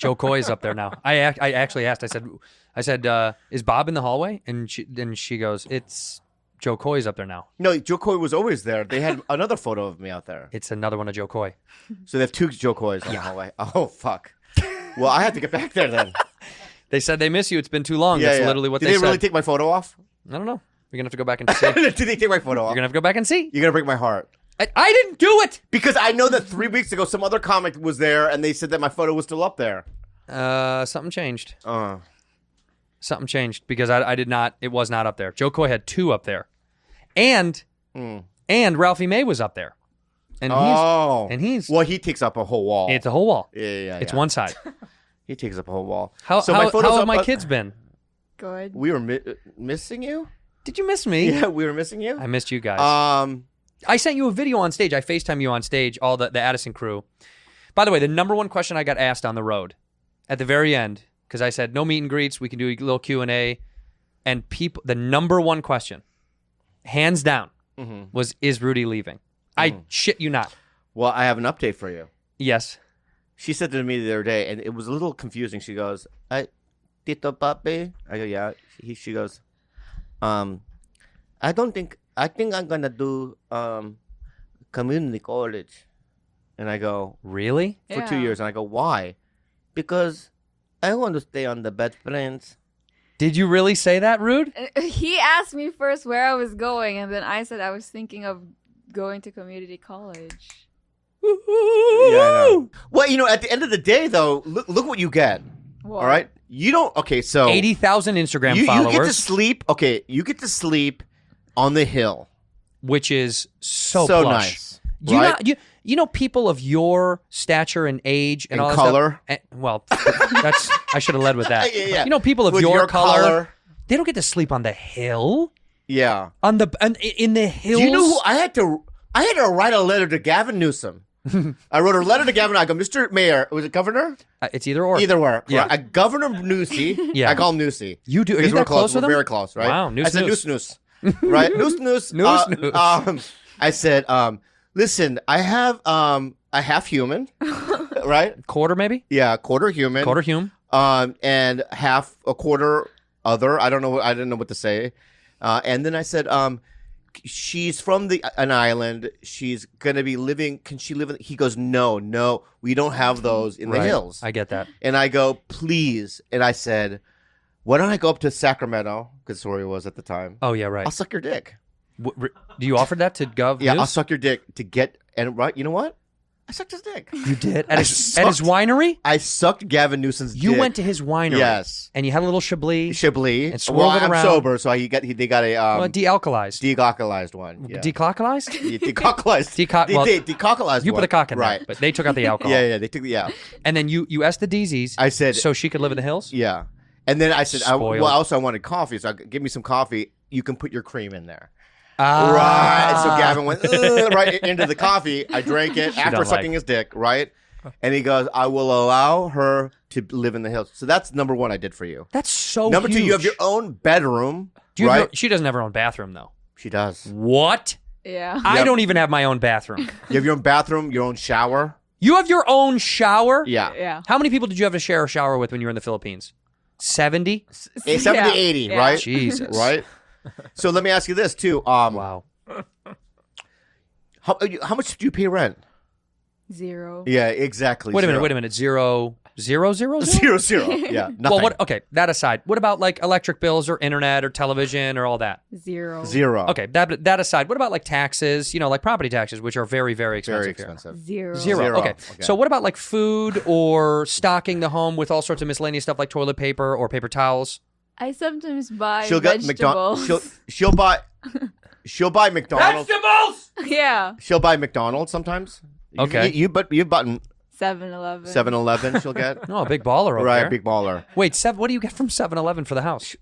Joe Coy is up there now. I actually asked. I said, is Bob in the hallway? And she goes, it's Joe Coy's up there now. No, Joe Coy was always there. They had another photo of me out there. It's another one of Joe Coy. So they have 2 Joe Coys in the hallway. Oh, fuck. Well, I have to get back there then. They said they miss you. It's been too long. That's literally what Did they said. Did they really take my photo off? I don't know. You're going to have to go back and see. Did they take my photo off? You're going to have to go back and see. You're going to break my heart. I didn't do it. Because I know that 3 weeks ago, some other comic was there, and they said that my photo was still up there. Something changed. Something changed because I did not. It was not up there. Joe Coy had 2 up there, and Ralphie May was up there, and he's well, he takes up a whole wall. It's a whole wall. Yeah. It's one side. He takes up a whole wall. How have my kids been? Good. We were missing you. Did you miss me? Yeah, we were missing you. I missed you guys. I sent you a video on stage. I FaceTime you on stage, all the Addison crew. By the way, the number one question I got asked on the road at the very end, because I said no meet and greets, we can do a little Q&A, and people, the number one question, hands down, was, is Rudy leaving? I shit you not. Well, I have an update for you. Yes. She said to me the other day, and it was a little confusing. She goes, Tito Papi? I go, yeah. She goes, I think I'm going to do community college. And I go, really? For 2 years. And I go, why? Because I want to stay on the best friends. Did you really say that, Rude? He asked me first where I was going, and then I said I was thinking of going to community college. Yeah, I know. Well, at the end of the day, though, look what you get. What? All right? You don't, okay, so 80,000 Instagram followers. You get to sleep, you get to sleep on the hill. Which is so plush. Nice. Right? You know people of your stature and age and all that color. Stuff? Well, I should have led with that. Yeah. You know people of with your color, they don't get to sleep on the hill. Yeah. In the hills. Do you know who I had to write a letter to Gavin Newsom. I wrote a letter to Gavin. I go, Mr. Mayor, was it governor? It's either or. Either or. Yeah. Right. Governor Newsy. Yeah. I call him Newsy. You do? Are you that close with We're him? very close, right? Wow. I said noose. Right? Noose. I said, listen, I have a half human, right? Quarter maybe? Yeah, quarter human. Quarter human. And a quarter other. I didn't know what to say. And then I said, she's from an island. She's going to be living. Can she live he goes, no, we don't have those in the hills. I get that. And I go, please. And I said, why don't I go up to Sacramento? Because that's where he was at the time. Oh, yeah, right. I'll suck your dick. Do you offer that to Gov? Yeah, News? I'll suck your dick to get, and right, you know what? I sucked his dick. You did? At his winery? I sucked Gavin Newsom's dick. You went to his winery. Yes. And you had a little Chablis. And swirled it I'm around. sober, so they got a de-alkalized. De-alkalized one. Yeah. Decalcalized? Decalcalized. Decalcalized You one. put a cock in right. that. But they took out the alcohol. Yeah, they took the out. And then you asked the DZs. I said, so she could live in the hills? Yeah. And then I said, I Spoiled. wanted coffee, so give me some coffee. You can put your cream in there. Ah. Right. So Gavin went right into the coffee. I drank it after sucking his dick, right? And he goes, I will allow her to live in the hills. So that's number one I did for you. That's so Number huge. two, you have your own bedroom, she doesn't have her own bathroom, though. She does. What? Yeah. I don't even have my own bathroom. You have your own bathroom, your own shower. You have your own shower? Yeah. How many people did you have to share a shower with when you were in the Philippines? 70? 70 to 80, right? Jesus. Right? So let me ask you this, too. Wow. How much do you pay rent? 0. Yeah, exactly. Wait a minute. 0, 0, 0, 0? 0, 0. Yeah, nothing. Well, okay, that aside, what about like electric bills or internet or television or all that? 0. 0. Okay, that aside, what about like taxes, like property taxes, which are very, very expensive Very expensive. 0. 0. Okay. So what about like food or stocking the home with all sorts of miscellaneous stuff like toilet paper or paper towels? I sometimes buy She'll get vegetables. She'll buy McDonald's. Vegetables! Yeah. She'll buy McDonald's sometimes. Okay. You've button 7-Eleven. 7-Eleven she'll get. Oh, a big baller over there. Right, big baller. Wait, what do you get from 7-Eleven for the house?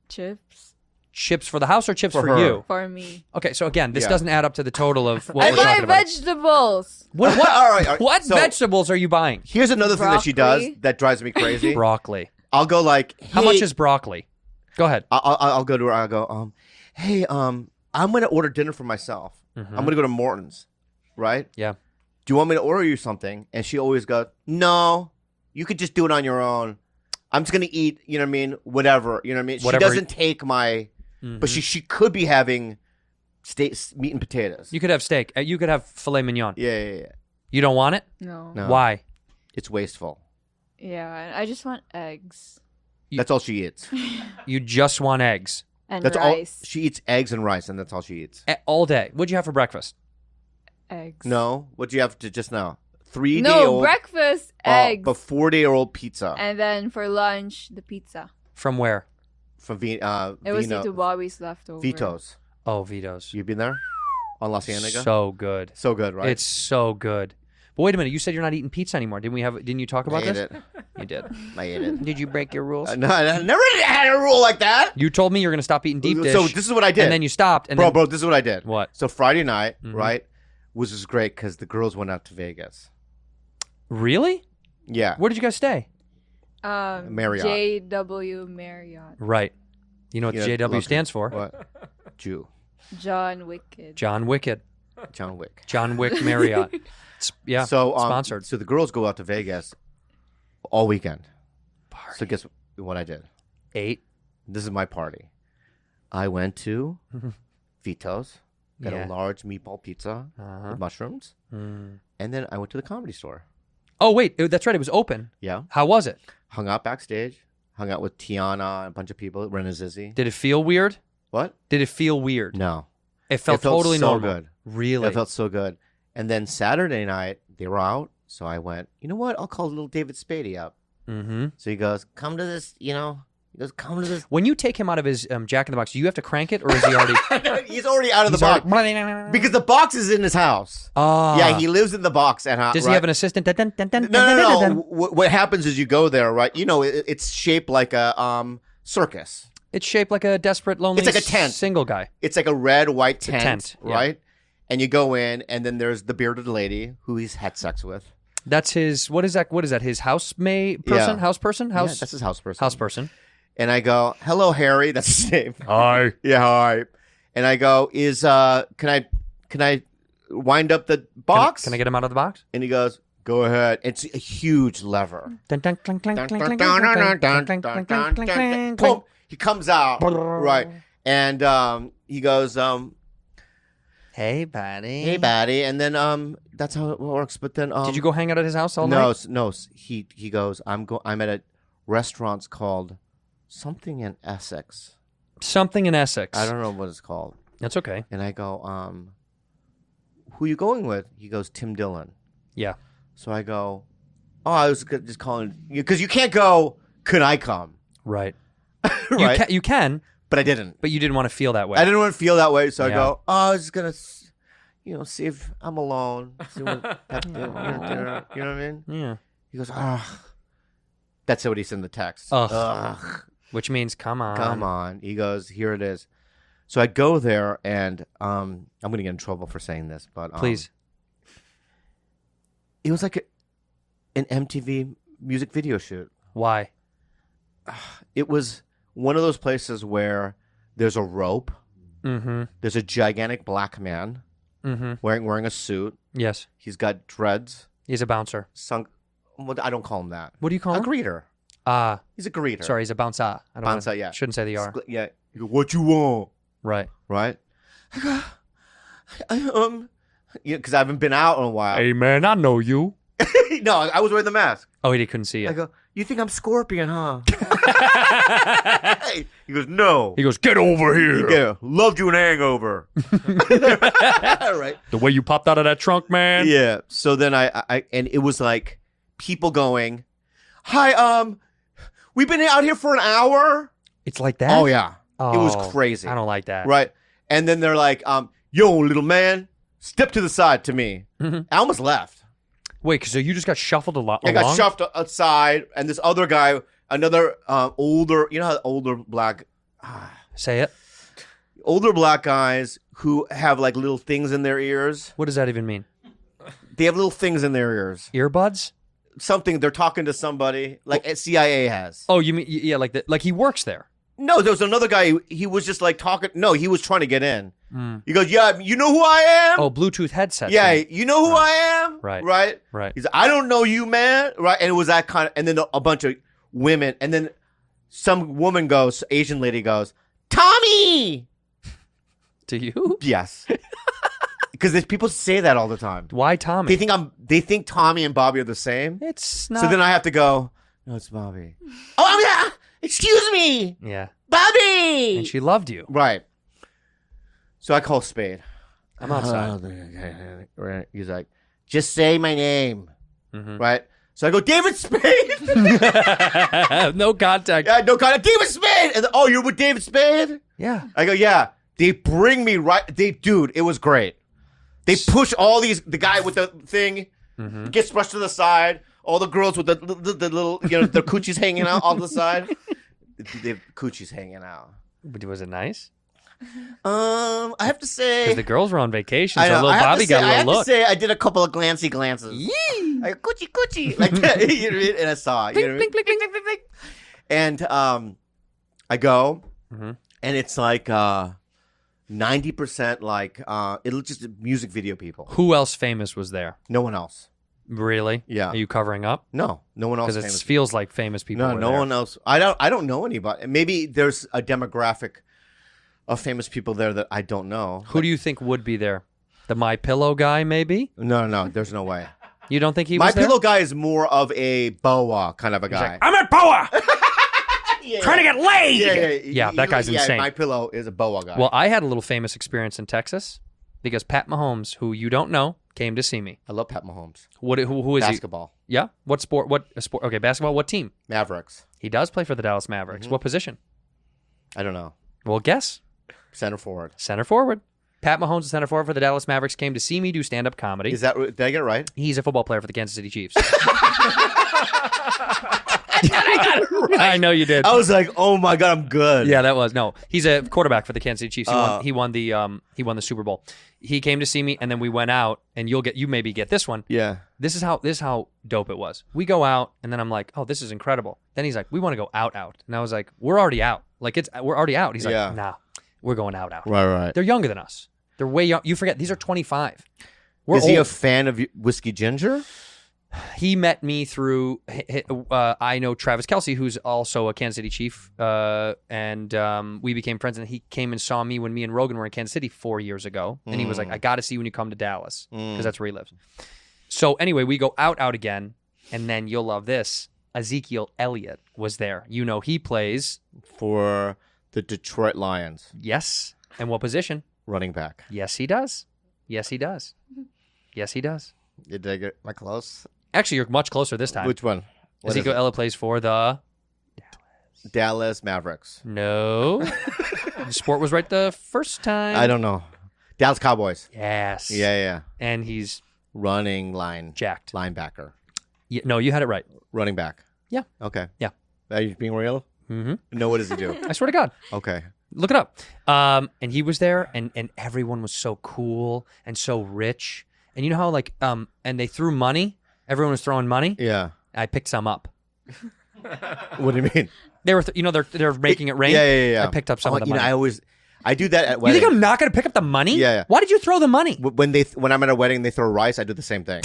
Chips. Chips for the house or chips for her. you? For me. Okay, so again, this Yeah. doesn't add up to the total of what I we're talking buy about. vegetables. What All right. what So, vegetables are you buying? Here's another thing that she does Broccoli. that drives me crazy. Broccoli. I'll go like, hey, How much is broccoli? Go ahead. I'll go to her. I'll go, hey, I'm gonna order dinner for myself. Mm-hmm. I'm gonna go to Morton's, right? Yeah. Do you want me to order you something? And she always goes, no. You could just do it on your own. I'm just gonna eat. You know what I mean? Whatever. You know what I mean? Whatever. She doesn't take my. But she could be having steak, meat and potatoes. You could have steak. You could have filet mignon. Yeah. You don't want it? No. Why? It's wasteful. Yeah, I just want eggs That's all she eats. You just want eggs and That's rice. all she eats. Eggs and rice, and that's all she eats. all day. What'd you have for breakfast? Eggs. No, what do you have to just now? 3-day No, old. breakfast, eggs. But 4-day-old pizza And then for lunch, the pizza. From where? from It was due to Bobby's leftover. Vito's. Oh, Vito's. You been there on La Cienega? So good. So good, right? It's so good. But wait a minute. You said you're not eating pizza anymore. Didn't you talk about I ate this? it. You did. I ate it. Did you break your rules? No, I never had a rule like that. You told me you're going to stop eating deep dish. So this is what I did. And then you stopped. And bro, then, this is what I did. What? So Friday night, right, was just great because the girls went out to Vegas. Really? Yeah. Where did you guys stay? Marriott. JW Marriott. Right. You know what Yeah, the JW love stands for? What? Jew. John Wicked. John Wicked. John Wick. John Wick Marriott. Yeah. So sponsored. So the girls go out to Vegas all weekend. So guess what I did? 8. This is my party. I went to Vito's, got Yeah. a large meatball pizza with mushrooms, Mm. and then I went to the Comedy Store. Oh, wait. That's right. It was open. Yeah. How was it? Hung out backstage. Hung out with Tiana and a bunch of people. Ren and Zizzy. Did it feel weird? What? Did it feel weird? No. It felt totally so normal. good. Really? It felt so good. And then Saturday night, they were out. So I went, you know what? I'll call little David Spady up. Mm-hmm. So he goes, come to this, He goes, come to this. When you take him out of his Jack in the Box, do you have to crank it, or is he already? He's already out of the box. Because the box is in his house. Yeah, he lives in the box. Does he have an assistant? No. What happens is you go there, right? It's shaped like a circus. It's shaped like a desperate, lonely, It's like a tent. single guy. It's like a red, white tent, yeah. right? And you go in, and then there's the bearded lady who he's had sex with. That's his. What is that? What is that? His housemaid person? Yeah. House person? Yeah, that's his house person. House person. And I go, hello, Harry. That's his name. Hi. Yeah, hi. And I go, can I wind up the box? Can I get him out of the box? And he goes, go ahead. It's a huge lever. Boom. He comes out, right? And he goes, Hey, buddy. hey, buddy. And then that's how it works. But then Did you go hang out at his house all no, night? no. He goes, I'm at a restaurant called something in Essex. Something in Essex. I don't know what it's called. That's okay. And I go, who you going with? He goes, Tim Dillon. Yeah. So I go, oh, I was just calling you because you can't go. Could I come? Right. Right. You can, But I didn't. but you didn't want to feel that way. I didn't want to feel that way. So I Yeah. go, oh, I was just gonna, see if I'm alone. See what, have dinner. You know what I mean? Yeah. He goes, ugh. That's what he said in the text. Ugh. Ugh. Which means, come on. Come on. He goes, here it is. So I go there, and I'm going to get in trouble for saying this, but Please. It was like an MTV music video shoot. Why? It was one of those places where there's a rope. Mm-hmm. There's a gigantic black man Mm-hmm. wearing a suit. Yes. He's got dreads. He's a bouncer. Well, I don't call him that. What do you call A him? greeter. He's a greeter. Sorry, he's a bouncer. I don't Bouncer, wanna- yeah. Shouldn't say the R. Yeah. You go, what you want? Right. Right? Because I haven't been out in a while. Hey, man, I know you. No, I was wearing the mask. Oh, he couldn't see I it. go, you think I'm Scorpion, huh? He goes, no. He goes, get over here. Yeah, loved you in Hangover. Right. The way you popped out of that trunk, man. Yeah. So then I and it was like people going, hi, we've been out here for an hour. It's like that? Oh yeah. Oh, It was crazy. I don't like that. Right. And then they're like, yo, little man, step to the side to me. Mhm. I almost left. Wait, so you just got shuffled a lot I along? got shoved aside, and this other guy, another older, how older black Say it. older black guys who have like little things in their ears. What does that even mean? They have little things in their ears. Earbuds? Something they're talking to somebody like CIA has. Oh, you mean, yeah, like he works there. No, there was another guy. He was just like talking. No, he was trying to get in. Mm. He goes, "Yeah, you know who I am? Oh, Bluetooth headset. Yeah, you know who I am? Right. Right. He's like, I don't know you, man. Right. And it was that kind of, and then a bunch of women. And then some woman goes, Asian lady goes, Tommy. To you? Yes. Because people say that all the time. Why Tommy? They think Tommy and Bobby are the same. It's not. So then I have to go, no, it's Bobby. Oh, yeah. Excuse me. Yeah. Bobby. And she loved you. Right. So I call Spade. I'm outside. Right. He's like, just say my name. Mm-hmm. Right. So I go, David Spade. No contact. Yeah, no contact. David Spade. And oh, you're with David Spade? Yeah. I go, yeah. They bring me right. Dude, it was great. They push all these, the guy with the thing gets brushed to the side. All the girls with the little, their coochies hanging out all to the side. The coochies hanging out. But was it nice? I have to say, Because the girls were on vacation, I so know, little Bobby got a I have little look. to say, I did a couple of glances. Yee! Like, coochie, like that. You know what I mean? And I saw, you know what I mean? Blink, blink, blink, blink, blink. And I go, Mhm. and it's like 90% like it'll just music video people. Who else famous was there? No one else. Really? Yeah. Are you covering up? No one else. Because it famous. feels like famous people. No, were no there. one else. I don't know anybody. Maybe there's a demographic of famous people there that I don't know. Who do you think would be there? The My Pillow guy, maybe? No, there's no way. You don't think he My was there? Pillow guy is more of a boa kind of a guy. I'm at Boa! Yeah, Trying to get laid! Yeah, that guy's insane. My Pillow is a boa guy. Well, I had a little famous experience in Texas because Pat Mahomes, who you don't know, came to see me. I love Pat Mahomes. Who is Basketball. he? Yeah? What sport? Okay, basketball. What team? Mavericks. He does play for the Dallas Mavericks. What position? I don't know. Well, guess. Center forward. Center forward. Pat Mahomes, the center forward for the Dallas Mavericks, came to see me do stand-up comedy. Did I get it right? He's a football player for the Kansas City Chiefs. I got it right. I know you did. I was like, oh my God, I'm good. Yeah, that was no. He's a quarterback for the Kansas City Chiefs. He won the Super Bowl. He came to see me, and then we went out. And you maybe get this one. Yeah. This is how dope it was. We go out, and then I'm like, oh, this is incredible. Then he's like, we want to go out, and I was like, we're already out. We're already out. He's like, Yeah. nah, we're going out. Right. They're younger than us. They're way young. You forget these are 25. Is he a fan of Whiskey Ginger? He met me through. I know Travis Kelce, who's also a Kansas City Chief, and we became friends. And he came and saw me when me and Rogan were in Kansas City 4 years ago. And he was like, "I got to see you when you come to Dallas because that's where he lives." So anyway, we go out again, and then you'll love this. Ezekiel Elliott was there. You know he plays For the Detroit Lions. Yes. And what position? Running back. Yes, he does. Yes, he does. Yes, he does. Did I get my close? Actually, you're much closer this time. Which one? What is Ezekiel it? Elliott plays for the Dallas Mavericks. No. The sport was right the first time. I don't know. Dallas Cowboys. Yes. Yeah. And he's Running line. jacked. Linebacker. Yeah, no, you had it right. Running back. Yeah. Okay. Yeah. Are you being real? Mm-hmm. No, what does he do? I swear to God. Okay. Look it up. And he was there, and everyone was so cool and so rich. And you know how, like, and they threw money? Everyone was throwing money? Yeah. I picked some up. What do you mean? They were, they're making it rain? Yeah. I picked up some of the money. I do that at You weddings. think I'm not going to pick up the money? Yeah. Why did you throw the money? When I'm at a wedding, they throw rice. I do the same thing.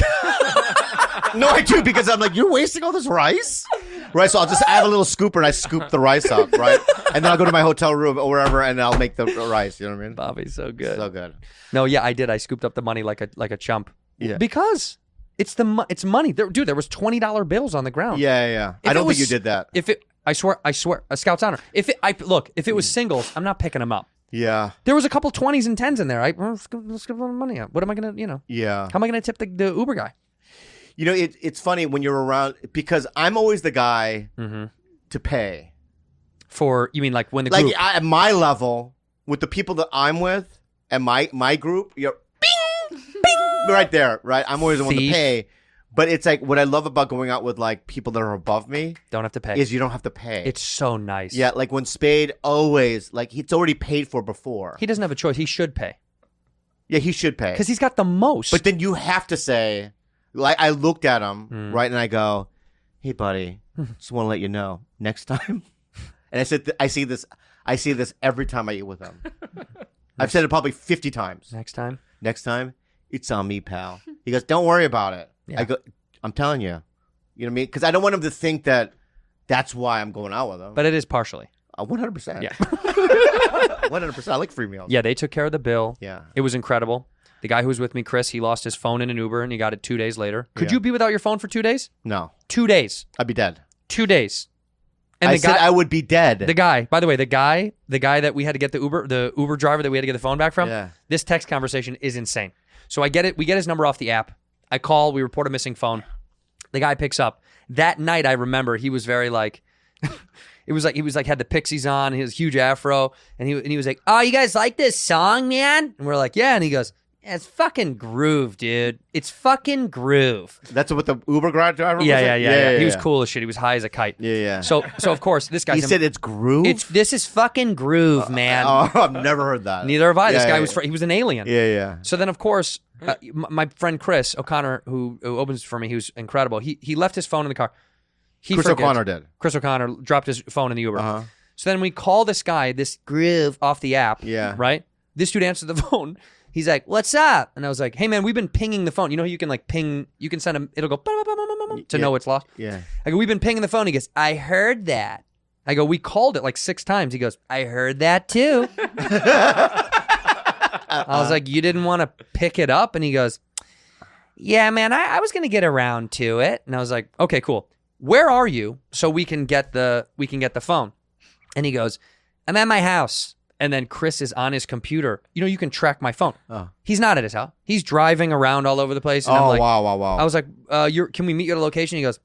No, I do because I'm like, you're wasting all this rice, right? So I have a little scooper and I scoop the rice up, right? And then I'll go to my hotel room or wherever and I'll make the rice. You know what I mean? Bobby's so good. So good. No, yeah, I did. I scooped up the money like a chump. Yeah. Because it's money. Dude, there was $20 bills on the ground. Yeah. If I don't it was- think you did that. I swear, a Scout's honor. If it was singles, I'm not picking them up. Yeah. There was a couple 20s and 10s in there. Let's give the money out. What am I gonna, Yeah. how am I gonna tip the Uber guy? You know, it's funny when you're around because I'm always the guy to pay. For you mean like when the Like group? at my level, with the people that I'm with and my group, you're bing, right there, right? I'm always the one to Thief. pay. But it's like what I love about going out with like people that are above me Don't have to pay. is you don't have to pay. It's so nice. Yeah, like when Spade always like it's already paid for before. He doesn't have a choice. He should pay Yeah, he should pay. because he's got the most. But then you have to say, like I looked at him, right, and I go, "Hey, buddy, just want to let you know, next time." And I said, I see this every time I eat with him. I've said it probably 50 times. Next time, it's on me, pal. He goes, don't worry about it. Yeah. I go, I'm telling you. You know what I mean? Because I don't want him to think that that's why I'm going out with him. but it is partially. 100%. Yeah. 100%. I like free meals. Yeah, they took care of the bill. Yeah. It was incredible. The guy who was with me, Chris, he lost his phone in an Uber and he got it 2 days later. Could you be without your phone for 2 days? No. 2 days. I'd be dead. 2 days. And I said I would be dead. The guy, by the way, the guy that we had to get the Uber driver that we had to get the phone back from, Yeah. this text conversation is insane. So we get his number off the app. I call, we report a missing phone. The guy picks up. That night I remember he was very like he was like had the Pixies on, his huge afro, and he was like, "Oh, you guys like this song, man?" And we're like, "Yeah." And he goes, "Yeah, it's fucking groove, dude. It's fucking groove." That's what the Uber driver was Yeah. saying? He was cool as shit. He was high as a kite. Yeah. So of course this guy He said it's groove? This is fucking groove, man. Oh, I've never heard that. Neither have I. This guy Yeah. he was an alien. Yeah. So then, of course, my friend Chris O'Connor, who opens for me, he was incredible. He left his phone in the car. Chris O'Connor did. Chris O'Connor dropped his phone in the Uber. Uh-huh. So then we call this guy, this groove, off the app. Yeah. Right? This dude answered the phone. He's like, "What's up?" And I was like, "Hey, man, we've been pinging the phone. You know, you can like ping. You can send him. It'll go to know it's lost." Yeah. I go, "We've been pinging the phone." He goes, "I heard that." I go, "We called it like 6 times." He goes, "I heard that too." I was like, "You didn't want to pick it up?" And he goes, "Yeah, man, I was gonna get around to it." And I was like, "Okay, cool. Where are you so we can get the phone?" And he goes, "I'm at my house." And then Chris is on his computer. You know, you can track my phone. Oh. He's not at his house. He's driving around all over the place. And I'm like, wow. I was like, can we meet you at a location? He goes,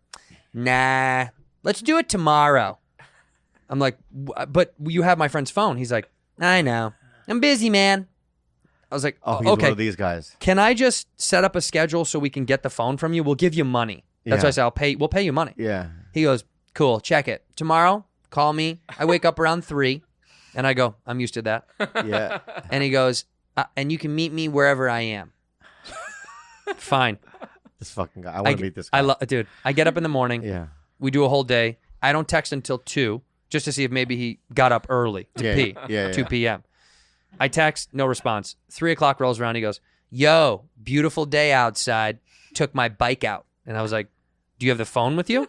"Nah, let's do it tomorrow." I'm like, "But you have my friend's phone." He's like, "I know. I'm busy, man." I was like, He's "Okay. one of these guys. Can I just set up a schedule so we can get the phone from you? We'll give you money." That's Yeah. what I said. We'll pay you money. Yeah. He goes, "Cool, check it. Tomorrow, call me. I wake up around 3. And I go, "I'm used to that." Yeah. And he goes, "And you can meet me wherever I am." Fine. This fucking guy. I want to meet this guy. Dude, I get up in the morning. Yeah. We do a whole day. I don't text until 2 just to see if maybe he got up early to pee. Yeah. 2 p.m. I text, no response. 3 o'clock rolls around. He goes, "Yo, beautiful day outside. Took my bike out." And I was like, "Do you have the phone with you?"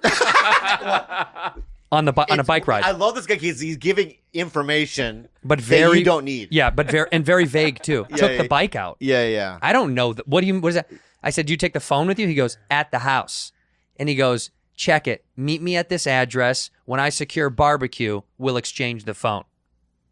on a bike ride. I love this guy. He's giving information But that very you don't need. Yeah, but very vague too. Took the bike out. Yeah. I don't know. What is that? I said, "Do you take the phone with you?" He goes, "At the house." And he goes, "Check it. Meet me at this address. When I secure barbecue, we'll exchange the phone."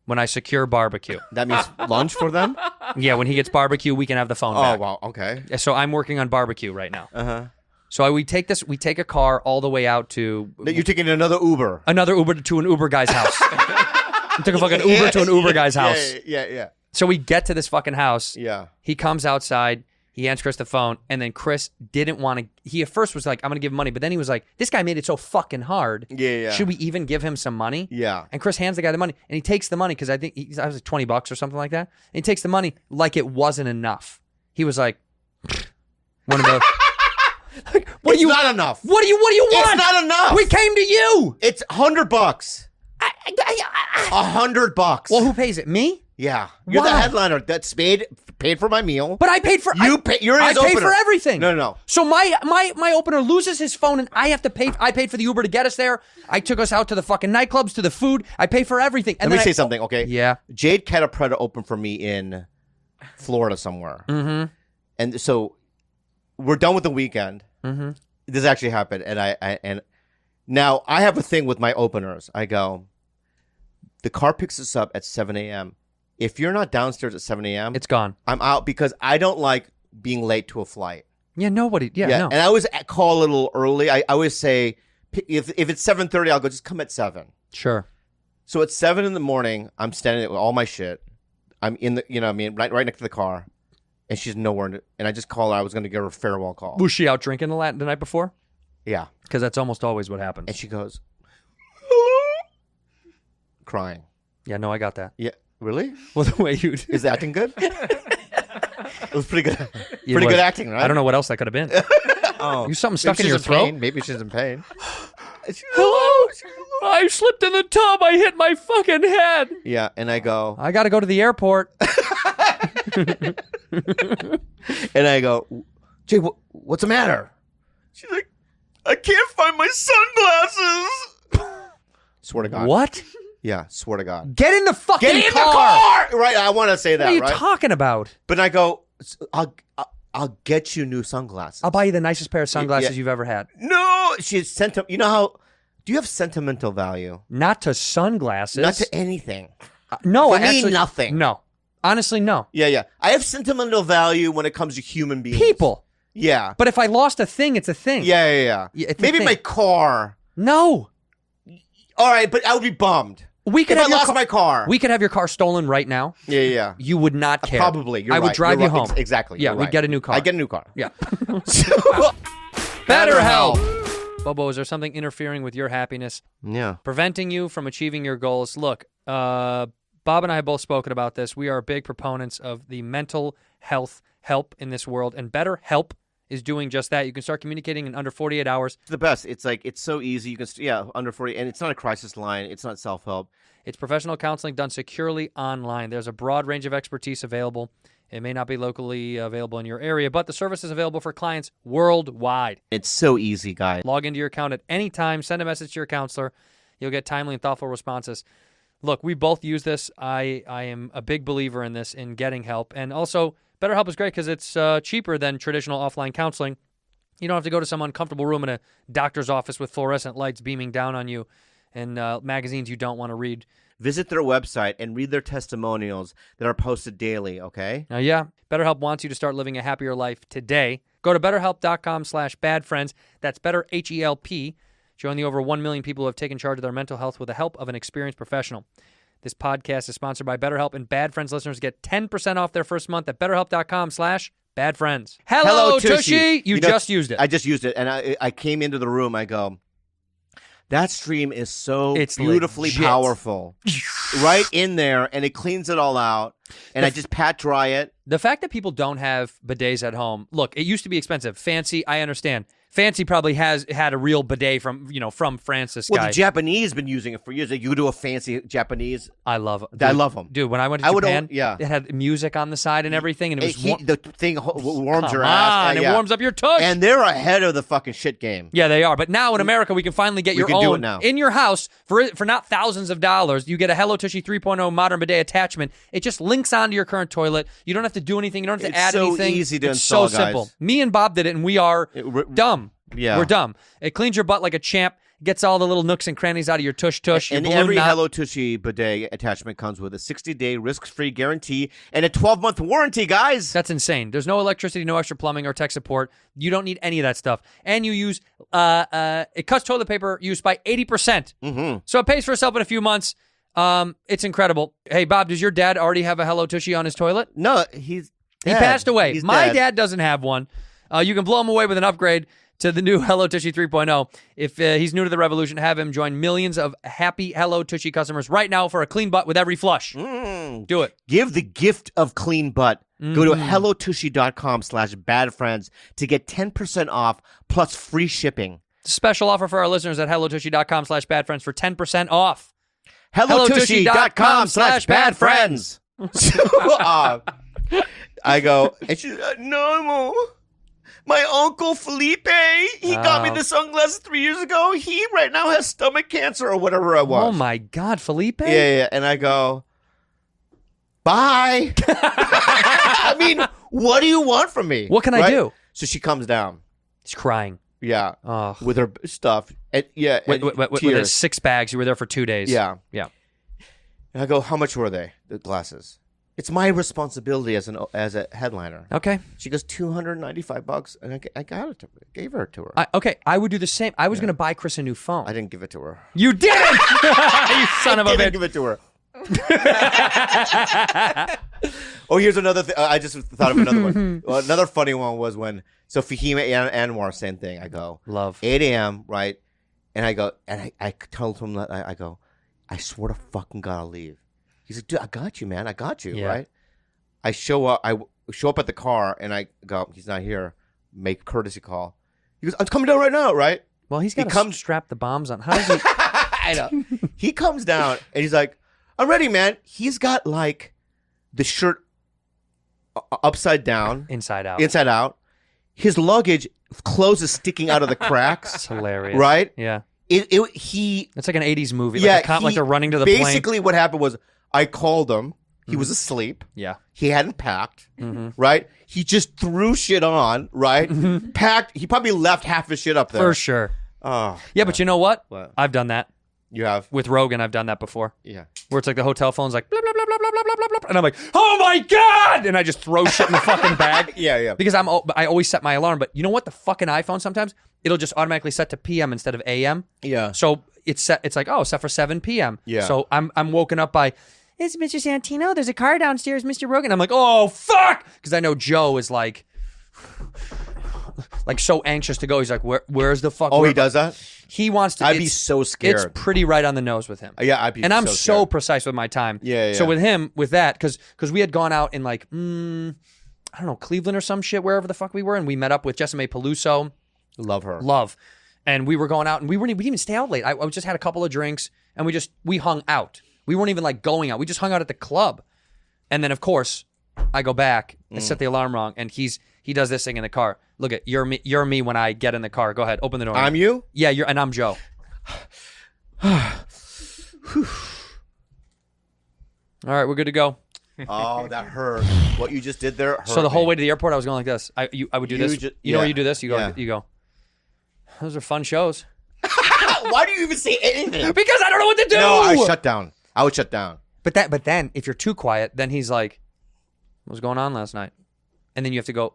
When I secure barbecue. That means lunch for them? Yeah, when he gets barbecue, we can have the phone Oh, back. wow. Okay. So I'm working on barbecue right now. Uh-huh. So we take a car all the way out to You're taking another Uber. another Uber to an Uber guy's house. I took a fucking Uber to an Uber guy's house. Yeah. So we get to this fucking house. Yeah. He comes outside. He hands Chris the phone, and then Chris didn't want to. He at first was like, "I'm going to give him money," but then he was like, "This guy made it so fucking hard. Yeah. Should we even give him some money?" Yeah. And Chris hands the guy the money, and he takes the money because I think I was like $20 or something like that. And he takes the money like it wasn't enough. He was like, one of those. Like, It's not enough. What do you want? It's not enough. We came to you. It's $100. $100. Well, who pays it? Me? Yeah. You're the Why? headliner. That's paid for my meal. But I paid for You're I his pay opener. for everything. No. So my opener loses his phone and I have to pay. I paid for the Uber to get us there. I took us out to the fucking nightclubs, to the food. I pay for everything. And Let me then say something, okay? Yeah. Jade Catapretta opened for me in Florida somewhere. Mm-hmm. And so we're done with the weekend. Mm-hmm. This actually happened. And now I have a thing with my openers. I go, the car picks us up at 7 a.m. If you're not downstairs at 7 a.m., It's gone. I'm out because I don't like being late to a flight. Yeah, nobody. Yeah, no. And I always call a little early. I always say, if it's 7:30, I'll go, just come at 7. Sure. So at 7 in the morning, I'm standing there with all my shit. I'm in the, right next to the car. And she's nowhere. And I just call her. I was going to give her a farewell call. Was she out drinking the night before? Yeah. Because that's almost always what happens. And she goes, crying. Yeah, no, I got that. Yeah. Really? Well, the way you Is the acting good? It was pretty good. It Pretty was. good acting, right? I don't know what else that could have been. Oh. You something stuck Maybe in your she's throat? pain. Maybe she's in pain. Hello, I slipped in the tub. I hit my fucking head. Yeah, and I go, I got to go to the airport. and I go, Jay, what's the matter? She's like, I can't find my sunglasses. Swear to God. What? Yeah, swear to God. Get in the fucking Get in car. the car! Right, I want to say that, What are you right? talking about? But I go, I'll get you new sunglasses. I'll buy you the nicest pair of sunglasses Yeah. you've ever had. No, she's sentimental. You know how? Do you have sentimental value? Not to sunglasses. Not to anything. No, For me, actually, nothing. No, honestly, no. Yeah. I have sentimental value when it comes to human beings. People. Yeah. But if I lost a thing, it's a thing. Yeah. It's a Maybe thing. my car. No. All right, but I would be bummed. We could If have I lost my car. We could have your car stolen right now. Yeah. You would not care. Probably. You're I right. would drive You're you right. home. Exactly. Yeah, You're we'd right. get a new car. I get a new car. Yeah. So- BetterHelp. Bobo, is there something interfering with your happiness, Yeah. preventing you from achieving your goals? Look, Bob and I have both spoken about this. We are big proponents of the mental health help in this world, and BetterHelp is doing just that. You can start communicating in under 48 hours. It's the best. It's like, it's so easy. You can, under 40, and it's not a crisis line. It's not self-help. It's professional counseling done securely online. There's a broad range of expertise available. It may not be locally available in your area, but the service is available for clients worldwide. It's so easy, guys. Log into your account at any time. Send a message to your counselor. You'll get timely and thoughtful responses. Look, we both use this. I am a big believer in this, in getting help. And also, BetterHelp is great because it's cheaper than traditional offline counseling. You don't have to go to some uncomfortable room in a doctor's office with fluorescent lights beaming down on you and magazines you don't want to read. Visit their website and read their testimonials that are posted daily, okay? Now, yeah, BetterHelp wants you to start living a happier life today. Go to BetterHelp.com/badfriends. That's BetterHelp. Join the over 1 million people who have taken charge of their mental health with the help of an experienced professional. This podcast is sponsored by BetterHelp, and Bad Friends listeners get 10% off their first month at BetterHelp.com/badfriends. Hello, Tushy. You just used it. I just used it, and I came into the room. I go, that stream is so It's beautifully legit. powerful. Right in there, and it cleans it all out, and I just pat dry it. The fact that people don't have bidets at home, look, it used to be expensive. Fancy, I understand. Fancy probably has had a real bidet from France, this Well, guy. the Japanese been using it for years. Like, you do a fancy Japanese. I love it. I love them. Dude, when I went to I would Japan, own- yeah. it had music on the side and everything, and it was The thing warms your Come ass. on, Yeah. it warms up your tush. And they're ahead of the fucking shit game. Yeah, they are. But now in America, we can finally get We your can do own it now. in your house for not thousands of dollars. You get a Hello Tushy 3.0 modern bidet attachment. It just links onto your current toilet. You don't have to do anything. You don't have to It's add so anything. easy to it's install, so simple. guys. Me and Bob did it, and we are dumb. Yeah. We're dumb. It cleans your butt like a champ. Gets all the little nooks and crannies out of your tush. And your balloon every knot. Hello Tushy bidet attachment comes with a 60-day risk-free guarantee and a 12-month warranty, guys. That's insane. There's no electricity, no extra plumbing or tech support. You don't need any of that stuff. And you use, it cuts toilet paper use by 80%. Mm-hmm. So it pays for itself in a few months. It's incredible. Hey, Bob, does your dad already have a Hello Tushy on his toilet? No, He passed away. My dad doesn't have one. You can blow him away with an upgrade to the new Hello Tushy 3.0. If he's new to the revolution, have him join millions of happy Hello Tushy customers right now for a clean butt with every flush. Do it. Give the gift of clean butt. Go to hellotushy.com/badfriends to get 10% off plus free shipping. Special offer for our listeners at hellotushy.com/badfriends for 10% off. hellotushy.com/badfriends. I go, and she's normal. My uncle Felipe, he got me the sunglasses 3 years ago. He right now has stomach cancer or whatever I was. Oh my God, Felipe? Yeah. And I go, bye. I mean, what do you want from me? What can I do? So she comes down. He's crying. Yeah. Oh. With her stuff. And, yeah. Wait, and with tears. his 6 bags. You were there for 2 days. Yeah. Yeah. And I go, how much were they, the glasses? It's my responsibility as a headliner. Okay. She goes, $295, and I got it. Gave her to her. I would do the same. I was going to buy Chris a new phone. I didn't give it to her. You did! You son of a I didn't bitch. give it to her. Oh, here's another thing. I just thought of another one. Well, another funny one was when, so Fahima and Anwar, same thing. I go, Love. 8 a.m., right? And I go, and I told him, I go, I swear to fucking God, I'll leave. He's like, dude, I got you, man. I got you, Yeah. right? I show up at the car, and I go, he's not here. Make a courtesy call. He goes, I'm coming down right now, right? Well, he's got to comes- strap the bombs on. How does he? I know. He comes down and he's like, I'm ready, man. He's got like the shirt upside down. Inside out. Inside out. His luggage, clothes is sticking out of the cracks. It's hilarious. Right? Yeah. It's like an 80s movie. Yeah. Like they're running to the plane. Basically what happened was I called him. He was asleep. Yeah. He hadn't packed. Right? He just threw shit on. Right? Packed. He probably left half his shit up there. For sure. Oh. Yeah, but you know what? What? I've done that. You have? With Rogan, I've done that before. Yeah. Where it's like the hotel phone's like, blah, blah, blah, blah, blah, blah, blah, blah, blah. And I'm like, oh my God! And I just throw shit in the fucking bag. Yeah. Because I always set my alarm. But you know what? The fucking iPhone sometimes, it'll just automatically set to PM instead of AM. Yeah. So it's like, oh, set for 7 PM. Yeah. So I'm woken up by, it's Mr. Santino. There's a car downstairs, Mr. Rogan. I'm like, oh, fuck! Because I know Joe is like so anxious to go. He's like, where's the fuck? Oh, he does that? He wants to. I'd be so scared. It's pretty right on the nose with him. Yeah, I'd be and I'm so so scared. precise with my time. Yeah. So with him, with that, because we had gone out in like, I don't know, Cleveland or some shit, wherever the fuck we were, and we met up with Jessime Peluso. Love her. And we were going out, and we didn't even stay out late. I just had a couple of drinks, and we hung out. We weren't even like going out. We just hung out at the club. And then, of course, I go back and set the alarm wrong, and he does this thing in the car. Look at you're me when I get in the car. Go ahead, open the door. I'm you? Yeah, and I'm Joe. All right, we're good to go. Oh, that hurt. What you just did there hurt So the whole me. way to the airport, I was going like this. I would do You this. ju- You know yeah. where you do this? You go. Yeah. You go. Those are fun shows. Why do you even say anything? Because I don't know what to do. No, I would shut down. But then if you're too quiet, then he's like, "What was going on last night?" And then you have to go.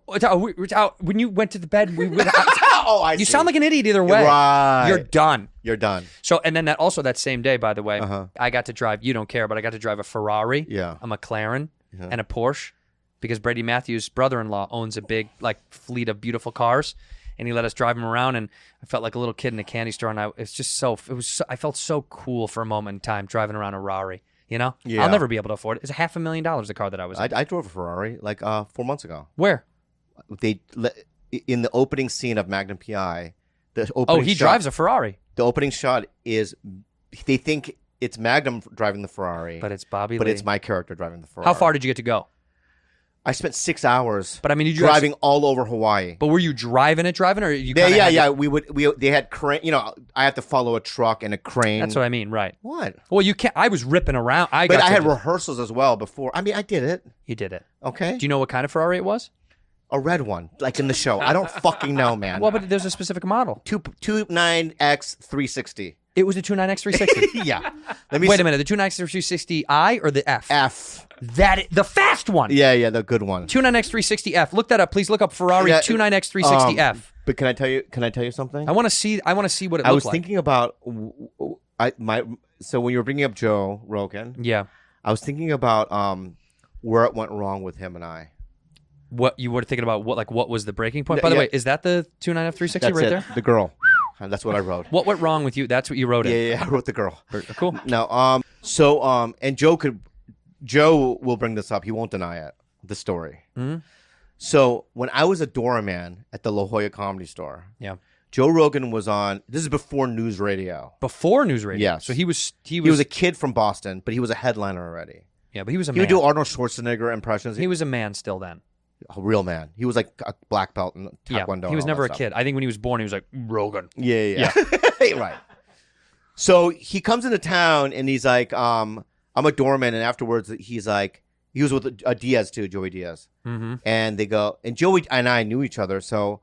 When you went to the bed, I you see. sound like an idiot either way. Right. You're done. You're done. So and then that same day, by the way, I got to drive. You don't care, but I got to drive a Ferrari, Yeah. a McLaren, and a Porsche, because Brady Matthews' brother-in-law owns a big fleet of beautiful cars, and he let us drive them around. And I felt like a little kid in a candy store, and I felt so cool for a moment in time driving around a Rari. You know, Yeah. I'll never be able to afford it. It's $500,000 the car that I was in. I drove a Ferrari 4 months ago. Where? In the opening scene of Magnum PI. The opening He shot, drives a Ferrari, The opening shot is they think it's Magnum driving the Ferrari, but it's Bobby but Lee. it's my character driving the Ferrari. How far did you get to go? I spent 6 hours. But I mean, driving all over Hawaii. But were you driving, or you? Yeah. They had crane. I had to follow a truck and a crane. That's what I mean, right? What? Well, you can't. I was ripping around. I had rehearsals as well before. I mean, I did it. You did it. Okay. Do you know what kind of Ferrari it was? A red one, like in the show. I don't fucking know, man. Well, but there's a specific model. 29X 360. It was the 29X 360. Yeah. Wait a minute. The 29X 360i or the F? F. The fast one. Yeah, the good one. 29X 360F. Look that up. Please look up Ferrari 29X 360F. But can I tell you something? I want to see what it looks like. I was thinking about so when you were bringing up Joe Rogan, Yeah. I was thinking about where it went wrong with him and I. What you were thinking about? What was the breaking point? By the Yeah. way, is that the 29F 360 That's right it. there? The girl. That's what I wrote. What went wrong with you? That's what you wrote in. Yeah, I wrote the girl. Cool. No, and Joe will bring this up. He won't deny it. The story. Mm-hmm. So when I was a doorman at the La Jolla Comedy Store, Yeah. Joe Rogan was on. This is before news radio. Before news radio. Yes. So he was He was a kid from Boston, but he was a headliner already. Yeah, but he was a He man. would do Arnold Schwarzenegger impressions. He was a man still then. A real man. He was like a black belt in Taekwondo. Yeah. He was and all never a that kid. I think when he was born, he was like Rogan. Yeah. Right. So he comes into town and he's like, I'm a doorman, and afterwards he was with Diaz too, Joey Diaz. Mm-hmm. And they go, and Joey and I knew each other, so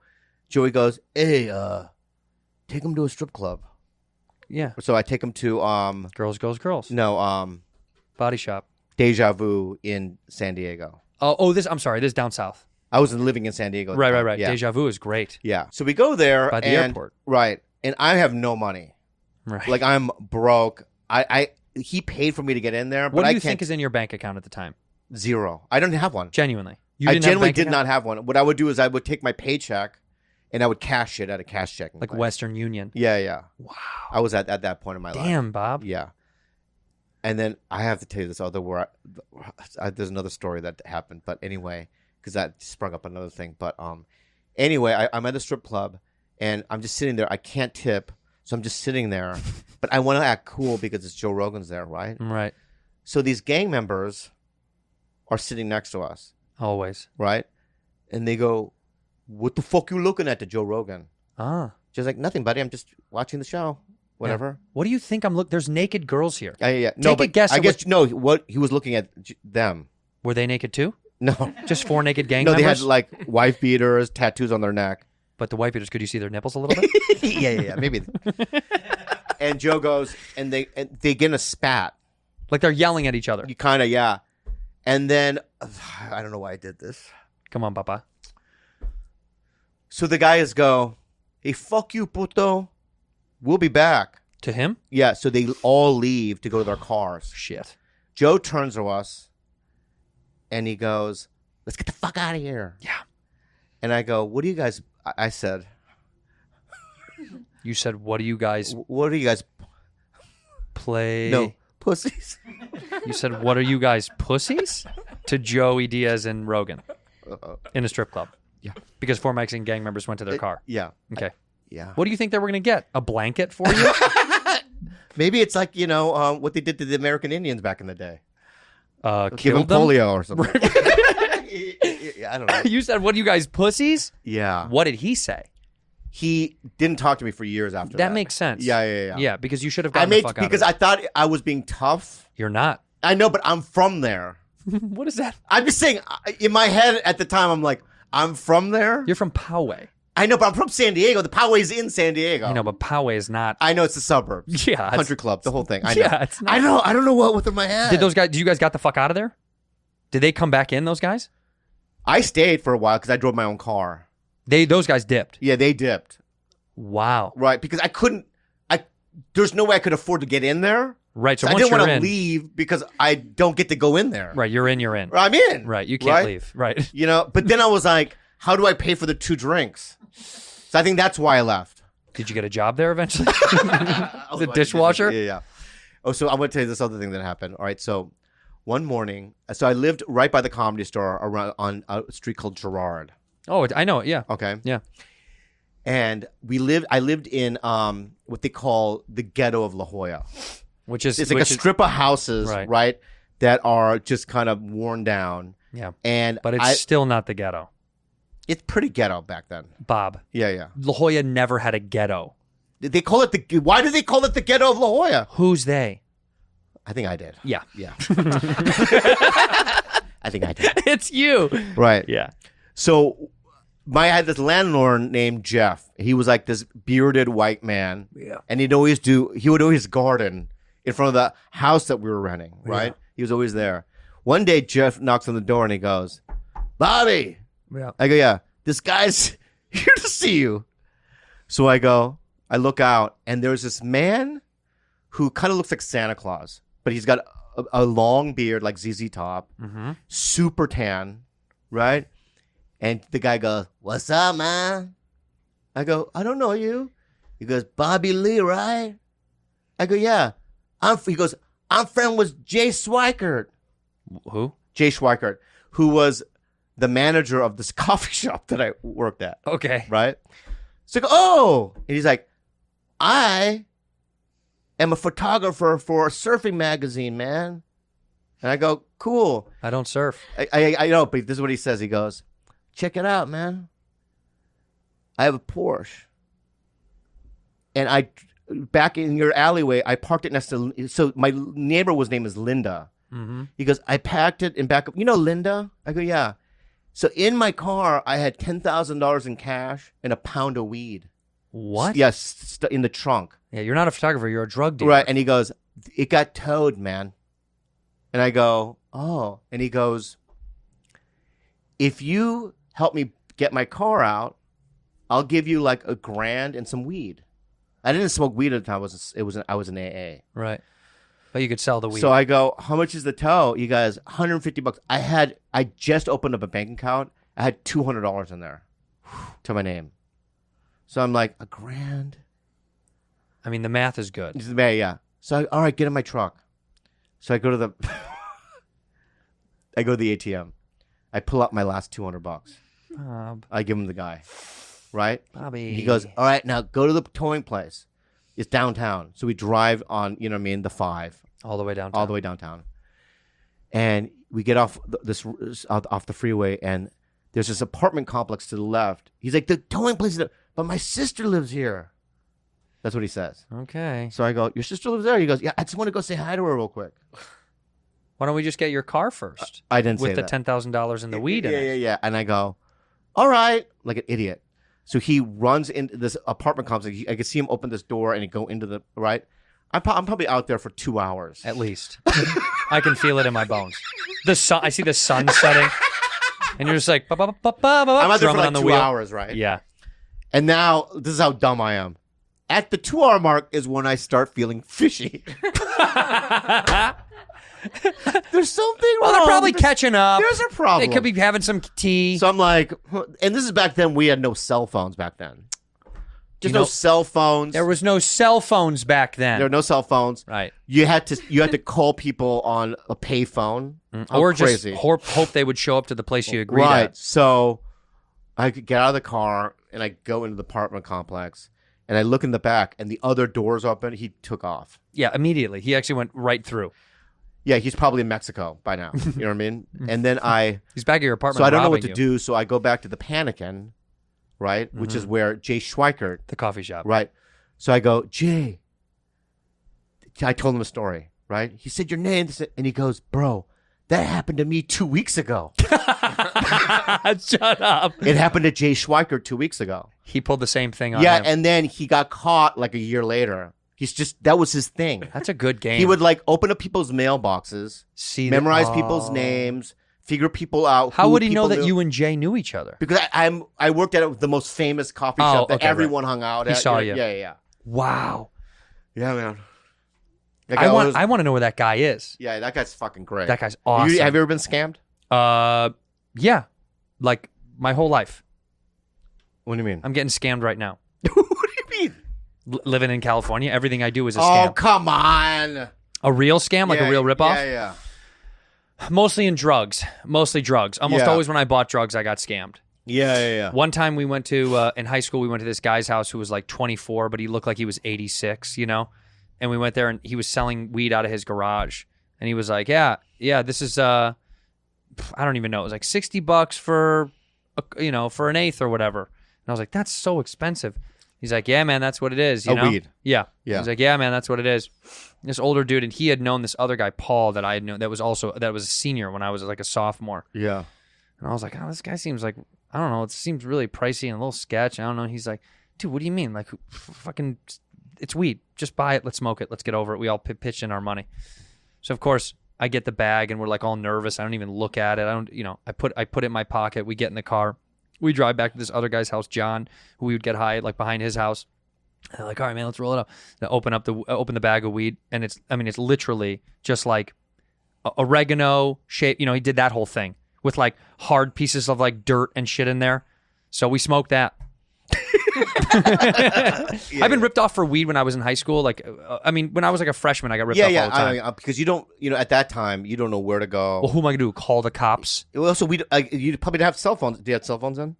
Joey goes, hey, take him to a strip club. Yeah. So I take him to Girls. no, Body shop. Deja Vu in San Diego. I'm sorry. This is down south. I was living in San Diego. at the Right. time. Yeah. Deja Vu is great. Yeah. So we go there By the and, airport. Right. And I have no money. Right. Like I'm broke. He paid for me to get in there, but what do I you can't. think is in your bank account at the time? Zero. I don't have one. Genuinely. I genuinely did not have one. What I would do is I would take my paycheck and I would cash it at a cash checking Like place. Western Union. Yeah. Wow. I was at that point in my life. Damn, Bob. Yeah. And then I have to tell you this other there's another story that happened, but anyway, because that sprung up another thing. But anyway, I'm at a strip club and I'm just sitting there. I can't tip, so I'm just sitting there, but I want to act cool because it's Joe Rogan's there, right? Right. So these gang members are sitting next to us, Always. right? And they go, "What the fuck you looking at to Joe Rogan?" Ah. Just like, "Nothing, buddy. I'm just watching the show. Whatever." What do you think I'm There's naked girls here. Yeah. No, Take a but guess I at guess no. What he was looking at them. Were they naked too? No, Just 4 naked gang no. members? They had like wife beaters, tattoos on their neck. But the white beaters, could you see their nipples a little bit? yeah. Maybe. And Joe goes, and they get in a spat. Like they're yelling at each other. You kind of, yeah. And then I don't know why I did this. Come on, Papa. So the guys go, "Hey, fuck you, puto. We'll be back." To him? Yeah. So they all leave to go to their cars. Shit. Joe turns to us, and he goes, "Let's get the fuck out of here." Yeah. And I go, "What do you guys?" I said, You said, what do you guys "What are you guys?" play? No, pussies. You said, what are you guys, pussies? To Joey Diaz and Rogan in a strip club. Yeah. Because 4 Mexican gang members went to their car. Yeah. Okay. Yeah. What do you think they were going to get? A blanket for you? Maybe it's like, what they did to the American Indians back in the day. Give them Killed them? polio or something. I don't know. You said, what are you guys, pussies? Yeah. What did he say? He didn't talk to me for years after that. That makes sense. Yeah. Yeah, because you should have I gotten made the fuck out because of I thought I was being tough. You're not. I know, but I'm from there. What is that? I'm just saying, in my head at the time, I'm like, I'm from there. You're from Poway. I know, but I'm from San Diego. The Poway's in San Diego. I know, but Poway is not. I know it's the suburbs. Yeah, it's- Country club, the whole thing. I know. Yeah, it's not. I know. I don't know what's in my head. Did you guys got the fuck out of there? Did they come back in, those guys? I stayed for a while because I drove my own car. Those guys dipped. Yeah, they dipped. Wow. Right, because I couldn't. There's no way I could afford to get in there. Right. So I once didn't want you're to in, leave because I don't get to go in there. right, you're in. You're in. I'm in. Right. You can't Right? leave. Right. But then I was like, how do I pay for the 2 drinks? So I think that's why I left. Did you get a job there eventually? The The dishwasher? Yeah. Oh, so I'm going to tell you this other thing that happened. All right. So one morning, so I lived right by the Comedy Store around on a street called Girard. Oh, I know it. Yeah. Okay. Yeah. And I lived in what they call the ghetto of La Jolla. Which is It's like a strip of houses, Right. right, that are just kind of worn down. Yeah. And But it's still not the ghetto. it's pretty ghetto back then. Bob. Yeah. La Jolla never had a ghetto. Did they call it why did they call it the ghetto of La Jolla? Who's they? I think I did. Yeah. Yeah. I think I did. It's you. Right. Yeah. So I had this landlord named Jeff. He was like this bearded white man. Yeah. And he would always garden in front of the house that we were renting, right? Yeah. He was always there. One day Jeff knocks on the door and he goes, "Bobby." Yeah. I go, "Yeah, this guy's here to see you." So I look out and there's this man who kind of looks like Santa Claus, but he's got a long beard like ZZ Top, Mm-hmm. super tan, right? And the guy goes, "What's up, man?" I go, "I don't know you." He goes, "Bobby Lee, right?" I go, "Yeah." He goes, "I'm friend with Jay Schweikert." Who? Jay Schweikert, who was the manager of this coffee shop that I worked at, Okay. right? So I go, "Oh." And he's like, "I am a photographer for a surfing magazine, man." And I go, "Cool." I don't surf. I know, but this is what he says. He goes, "Check it out, man. I have a Porsche. And back in your alleyway, I parked it next to, so my neighbor's name is Linda." Mm-hmm. He goes, "I packed it in back of, Linda?" I go, "Yeah." So in my car, I had $10,000 in cash and a pound of weed. What? Yes, in the trunk. Yeah, you're not a photographer. You're a drug dealer. Right. And he goes, "It got towed, man." And I go, "Oh." And he goes, "If you help me get my car out, I'll give you like $1,000 and some weed." I didn't smoke weed at the time. I was an AA. Right. But you could sell the weed. So I go, "How much is the tow?" You guys, $150. I just opened up a bank account. I had $200 in there to my name. So I'm like, $1,000. I mean, the math is good. Yeah. So all right, get in my truck. So I go to the ATM. I pull out my last $200. Bob. I give him the guy, right? Bobby. He goes, "All right, now go to the towing place. It's downtown. So we drive on, you know what I mean, the 5. All the way downtown. All the way downtown. And we get off off the freeway, and there's this apartment complex to the left. He's like, the towing place, but my sister lives here. That's what he says. Okay. So I go, your sister lives there? He goes, yeah, I just want to go say hi to her real quick. Why don't we just get your car first? I didn't say with the that. $10,000 in the weed in it. Yeah. And I go, all right, like an idiot. So he runs into this apartment complex. I can see him open this door and go into the, right? I'm probably out there for 2 hours. At least. I can feel it in my bones. The sun. I see the sun setting. And you're just like, I'm out there for like on the 2 wheel. hours, right? Yeah. And now, this is how dumb I am. At the 2-hour mark is when I start feeling fishy. There's something wrong. Well, they're probably catching up. There's a problem. They could be having some tea. So I'm like, and this is back then, we had no cell phones back then. Just no cell phones. There was no cell phones back then. There were no cell phones. Right. You had to call people on a pay phone. Or crazy. just hope they would show up to the place you agreed Right. at. So I could get out of the car and I go into the apartment complex and I look in the back and the other door's open. He took off. Yeah, immediately. He actually went right through. Yeah, he's probably in Mexico by now. You know what I mean? And then He's back at your apartment. So I don't know what robbing to do. So I go back to the Panikin, right? Which is where Jay Schweikert, the coffee shop. right? So I go, Jay. I told him a story, right? He said your name, and he goes, bro, that happened to me 2 weeks ago. Shut up. It happened to Jay Schweikert 2 weeks ago. He pulled the same thing on Yeah, him. and then he got caught like a year later. That was his thing. That's a good game. He would like open up people's mailboxes, memorize people's Oh. names, figure people out. How who would he know people that knew. you and Jay knew each other? Because I worked at the most famous coffee shop that okay, everyone hung out He at. saw you. Yeah. Wow. Yeah, man. I want to know where that guy is. Yeah, that guy's fucking great. That guy's awesome. Have you ever been scammed? Yeah. Like my whole life. What do you mean? I'm getting scammed right now. What do you mean? Living in California, everything I do is a Oh, scam. come on. A real scam, like a real ripoff? Yeah. Mostly in drugs. Mostly drugs. Almost Yeah. always when I bought drugs, I got scammed. Yeah. One time we went to, in high school, we went to this guy's house who was like 24, but he looked like he was 86, you know? And we went there and he was selling weed out of his garage. And he was like, yeah, this is, I don't even know. It was like $60 for, for an eighth or whatever. And I was like, that's so expensive. He's like, yeah, man, that's what it is. You know? Weed. Yeah. Yeah. He's like, yeah, man, that's what it is. This older dude, and he had known this other guy, Paul, that I had known, that was a senior when I was like a sophomore. Yeah. And I was like, oh, this guy seems like, I don't know, it seems really pricey and a little sketch. I don't know. And he's like, dude, what do you mean? Like, fucking, it's weed. Just buy it. Let's smoke it. Let's get over it. We all pitch in our money. So, of course, I get the bag and we're like all nervous. I don't even look at it. I put it in my pocket. We get in the car. We drive back to this other guy's house, John, who we would get high like behind his house. And they're like, all right, man, let's roll it up. They open the bag of weed, and it's literally just like oregano shape. You know, he did that whole thing with like hard pieces of like dirt and shit in there. So we smoked that. I've been ripped off for weed when I was in high school. Like, when I was like a freshman, I got ripped off all the time. Because you don't, at that time, you don't know where to go. Well, who am I gonna do? Call the cops? Well, so you probably didn't have cell phones. Do you have cell phones then?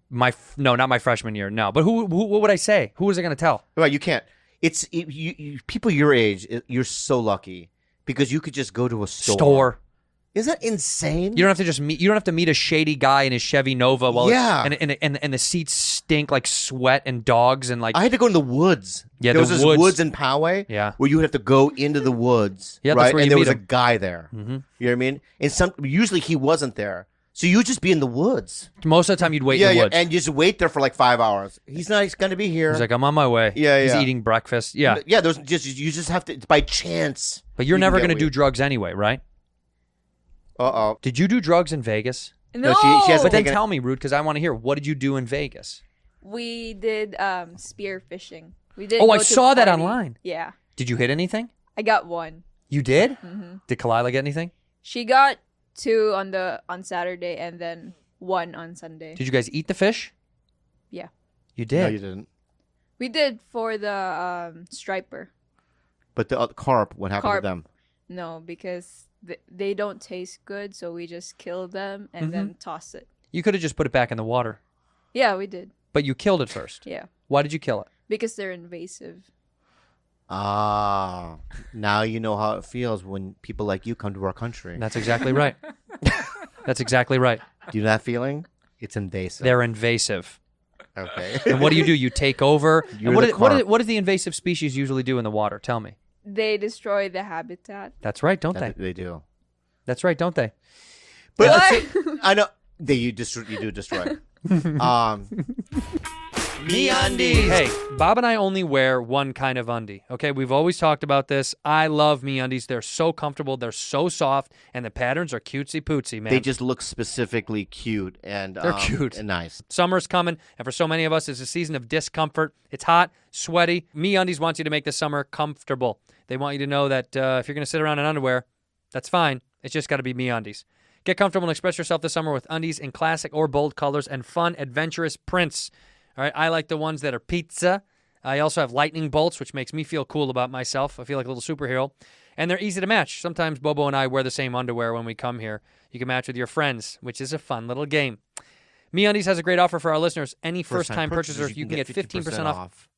No, not my freshman year. No, but who? What would I say? Who was I gonna tell? Right, you can't. People your age. You're so lucky because you could just go to a store. Is that insane? You don't have to just meet. You don't have to meet a shady guy in his Chevy Nova. Yeah. And the seats stink like sweat and dogs and like. I had to go in the woods. Yeah, there was the this woods. woods in Poway. Yeah. Where you would have to go into the woods. Yeah, right. that's where and you there meet was a him. guy there. Mm-hmm. You know what I mean? And usually he wasn't there, so you would just be in the woods. Most of the time, you'd wait in the woods. And you just wait there for like 5 hours. He's going to be here. He's like, I'm on my way. Yeah, He's yeah. eating breakfast. Yeah. Yeah. You just have to. It's by chance. But you're never going gonna do drugs anyway, right? Uh-oh. Did you do drugs in Vegas? No, she hasn't But then taken it. tell me, Rude, because I want to hear. What did you do in Vegas? we did spear fishing. We did. Oh, go I to saw that party. online. Yeah, Did you hit anything? I got one. You did? Mm-hmm. Did Kalila get anything? She got 2 on Saturday and then 1 on Sunday. Did you guys eat the fish? Yeah, You did. No, you didn't. we did for the striper. But the carp, what happened Carp. to them? No, because they don't taste good, so we just kill them and then toss it. You could have just put it back in the water, Yeah, we did. but you killed it first. Yeah, Why did you kill it? because they're invasive. Ah, now you know how it feels when people like you come to our country. That's exactly right. That's exactly right. Do you know that feeling? It's invasive. They're invasive. Okay. And what do? You take over. You're And the carp. what does the invasive species usually do in the water? Tell me. They destroy the habitat. That's right, don't they? They do. That's right, don't they? But What? I know you do destroy. MeUndies. Hey, Bob and I only wear one kind of undie. Okay, we've always talked about this. I love MeUndies. They're so comfortable. They're so soft, and the patterns are cutesy pootsy, man. They just look specifically cute and They're cute and nice. Summer's coming, and for so many of us, it's a season of discomfort. It's hot, sweaty. MeUndies wants you to make the summer comfortable. They want you to know that if you're going to sit around in underwear, that's fine. It's just got to be MeUndies. Get comfortable and express yourself this summer with undies in classic or bold colors and fun, adventurous prints. All right, I like the ones that are pizza. I also have lightning bolts, which makes me feel cool about myself. I feel like a little superhero. And they're easy to match. Sometimes Bobo and I wear the same underwear when we come here. You can match with your friends, which is a fun little game. MeUndies has a great offer for our listeners. Any first-time purchasers, you can get 15% off.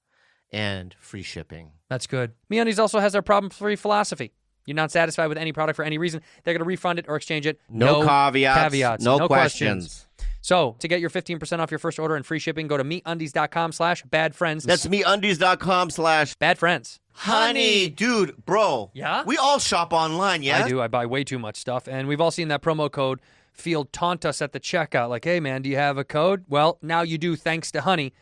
And free shipping. That's good. MeUndies also has their problem-free philosophy. You're not satisfied with any product for any reason, they're going to refund it or exchange it. No caveats. No questions. So, to get your 15% off your first order and free shipping, go to MeUndies.com/badfriends. That's MeUndies.com/badfriends. Honey, dude, bro. Yeah? We all shop online, yeah? I do. I buy way too much stuff. And we've all seen that promo code field taunt us at the checkout. Like, hey, man, do you have a code? Well, now you do thanks to Honey.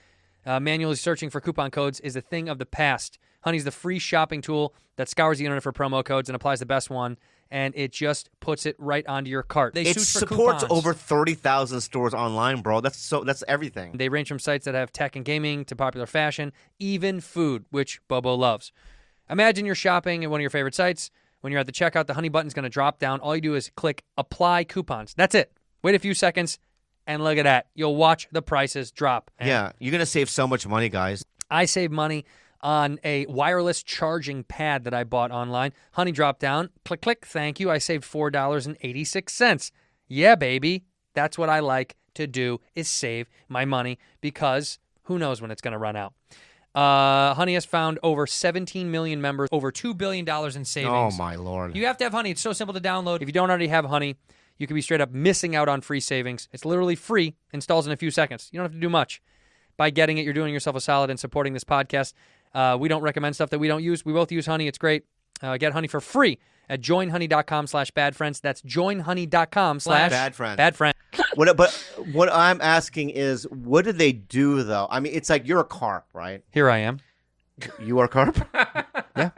Manually searching for coupon codes is a thing of the past. Honey's the free shopping tool that scours the internet for promo codes and applies the best one. And it just puts it right onto your cart. It supports over 30,000 stores online, bro. That's everything. They range from sites that have tech and gaming to popular fashion, even food, which Bobo loves. Imagine you're shopping at one of your favorite sites. When you're at the checkout, the Honey button's going to drop down. All you do is click Apply Coupons. That's it. Wait a few seconds, and look at that. You'll watch the prices drop. And yeah, you're going to save so much money, guys. I save money on a wireless charging pad that I bought online. Honey dropped down. Click, click. Thank you. I saved $4.86. Yeah, baby. That's what I like to do is save my money because who knows when it's going to run out. Honey has found over 17 million members, over $2 billion in savings. Oh, my Lord. You have to have Honey. It's so simple to download. If you don't already have Honey, you could be straight up missing out on free savings. It's literally free. Installs in a few seconds. You don't have to do much. By getting it, you're doing yourself a solid and supporting this podcast. We don't recommend stuff that we don't use. We both use Honey. It's great. Get Honey for free at joinhoney.com/badfriends. That's joinhoney.com/badfriends. What I'm asking is, what do they do, though? I mean, it's like you're a carp, right? Here I am. You are carp?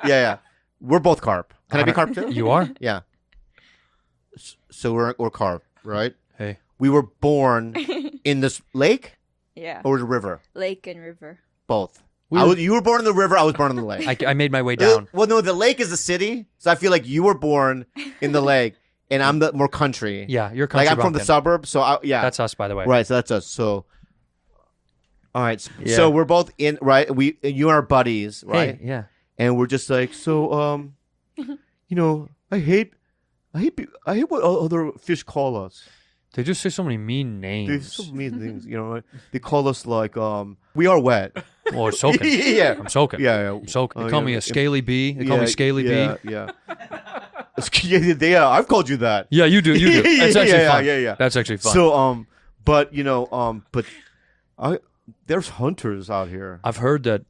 Yeah. We're both carp. Can I be carp, too? You are? Yeah. So we're carp, right? Hey. We were born in this lake? Yeah. Or the river? Lake and river. Both. You were born in the river. I was born in the lake. I made my way down. Well, no, the lake is the city, so I feel like you were born in the lake, and I'm the more country. Yeah, you're country. Like I'm from the suburbs, so yeah. That's us, by the way. Right, so that's us. So, all right. So we're both in, right? You are buddies, right? Hey, yeah. And we're just like, so, I hate what other fish call us. They just say so many mean names. They say so mean things, right? They call us like, we are wet. Oh, it's soaking. Yeah. I'm soaking. Yeah. I'm soaking. They call me a scaly bee. They call me Scaly Bee. Yeah. I've called you that. Yeah, you do. That's actually fun. Yeah. That's actually fun. So, there's hunters out here. I've heard that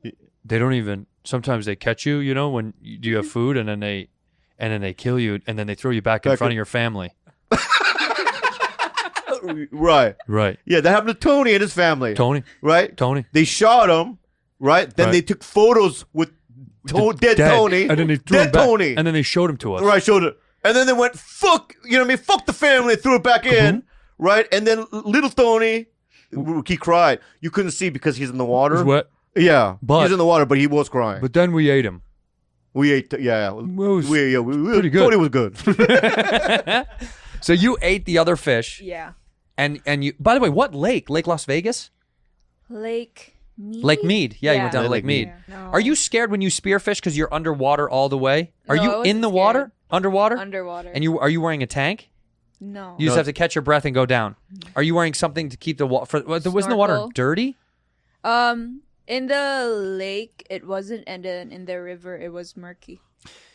they don't even. Sometimes they catch you. When you have food, and then they kill you, and then they throw you back in front of your family. Right. Yeah, that happened to Tony and his family. Tony. Right. Tony. They shot him. Right. Then they took photos with dead Tony. And then they threw him back. Tony. And then they showed him to us. Right. Showed it. And then they went, fuck. Fuck the family. Threw it back in. Right. And then little Tony, he cried. You couldn't see because he's in the water. He's wet. Yeah. He's in the water, but he was crying. But then we ate him. We ate. Yeah. Pretty good. Tony was good. So you ate the other fish. Yeah. And you, by the way, what lake? Lake Las Vegas? Lake Mead? Lake Mead. Yeah, you went down to Lake Mead. Yeah. No. Are you scared when you spearfish because you're underwater all the way? Are No, I you wasn't in the scared. water? Underwater? Underwater. And are you wearing a tank? No. You just have to catch your breath and go down. Are you wearing something to keep the water? Wasn't the water Snorkel. dirty? In the lake, it wasn't, and then in the river, it was murky.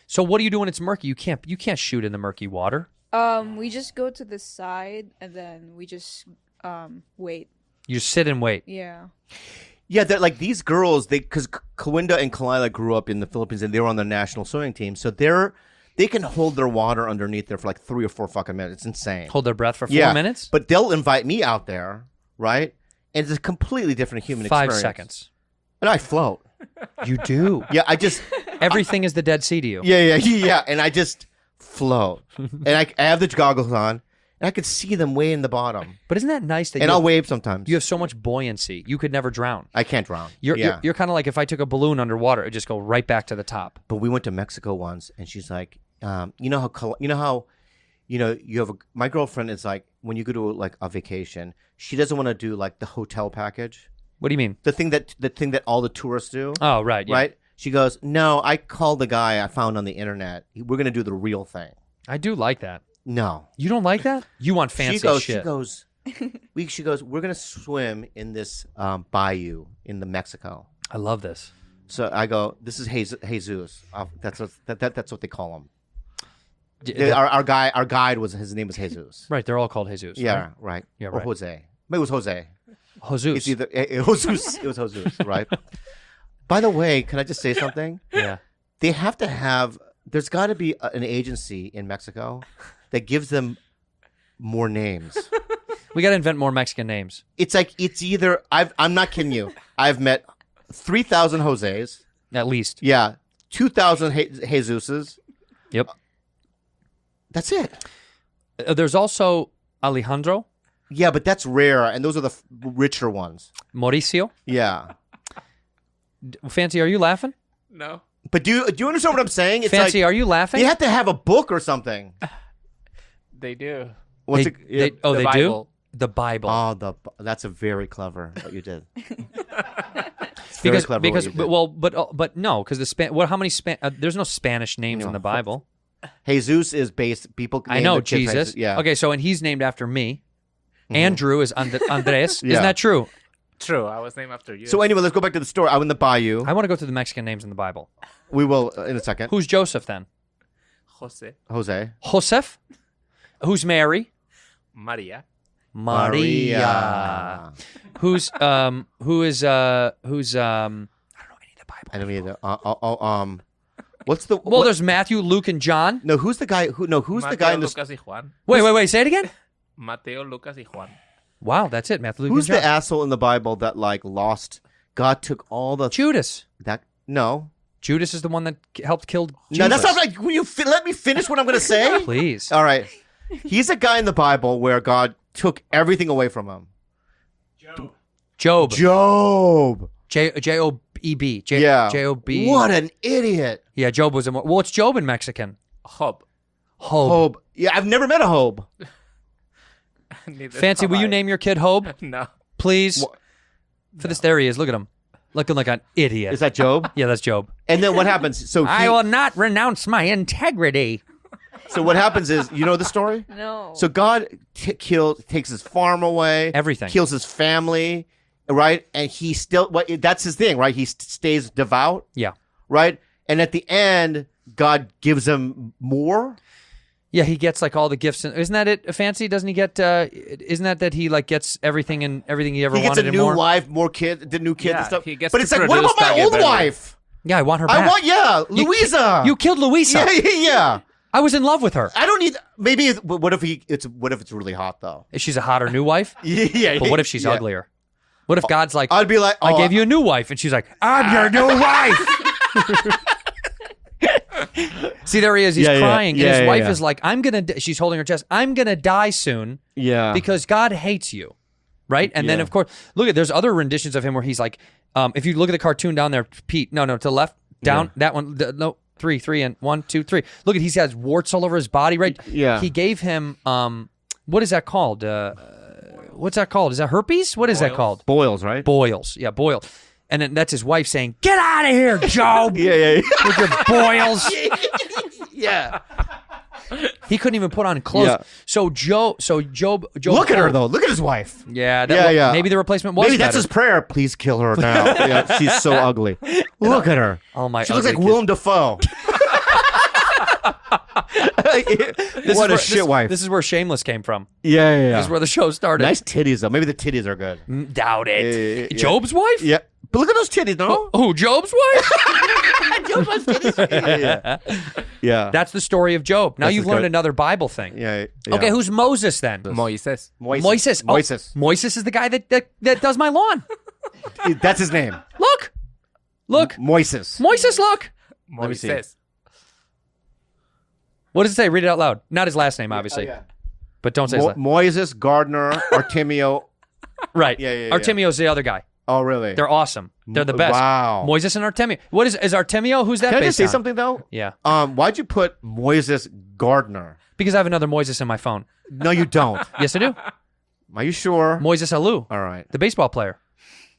So what do you do when it's murky? You can't shoot in the murky water. We just go to the side, and then we just wait. You just sit and wait. Yeah. Yeah, they're like these girls. Because Kawinda and Kalila grew up in the Philippines, and they were on the national swimming team, so they can hold their water underneath there for like 3 or 4 fucking minutes. It's insane. Hold their breath for 4 minutes. But they'll invite me out there, right? And it's a completely different human 5 experience. seconds. And I float. You do. Yeah, I just. Everything is the Dead Sea to you. Yeah. And I just float. And I have the goggles on, and I could see them way in the bottom. But isn't that nice that I'll wave sometimes. you have so much buoyancy? You could never drown. I can't drown. You're kind of like if I took a balloon underwater, it'd just go right back to the top. But we went to Mexico once, and she's like, you know how you have my girlfriend is like, when you go to like a vacation, she doesn't want to do like the hotel package. What do you mean? The thing that all the tourists do. Oh, right. Yeah. Right. She goes, no, I called the guy I found on the internet. We're gonna do the real thing. I do like that. No, you don't like that. You want fancy shit. She goes, we're gonna swim in this bayou in the Mexico. I love this. So I go, this is Jesus. That's what they call him. Our guide his name was Jesus. Right, they're all called Jesus. Yeah, right. Yeah, or right. Jose. Maybe it was Jose. Jesus. It's either Jesus. It was Jesus, right? By the way, can I just say something? Yeah. They have to have. There's got to be an agency in Mexico that gives them more names. We got to invent more Mexican names. It's like it's either I'm not kidding you. I've met 3,000 Jose's at least. Yeah, 2,000 Jesuses. Yep. That's it. There's also Alejandro. Yeah, but that's rare, and those are the richer ones. Mauricio. Yeah. Fancy, are you laughing? No. But do you understand what I'm saying? It's Fancy, like, are you laughing? You have to have a book or something. They do. What's they, it? Yeah. they Bible. do? The Bible. Oh, that's a very clever what you did. It's very clever because what you did. but no, because how many there's no Spanish names in the Bible. Jesus is based. People. I know their kids Jesus. Jesus. Yeah. Okay, so and he's named after me. Andrew is Andres. Yeah. Isn't that true? True. I was named after you. So anyway, let's go back to the story. I'm in the Bayou. I want to go through the Mexican names in the Bible. We will in a second. Who's Joseph then? Jose. Jose. Joseph. Who's Mary? Maria. Maria. Who's I don't know any of the Bible. I don't either. What's the? Well, there's Matthew, Luke, and John. No, who's the guy? Who's Mateo, the guy in the? Lucas y Juan. Wait. Say it again. Mateo, Lucas y Juan. Wow, that's it. Matthew, Luke, Who's and the John. asshole in the Bible that like lost? God took all the Judas. No. Judas is the one that helped kill Jesus. No, that's not right. Will you let me finish what I'm going to say? Please. All right. He's a guy in the Bible where God took everything away from him. Job. J-O-B. Yeah. J-O-B. What an idiot. Yeah, Job was what's Job in Mexican? Job. Hob. Yeah, I've never met a Job. Fancy, will you name your kid Hob? No. Please. For this, there he is. Look at him. Looking like an idiot. Is that Job? Yeah, that's Job. And then what happens? So I will not renounce my integrity. So what happens is, you know the story? No. So God takes his farm away. Everything. Kills his family, right? And he still, that's his thing, right? He stays devout. Yeah. Right? And at the end, God gives him more. Yeah, he gets like all the gifts. Isn't that it, Fancy? Doesn't he get, isn't that he like gets everything and everything he ever He gets wanted a and new more? wife, more kids, the new kids Yeah, and stuff. he gets But to it's like, what produce about my that old better. wife? Yeah, I want her back. Louisa. You killed Louisa. Yeah. I was in love with her. I don't need, maybe, what if it's really hot though? Is she's a hotter new wife? Yeah. But what if she's uglier? What if God's like, I'd be like, I gave you a new wife, and she's like, I'm your new wife. See, there he is. He's crying, and his wife is like, she's holding her chest. I'm gonna die soon. Yeah. Because God hates you, right? And then of course, there's other renditions of him where he's like, if you look at the cartoon down there, Pete, no, to the left, down, that one, no, three, and 1, 2, 3. Look at, he's got warts all over his body, right? Yeah. He gave him, what is that called? What's that called? Is that herpes? What is that called? Boils, right? Boils. Yeah, boils. And then that's his wife saying, "Get out of here, Job." Yeah. With your boils. Yeah. He couldn't even put on clothes. Yeah. So Joe. Look at her though. Look at his wife. Yeah, Yeah. Maybe the replacement was Maybe that's better. his prayer. Please kill her now. Yeah, she's so ugly. Look at her. Oh my! She looks like ugly Willem Dafoe. This What is a shit wife. This is where Shameless came from. Yeah. This is where the show started. Nice titties though. Maybe the titties are good. Doubt it. Yeah. Job's wife? Yeah. But look at those titties, no? Who? Job's wife? Yeah. That's the story of Job. Now That's you've the learned good- another Bible thing. Yeah. Okay, who's Moses then? Moises. Moises. Oh, Moises. Moises is the guy that does my lawn. That's his name. Look. Moises. Moises, look. me see. Moises. What does it say? Read it out loud. Not his last name, obviously. But don't say his last Moises, Gardner, Artemio. Right. Yeah. Artemio's the other guy. Oh, really? They're awesome. They're the best. Wow. Moises and Artemio. What is Artemio? Who's that Can I based just say on? something though? Yeah. Why'd you put Moises Gardner? Because I have another Moises in my phone. No, you don't. Yes, I do. Are you sure? Moises Alou, All right. the baseball player.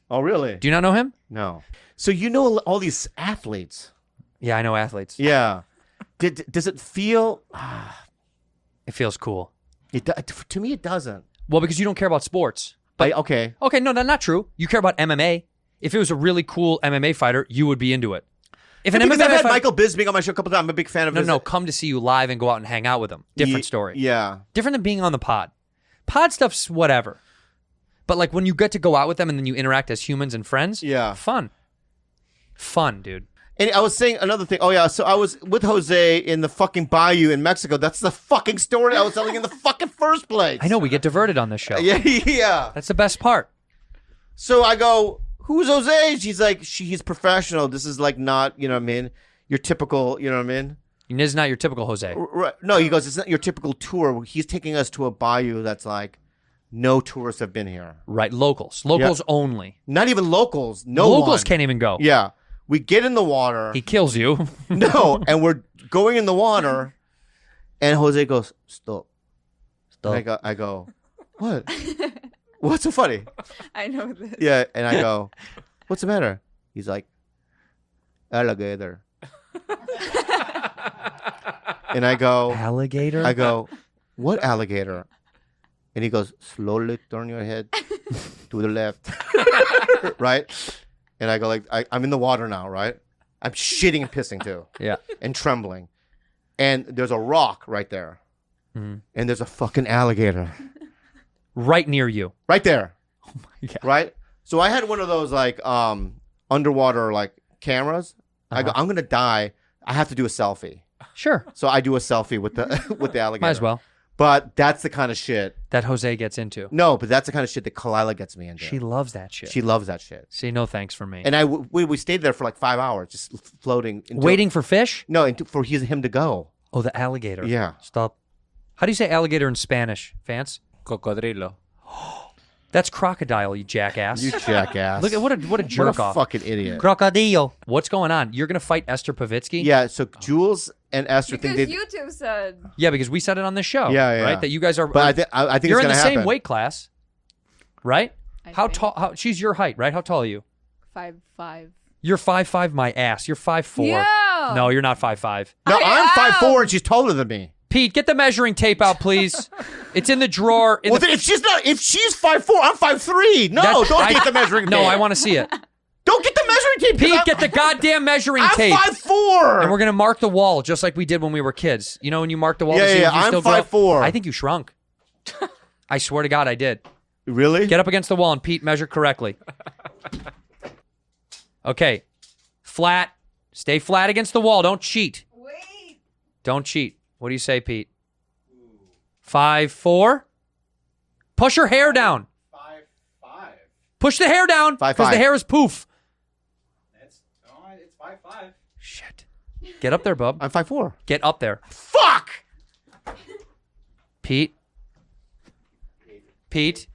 Oh, really? Do you not know him? No. So you know all these athletes. Yeah, I know athletes. Yeah. Does it feel? It feels cool. To me, it doesn't. Well, because you don't care about sports. Okay. Okay, no, that's not true. You care about MMA. If it was a really cool MMA fighter, you would be into it. If an Because MMA I've had fighter, Michael Bisping on my show a couple times. I'm a big fan of his. no, come to see you live and go out and hang out with him. Different story. Yeah. Different than being on the pod. Pod stuff's whatever. But like when you get to go out with them and then you interact as humans and friends, Yeah. fun, dude. And I was saying another thing. Oh, yeah. So I was with Jose in the fucking Bayou in Mexico. That's the fucking story I was telling in the fucking first place. I know we get diverted on this show. Yeah. That's the best part. So I go, who's Jose? She's like, he's professional. This is like not, you know what I mean? Your typical, you know what I mean? This is not your typical Jose. Right. No, he goes, it's not your typical tour. He's taking us to a bayou that's like, no tourists have been here. Right, locals only. Not even locals. No Locals one. can't even go. Yeah. We get in the water. He kills you. No, and we're going in the water, and Jose goes, stop. And I go, what? What's so funny? I know this. Yeah, and I go, what's the matter? He's like, alligator. And I go, Alligator? I go, what alligator? And he goes, slowly turn your head to the left. Right? And I go like, I'm in the water now, right? I'm shitting and pissing too. Yeah. And trembling. And there's a rock right there. Mm-hmm. And there's a fucking alligator. Right near you. Right there. Oh my God. Right? So I had one of those like underwater like cameras. I go, I'm gonna die. I have to do a selfie. Sure. So I do a selfie with the with the alligator. Might as well. But that's the kind of shit. That Jose gets into. No, but that's the kind of shit that Kalila gets me into. She loves that shit. She loves that shit. See, no thanks for me. And we stayed there for like 5 hours, just floating. Waiting for fish? No, for him to go. Oh, the alligator. Yeah. Stop. How do you say alligator in Spanish, Vance? Cocodrilo. That's crocodile, you jackass. You jackass. Look at what a jerk what a off. fucking idiot. Crocodile. What's going on? You're gonna fight Esther Pavitsky? Yeah. So Jules and Esther Because think they. YouTube said. Yeah, because we said it on this show. Yeah. Right? That you guys are. But I think you're it's in the gonna same happen. weight class, right? I How think. tall? She's your height, right? How tall are you? 5'5". You're 5'5", my ass. You're 5'4". Yeah. No, you're not 5'5". No, I I'm am. 5'4" and she's taller than me. Pete, get the measuring tape out, please. It's in the drawer. Well, then if she's 5'4", I'm 5'3". No, That's- don't I- get the measuring tape. No, I want to see it. Don't get the measuring tape. 'cause Pete, I'm- get the goddamn measuring I'm tape. 5'4". And we're gonna mark the wall just like we did when we were kids. You know when you mark the wall? Yeah, to see yeah, if you I'm still grow? 5'4". I think you shrunk. I swear to God, I did. Really? Get up against the wall and Pete measure correctly. Okay, flat. Stay flat against the wall. Don't cheat. Wait. Don't cheat. What do you say, Pete? 5'4". Push her hair down. 5'5". Push the hair down 5'5". because the hair is poof. It's 5'5". Shit. Get up there, bub. I'm 5'4". Get up there. Fuck! Pete. Pete.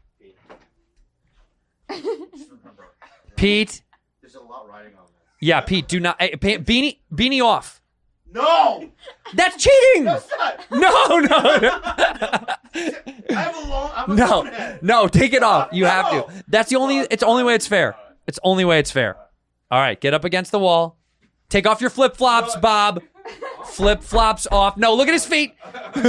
Pete. There's a lot riding on this. Yeah, Pete, do not. Beanie off. No! That's cheating! That's not. No. I have a long No. head. No, take it off. You have No. to. It's the only way it's fair. It's the only way it's fair. All right, get up against the wall. Take off your flip-flops, Bob. Flip flops off. No, look at his feet. He's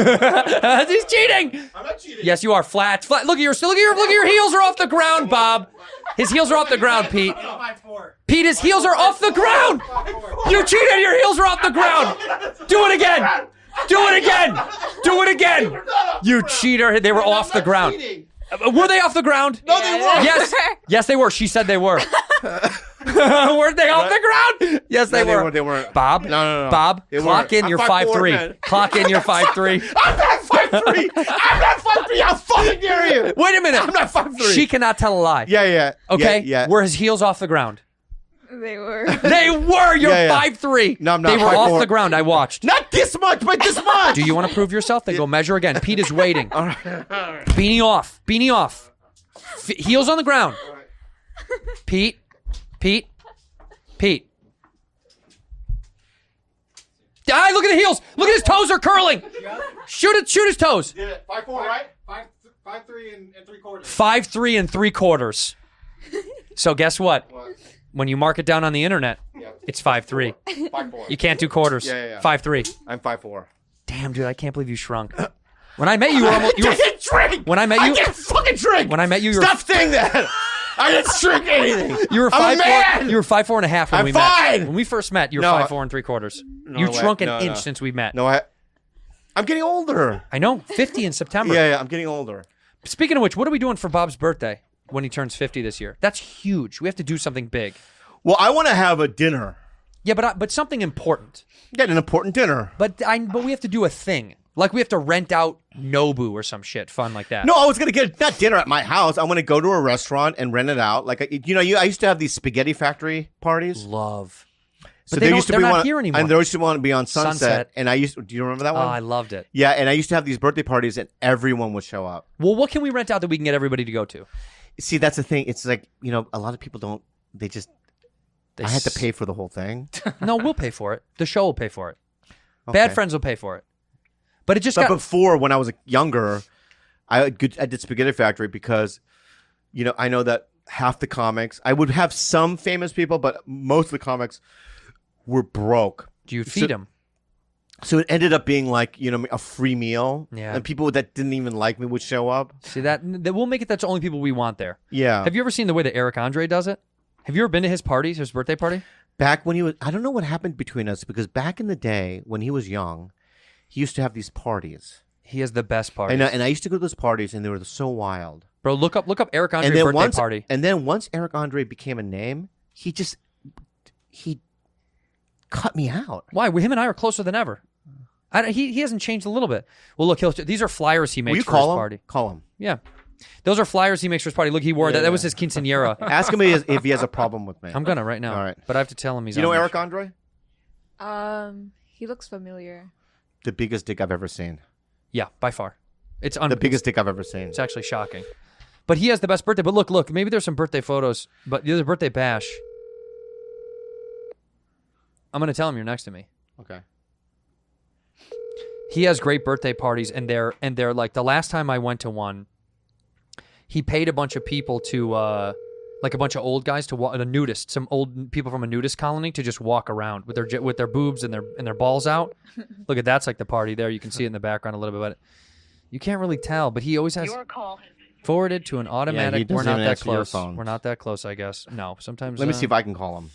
cheating. I'm not cheating. Yes, you are. Flat. Look at your heels are off the ground, Bob. His heels are off the ground, Pete. 5'4". Pete, his heels are off the ground. You cheated. Your heels are off the ground. Do it again. Do it again. Do it again. You cheater. They were off the ground. Were they off the ground? No, they weren't. Yes. Yes, they were. She said they were. Were they off the ground? Yes, they were. They weren't. Bob? No. Bob, They clock weren't. in. You're I'm 5'3". man. Clock in. You're 5'3". I'm not 5'3". I'm not 5'3". How fucking dare you? Wait a minute. I'm not 5'3". She cannot tell a lie. Yeah. Okay? Yeah. Were his heels off the ground? They were. They were. You're Yeah. 5'3". No, I'm not. They were 5'4". off the ground. I watched. Not this much, but this much. Do you want to prove yourself? Then go measure again. Pete is waiting. All right. Beanie off. Beanie off. Heels on the ground. Pete. Ah, look at the heels. Look at his toes are curling. Shoot his toes. Did it. 5'4", right? 5'3" and 3/4". 5'3" and 3/4. So guess what? When you mark it down on the internet, it's 5'3". 5'4". You can't do quarters. Yeah. 5'3". I'm 5'4". Damn, dude, I can't believe you shrunk. When I met you, you were almost. I didn't drink. When I met you, I didn't fucking drink. when I met you, you were Stop saying that. I didn't drink anything. You were I'm a 5'4". man. You were 5'4" and a half when I'm we fine. met. When we first met, you were No, 5'4" and 3/4. No You've way. shrunk an No, inch no. since we met. No, I'm getting older. I know. 50 in September. Yeah, I'm getting older. Speaking of which, what are we doing for Bob's birthday when he turns 50 this year? That's huge. We have to do something big. Well, I want to have a dinner. Yeah, but something important. Get an important dinner. But we have to do a thing. Like we have to rent out Nobu or some shit fun like that. No, I was gonna get not dinner at my house. I'm gonna go to a restaurant and rent it out. Like I used to have these spaghetti factory parties. Love. So But they there don't- used to they're be not one, here anymore. and there used to want to be on Sunset. Sunset. And do you remember that Oh, one? I loved it. Yeah, and I used to have these birthday parties, and everyone would show up. Well, what can we rent out that we can get everybody to go to? See, that's the thing. It's like a lot of people don't. They just. I had to pay for the whole thing. No, we'll pay for it. The show will pay for it. Okay. Bad Friends will pay for it. But it just But got... before, when I was younger, I did Spaghetti Factory because, I know that half the comics, I would have some famous people, but most of the comics were broke. Do you feed them? So it ended up being like, a free meal. Yeah. And people that didn't even like me would show up. See, that we'll make it that's the only people we want there. Yeah. Have you ever seen the way that Eric Andre does it? Have you ever been to his parties, his birthday party? Back when he was, I don't know what happened between us because back in the day when he was young, he used to have these parties. He has the best parties. And I used to go to those parties and they were so wild. Bro, look up Eric Andre And then birthday party. And then once Eric Andre became a name, he cut me out. Why? Him and I are closer than ever. He hasn't changed a little bit. Well, look, these are flyers he Will makes you for call his him? party. Call him. Yeah. Those are flyers he makes for his party. Look, he wore that. That was his quinceañera. Ask him if he has a problem with me. I'm gonna right now. All right. But I have to tell him he's You know on Eric Andre? He looks familiar. The biggest dick I've ever seen. Yeah, by far. It's The biggest dick I've ever seen. It's actually shocking. But he has the best birthday. But look, maybe there's some birthday photos. But there's a birthday bash. I'm gonna tell him you're next to me. Okay. He has great birthday parties, and they're like the last time I went to one, he paid a bunch of people to like a bunch of old guys to walk, a nudist, some old people from a nudist colony to just walk around with their boobs and their balls out. Look at that's like the party there. You can see it in the background a little bit, but you can't really tell. But he always has forwarded to an automatic. he We're doesn't not even that answer your close. phone. We're not that close, I guess. No, sometimes. Let me see if I can call him.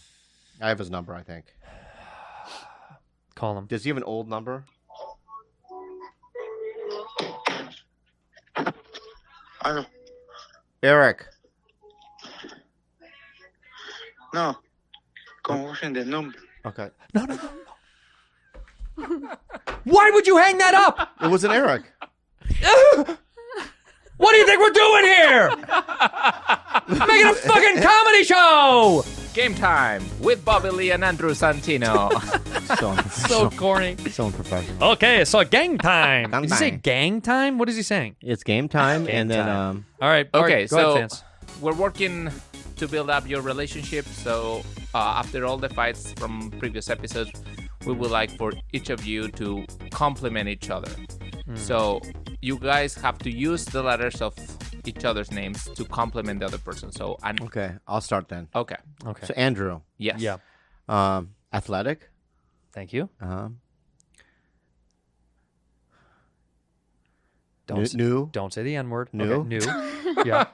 I have his number, I think. Call him. Does he have an old number? Aló. Eric. No. Confusion del nombre. Okay. No. Why would you hang that up? It was an Eric. What do you think we're doing here? Making a fucking comedy show! Game time with Bobby Lee and Andrew Santino. So corny. So unprofessional. Okay, so gang time. Gang Did he say time. gang time? What is he saying? It's game time, and then All right. Okay, go ahead, so fans. we're working to build up your relationship. So after all the fights from previous episodes, we would like for each of you to compliment each other. So you guys have to use the letters of each other's names to compliment the other person. So okay, I'll start then. okay, Okay. So Andrew, yes, Yeah. athletic, Thank you. New. Don't say the N word. New. Okay, new. Yeah.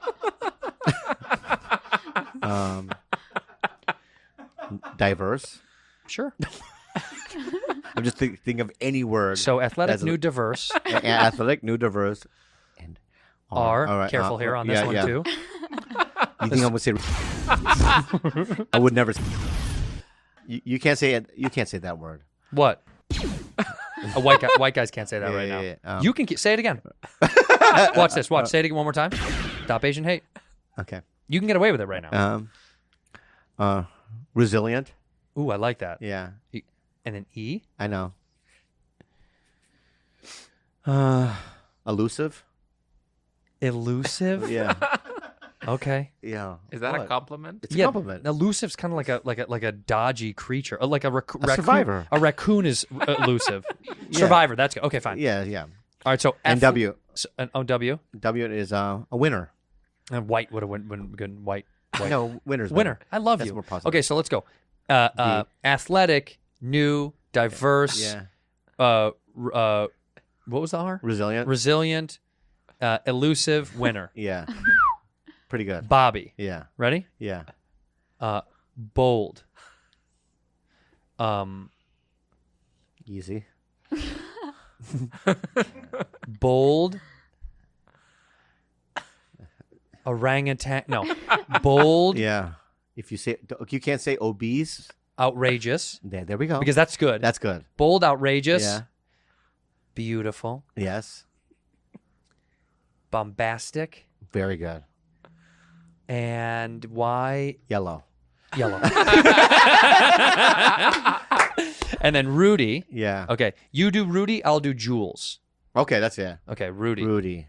Diverse. Sure. I'm just thinking of any word. So athletic, That's new, diverse. Athletic, new, diverse, and R. All right, Careful here on this one too. You think I would say? I would never. You can't say it. You can't say that word. What? White guys can't say that right now. Yeah. You can say it again. Watch this. Watch. Say it again one more time. Stop Asian hate. Okay. You can get away with it right now. Resilient. Ooh, I like that. Yeah. And an E. I know. Elusive. Elusive. Yeah. Okay. Yeah. Is that a What? compliment? It's a compliment. Elusive's kind of like a dodgy creature, like a raccoon. survivor. A raccoon is elusive. Survivor. That's good. Okay, fine. Yeah. Yeah. All right. So And W. An W. W is a winner. And white would have been good. White. No, winner's Winner. better. I love That's you. more positive. Okay, so let's go. Athletic, new, diverse. Yeah. What was the R? Resilient. Resilient, elusive, winner. Yeah. Pretty good. Bobby. Yeah. Ready? Yeah. Bold. Easy. Bold. Orangutan. No. Bold. Yeah. If you can't say obese. Outrageous. There we go. Because that's good. That's good. Bold, outrageous. Yeah. Beautiful. Yes. Bombastic. Very good. And why Yellow. yellow? And then Rudy. Yeah. Okay. You do Rudy, I'll do Jules. Okay, that's it. Okay, Rudy. Rudy.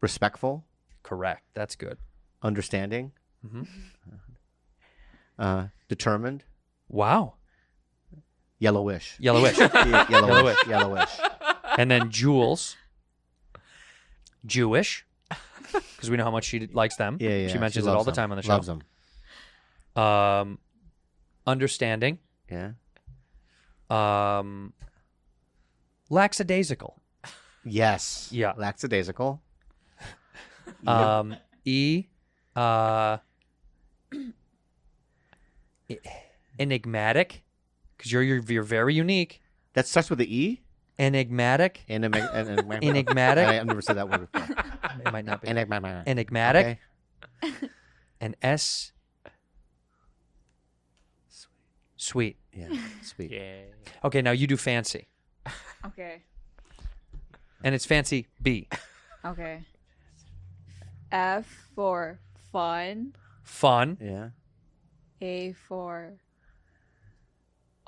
Respectful. Correct. That's good. Understanding. Mhm. Determined. Wow. Yellowish. Yellowish. Yellowish. Yellowish. And then Jules. Jewish. Because we know how much she likes them. Yeah, yeah. She mentions it all the time on the show. Loves them. Understanding. Yeah. Lackadaisical. Yes. Yeah. Lackadaisical. Enigmatic. Because you're very unique. That starts with the E? Enigmatic. Enigmatic. I've never said that word before. It might not be. Enigmatic. Enigmatic. Okay. And S. Sweet. Yeah. Sweet. Yeah. Okay, now you do fancy. Okay. And it's fancy B. Okay. F for fun. Fun. Yeah. A for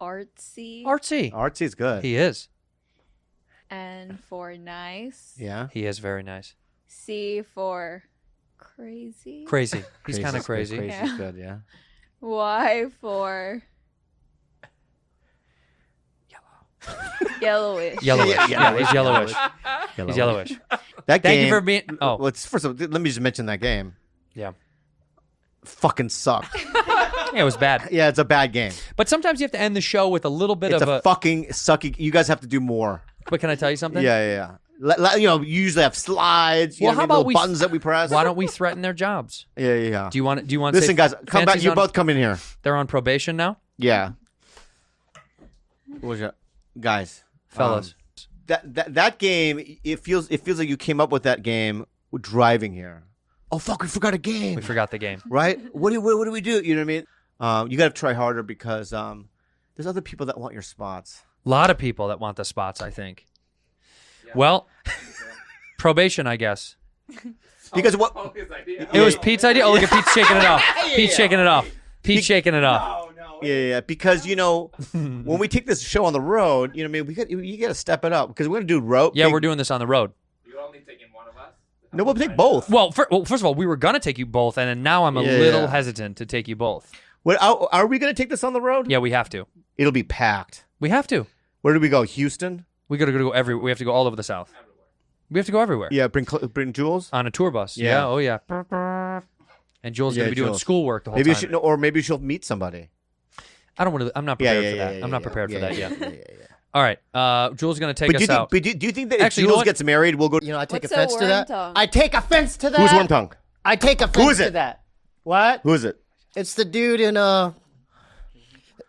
artsy. Artsy. Artsy is good. He is. N for nice. Yeah. He is very nice. C for crazy. Crazy. He's kind of Crazy's crazy. good. Crazy's good, yeah. Y for yellowish. Yellowish. Yeah, Yeah, he's yellowish. He's yellowish. That game. Thank you for being. Oh, Well, first of all, let me just mention that game. yeah. Fucking sucked. Yeah, it was bad. Yeah, it's a bad game. But sometimes you have to end the show with a little bit It's of a fucking sucky. You guys have to do more. But can I tell you something? Yeah. You know, you usually have slides. You Well, know, how little about we buttons that we press? Why don't we threaten their jobs? Yeah. Do you want? Listen, guys, come back. Fancy's You on- both come in here. They're on probation now, Yeah. What was your guys, fellas. that game? It feels like you came up with that game driving here. Oh fuck, we forgot a game. We forgot the game. Right? What do we do? You know what I mean? You got to try harder because there's other people that want your spots. A lot of people that want the spots. I think. Well, probation, I guess. Because what? It was Pete's idea. Oh, look at Pete's shaking it off. Pete's shaking it off. Pete's shaking it off. Yeah. Because you know, when we take this show on the road, you know, what I mean, you got to step it up because we're gonna do road. Yeah, we're doing this on the road. You're only taking one of us? No, we'll take both. Well, first of all, we were gonna take you both, and then now I'm a Yeah, little yeah. hesitant to take you both. What? Are we gonna take this on the road? Yeah, we have to. It'll be packed. We have to. Where do we go? Houston? We gotta go everywhere. We have to go all over the South. We have to go everywhere. Yeah. Bring Jules. On a tour bus. Yeah. Oh yeah. And Jules Yeah, gonna be doing Jules. schoolwork the whole Maybe time. Maybe she'll meet somebody. I don't want to. I'm not prepared for that. I'm not prepared for that yet. Yeah. All right. Jules going to take But us out. do you think that if Actually, you know Jules what? gets married, we'll go? You know, I take What's a offense to worm that. tongue? I take offense to that. Who's Worm Tongue? I take offense Who is to it? that. What? Who is it? It's the dude in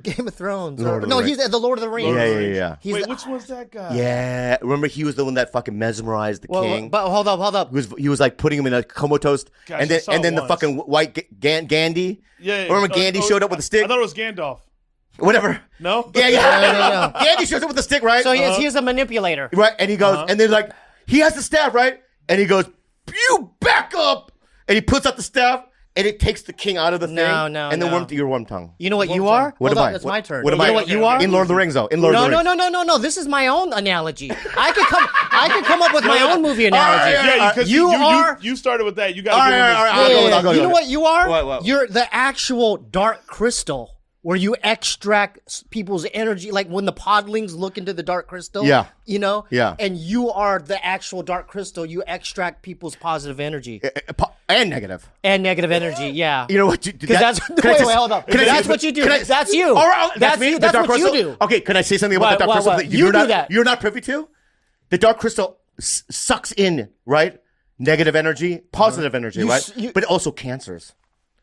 Game of Thrones. Lord of the No, Rings. he's the Lord of the Rings. Yeah. He's Wait, the- which one's that guy? Yeah. Remember, he was the one that fucking mesmerized the Well, king. but hold up. He was like putting him in a comatose, Gosh, and I saw then it the once. fucking white Gandhi. Yeah. Remember Gandhi showed up with a stick? I thought it was Gandalf. Whatever. No? Yeah. Gandhi shows up with a stick, right? So he's a manipulator. Right, and he goes, and then like he has the staff, right? And he goes, "You back up!" And he puts up the staff, and it takes the king out of the thing. No. And then you're Worm Tongue. You know what you are? What Hold am on, I? It's my turn. What am you I? know what you are? In Lord of the Rings, though. In Lord of the Rings. No. This is my own analogy. I could come up with my own movie analogy. Yeah, because you started with that. You got to I'll go. You know what you are? What? You're the actual dark crystal where you extract people's energy, like when the podlings look into the dark crystal. Yeah. You know? Yeah. And you are the actual dark crystal. You extract people's positive energy And negative. and negative energy. Yeah. You know what? Because that's wait, hold up. That's what you do. That's you. All right, That's me. you. The That's Dark what you Crystal? do. Okay, can I say something about the Dark Crystal? What? You do that. You're not privy to? The Dark Crystal sucks in, right? Negative energy, positive energy, right? But also cancers.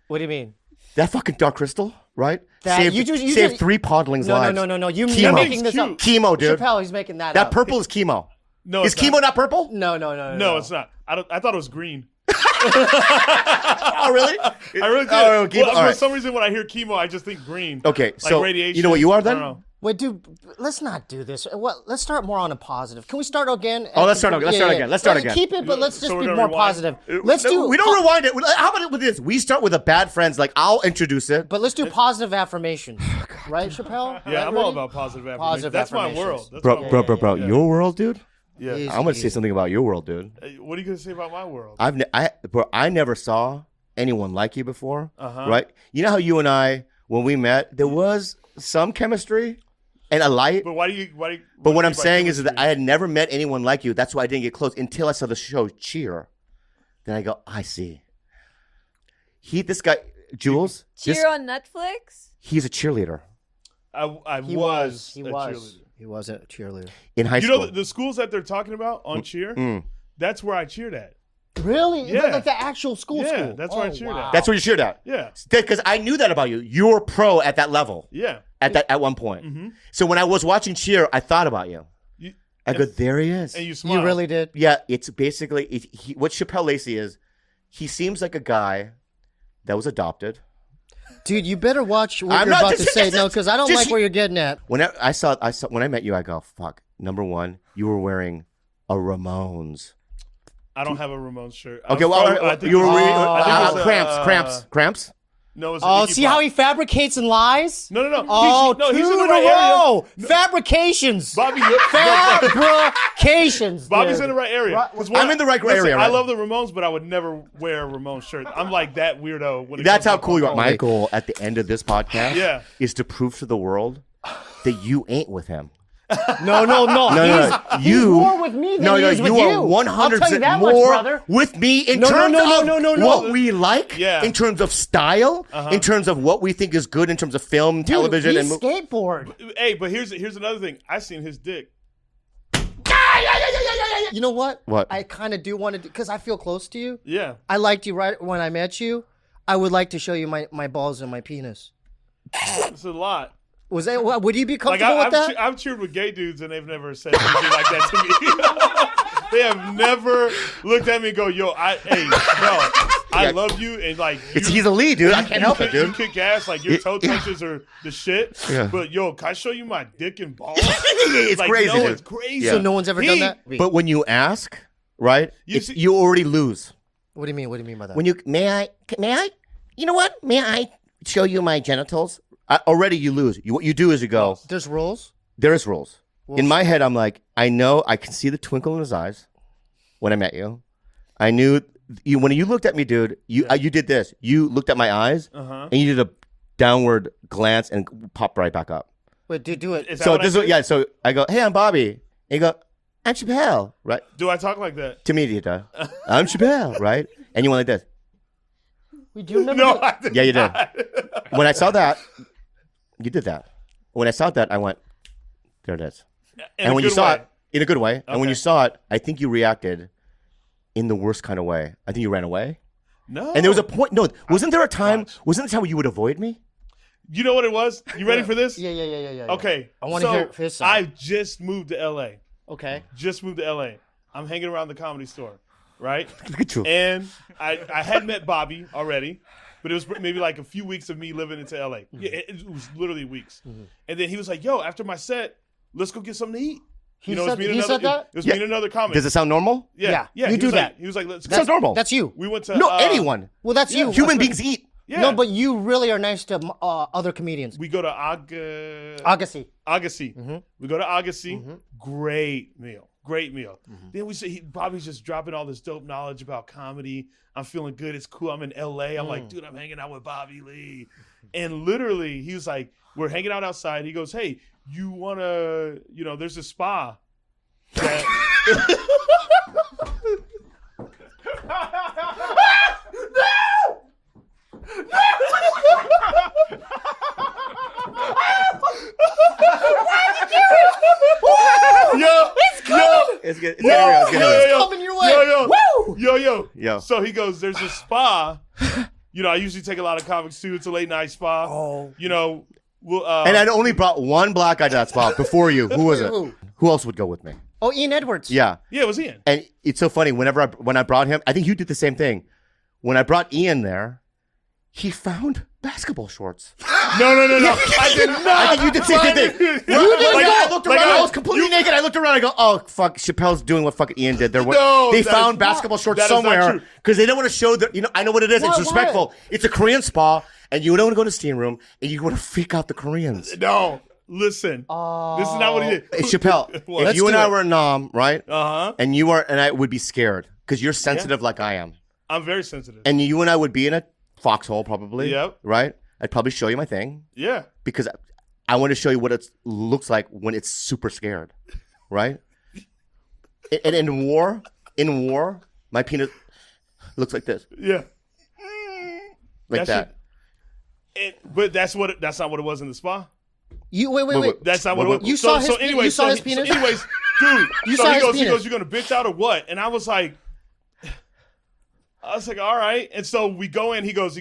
What do you mean? That fucking Dark Crystal, right? That- saved you just- saved 3 podlings' lives. No. You're Chemo. making this up. Chemo, dude. Chappelle, he's making that That up. purple is chemo. No, Is it's chemo not purple? No. No, it's not. I thought it was green. Oh, really? I really did. Oh, chemo. Well, All for right. some reason, when I hear chemo, I just think green. Okay, Like so radiation. you know what you are I then? don't know. Wait, dude, let's not do this. Let's start more on a positive. Can we start again? Oh, let's start again. Let's start again. Keep it, but let's just So we're be gonna more rewind? positive. Let's do. We don't rewind it. How about it with this? We start with a bad friends. Like I'll introduce it. But let's do positive affirmations, right, Chappelle? Yeah, Right, I'm all Rudy? about positive affirmation. Positive That's my affirmations. world. That's my world. Bro. Yeah. Your world, dude. Yeah. Jeez. I'm gonna say something about your world, dude. What are you gonna say about my world? I never saw anyone like you before. Uh-huh. Right? You know how you and I, when we met, there was some chemistry and a light. But why do you? But But what I'm saying is that I had never met anyone like you. That's why I didn't get close until I saw the show Cheer. Then I go, I see. This guy, Jules. Cheer on Netflix? He's a cheerleader He was. He a was. cheerleader. He wasn't a cheerleader. in high You school. know the schools that they're talking about on cheer? That's where I cheered at. Really? Yeah. Like the actual school? Yeah, that's where I cheered at. That's where you cheered at. Yeah. Because I knew that about you. You were pro at that level. Yeah. At one point. So when I was watching Cheer, I thought about you. I go, there he is. And you smiled. You really did. Yeah, it's basically what Chappelle Lacey is. He seems like a guy that was adopted. Dude, you better watch what I'm you're not- about to just- say. just- No, because I don't just- like where you're getting at. When I met you, I go, fuck. Number one, you were wearing a Ramones. I don't have a Ramones shirt. Okay, well, you were I think it was, cramps. No, it's Oh, see how he fabricates and lies? No. Oh, He's in the two right in a row. area. Fabrications. Bobby, Fabrications. Bobby's dude. in the right area. 'Cause I'm in the right listen, area, I right? love the Ramones, but I would never wear a Ramones shirt. I'm like that weirdo. When it That's comes how to cool you are. pop My culture. goal at the end of this podcast Yeah. is to prove to the world that you ain't with him. No. No. He's You more with me than he is with you you. are 100% I'll tell you that much, more brother. with me in No, terms no. of what we like, Yeah. in terms of style, in terms of what we think is good, in terms of film, television, Dude, and he skateboard. Hey, but here's another thing. I seen his dick. You know what? What? I kind of do want to, because I feel close to you. Yeah. I liked you right when I met you. I would like to show you my balls and my penis. It's a lot. Was that? Would you be Like comfortable with that? I've cheered with gay dudes and they've never said anything like that to me. They have never looked at me and go, "Yo, I love you," and like he's a lead, dude. I can't help it, You dude. kick ass, like your toe touches are the shit. Yeah. But yo, can I show you my dick and balls? It's Like, crazy, no, dude. it's crazy. So no one's ever done that? But when you ask, right, You see- you already lose. What do you mean? What do you mean by that? When you may I? You know what? May I show you my genitals? Already you lose. What you do is you go. There's rules? There is rules. In my head, I'm like, I know, I can see the twinkle in his eyes when I met you. I knew you when you looked at me, dude. You did this. You looked at my eyes and you did a downward glance and popped right back up. Wait, do it. Is that So what I this do? is yeah. So I go, hey, I'm Bobby. And you go, I'm Chappelle, right? Do I talk like that? To me, you do. I'm Chappelle, right? And you went like this. Do you remember? No, I did Yeah, you did. not. When I saw that, you did that. When I saw that, I went, there it is. And when you good saw way. it, in a good way, and when Okay. you saw it, I think you reacted in the worst kind of way. I think you ran away. No. And there was a point. No, wasn't there a time? Watch. Wasn't there a time where you would avoid me? You know what it was? You ready for this? Yeah. Okay. I wanna hear his side. I just moved to LA. Okay. Just moved to LA. I'm hanging around the Comedy Store, right? Look at you. And I had met Bobby already, but it was maybe like a few weeks of me living into LA. Yeah, it was literally weeks. And then he was like, "Yo, after my set, let's go get something to eat." He it was said- me and he another, said that? It was Yeah. me and another comic. Does it sound normal? Yeah. you he do was that. Like, he was like, "Let's Sounds go." normal. That's you. We went to No, anyone. Well, that's you. Human beings eat. Yeah. No, but you really are nice to other comedians. we go to Agassi. Agassi. Mm-hmm. We go to Agassi. Great meal. Great meal. Then we say Bobby's just dropping all this dope knowledge about comedy. I'm feeling good. It's cool. I'm in LA. I'm like, dude, I'm hanging out with Bobby Lee. And literally, he was like, we're hanging out outside. He goes, hey, you want to, there's a spa. That- It's good. It's getting real. It's getting real. Coming your way. Yo. So he goes, there's a spa. I usually take a lot of comics too. It's a late night spa. Oh. We'll, And I only brought one black guy to that spot before you. Who was it? Who else would go with me? Oh, Ian Edwards. Yeah. yeah, it was Ian. And it's so funny. When I brought him, I think you did the same thing. When I brought Ian there, he found basketball shorts. No. I did not. I think you did the same thing. I looked around. I was completely naked. I looked around. I go, oh fuck, Chappelle's doing what fucking Ian did. They No, that found is- basketball shorts that is not somewhere true. because they don't want to show the. I know what it is. It's Why? respectful. It's a Korean spa, and you don't want to go to steam room, and you want to freak out the Koreans. No, listen. This is not what he did. Hey, Chappelle, What? if Let's you and do I it. were in Nam, right? Uh-huh. And I would be scared because you're sensitive like I am, I'm very sensitive. and you and I would be in a foxhole probably. Yep. Right. I'd probably show you my thing. Yeah. Because I want to show you what it looks like when it's super scared, right? And in war, my penis looks like this, Yeah. like That that. But that's not what it was in the spa. You wait. That's not what it was. You saw his penis? You saw his penis? Anyways, dude. You so saw he his goes, penis? you gonna bitch out or what? And I was like, all right. And so we go in. He goes,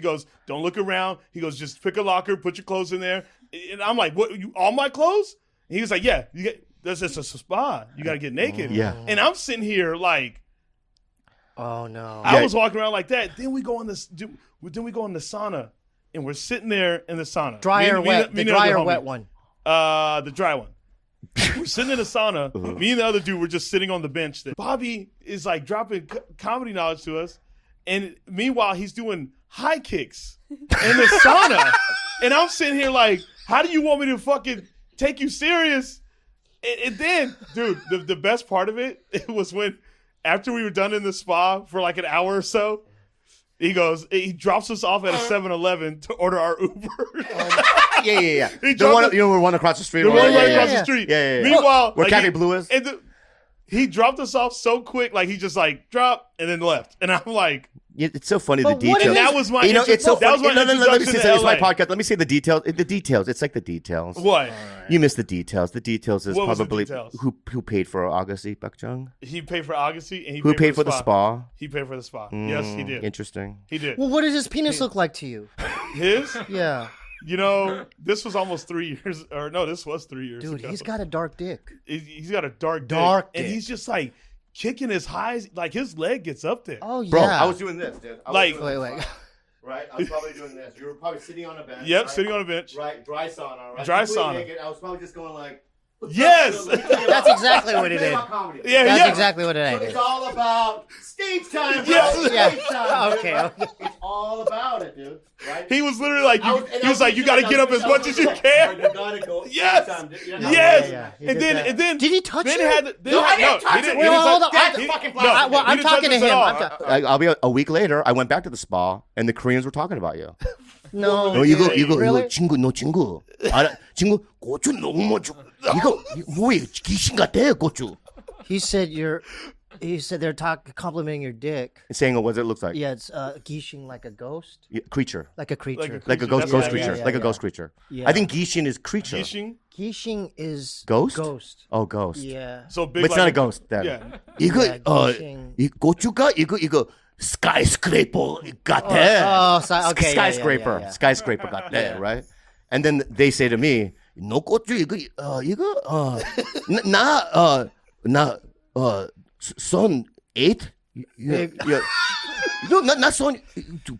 don't look around. He goes, just pick a locker, put your clothes in there. And I'm like, what? All my clothes? And he was like, yeah. That's just a spa. You gotta get naked. Yeah. And I'm sitting here like, Oh no. I was walking around like that. Then we go in this. Then we go in the sauna, and we're sitting there in the sauna. Dry or wet? me The and dry other or homie. wet one? The dry one. We're sitting in the sauna. Me and the other dude were just sitting on the bench. There. Bobby is like dropping comedy knowledge to us, and meanwhile he's doing high kicks in the sauna, and I'm sitting here like, how do you want me to fucking take you serious? And then, dude, the best part of it was when after we were done in the spa for like an hour or so, he drops us off at a 7-Eleven to order our Uber. Yeah. He The one, dropped we're one across the street. the one right yeah, across yeah. the street. Yeah. Meanwhile, Where like, Cafe Blue is? and he dropped us off so quick, like he just like dropped and then left. And I'm like, It's so funny, But the what details. and that was my It's so that was funny. my No, let me introduction say to that. It's my LA. podcast. Let me say the details. The details. It's like the details. What? You missed the details. The details is What was the probably details? who paid for Agassi Bakjung? He paid for Agassi and he Who paid for the spa? He paid for the spa. Yes, he did. Interesting. He did. Well, what does his penis look like to you? His? Yeah, This was almost 3 years, or no, this was 3 years dude, ago. he's got a dark dick. He's got a dark dick. Dick. And he's just like kicking his highs, like his leg gets up there. Oh yeah. Bro, I was doing this, dude. Like- Wait. Right? I was probably doing this. You were probably sitting on a bench. Yep, right? sitting on a bench. Right, dry sauna, right? Dry Completely sauna. naked. I was probably just going like, Yes! That's exactly what it is. Yeah, That's yeah. exactly what it It's is. all about stage time, bro. Yes. Yeah. Stage time. Okay. It's all about it, dude. Right? He was literally like, And he was like, you got to get up as much as you You can. gotta go. Yes. Stage time. Yes. Yeah, he And did then, that. and then, Did he touch then you? I didn't touch it. Wait, hold on. Well, I'm talking to him. I'll be a week later. I went back to the spa, and the Koreans were talking about you. No. 이거 Really? 친구 너 친구 알아 친구 고추 너무 줘 이거 뭐야 귀신 같아 고추. He said they're complimenting your dick. Saying what it looks like. Yeah, it's gishin like a ghost, Creature. like a creature. Like a ghost That's creature. right, Like a ghost creature. Yeah. I think gishin is creature. Gishin? Gishing is Ghost? Ghost. Oh, ghost. Yeah. So big. But it's like not a ghost then. Yeah. 이거 Gishing. 이 고추가 이거 skyscraper 같아. Okay. skyscraper. Yeah. Skyscraper 같아, right? And then they say to me, "너 고추 이거 나 son 8? Yeah. No, not son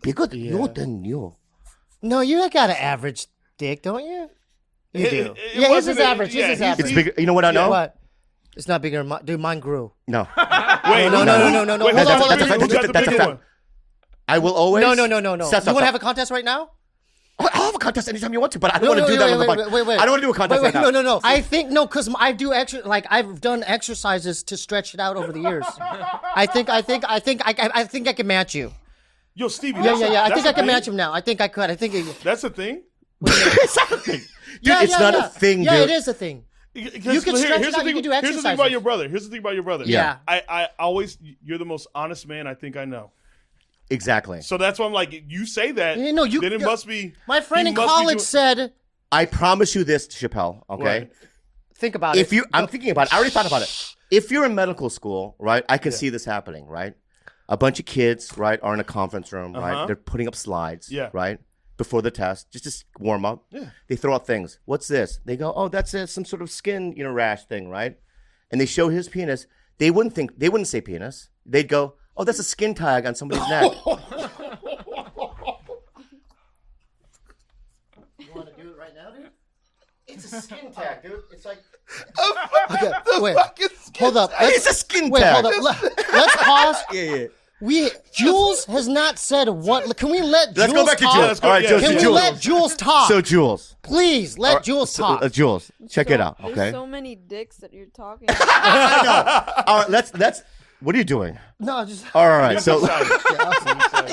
bigger than you than you." No, you got an average dick, don't you? You do. It Yeah, his wasn't is a- average. yeah, His is he's- average. It's bigger. You know what I know? What? It's not bigger than mine. Dude, mine grew. No. Wait, No. Wait, That's who's a got fact. the bigger- who's got the That's a bigger fact. one? I will always. No. Stop, You stop, want to stop. have a contest right now? I'll have a contest anytime you want to, but I don't want to do that on the bike. Wait. I don't want to do a contest right now. No. I think because I do I've done exercises to stretch it out over the years. I think I can match you. Yo, Stevie. Yeah. I that's think a I can thing? match him now. I think I could. I think. That's a thing. It's not a thing. Dude, it's not a thing, Yeah, dude. it is a thing. You can stretch it out, you can do Here's the thing exercises. about your brother. Here's the thing about your brother. Yeah. I always, you're the most honest man I think I know. Exactly. So that's why I'm like, you say that. Yeah, no, then it must be. My friend he in must be college doing- said, I promise you this, Chappelle. Okay. Right. "Think about If it." I'm thinking about it. I already thought about it. If you're in medical school, right, I can see this happening, right? A bunch of kids, right, are in a conference room, right? They're putting up slides, Yeah. right, before the test, just to warm up. Yeah. They throw out things. What's this? They go, oh, that's some sort of skin, rash thing, right? And they show his penis. They wouldn't say penis. They'd go, oh, that's a skin tag on somebody's neck. You want to do it right now, dude? It's a skin tag, dude. It's like Okay, wait. Hold up. it's a skin Wait, tag. hold up. Let's pause. Yeah. Jules has not said what. Can we let Jules Let's go back to talk? Jules. Let's go- All right, yeah. Jules. Can we Jules. let Jules talk? So Jules. Please let Jules talk. Jules, check it out, There's okay? so many dicks that you're talking about. I know. All right, let's. What are you doing? No, just All right, so I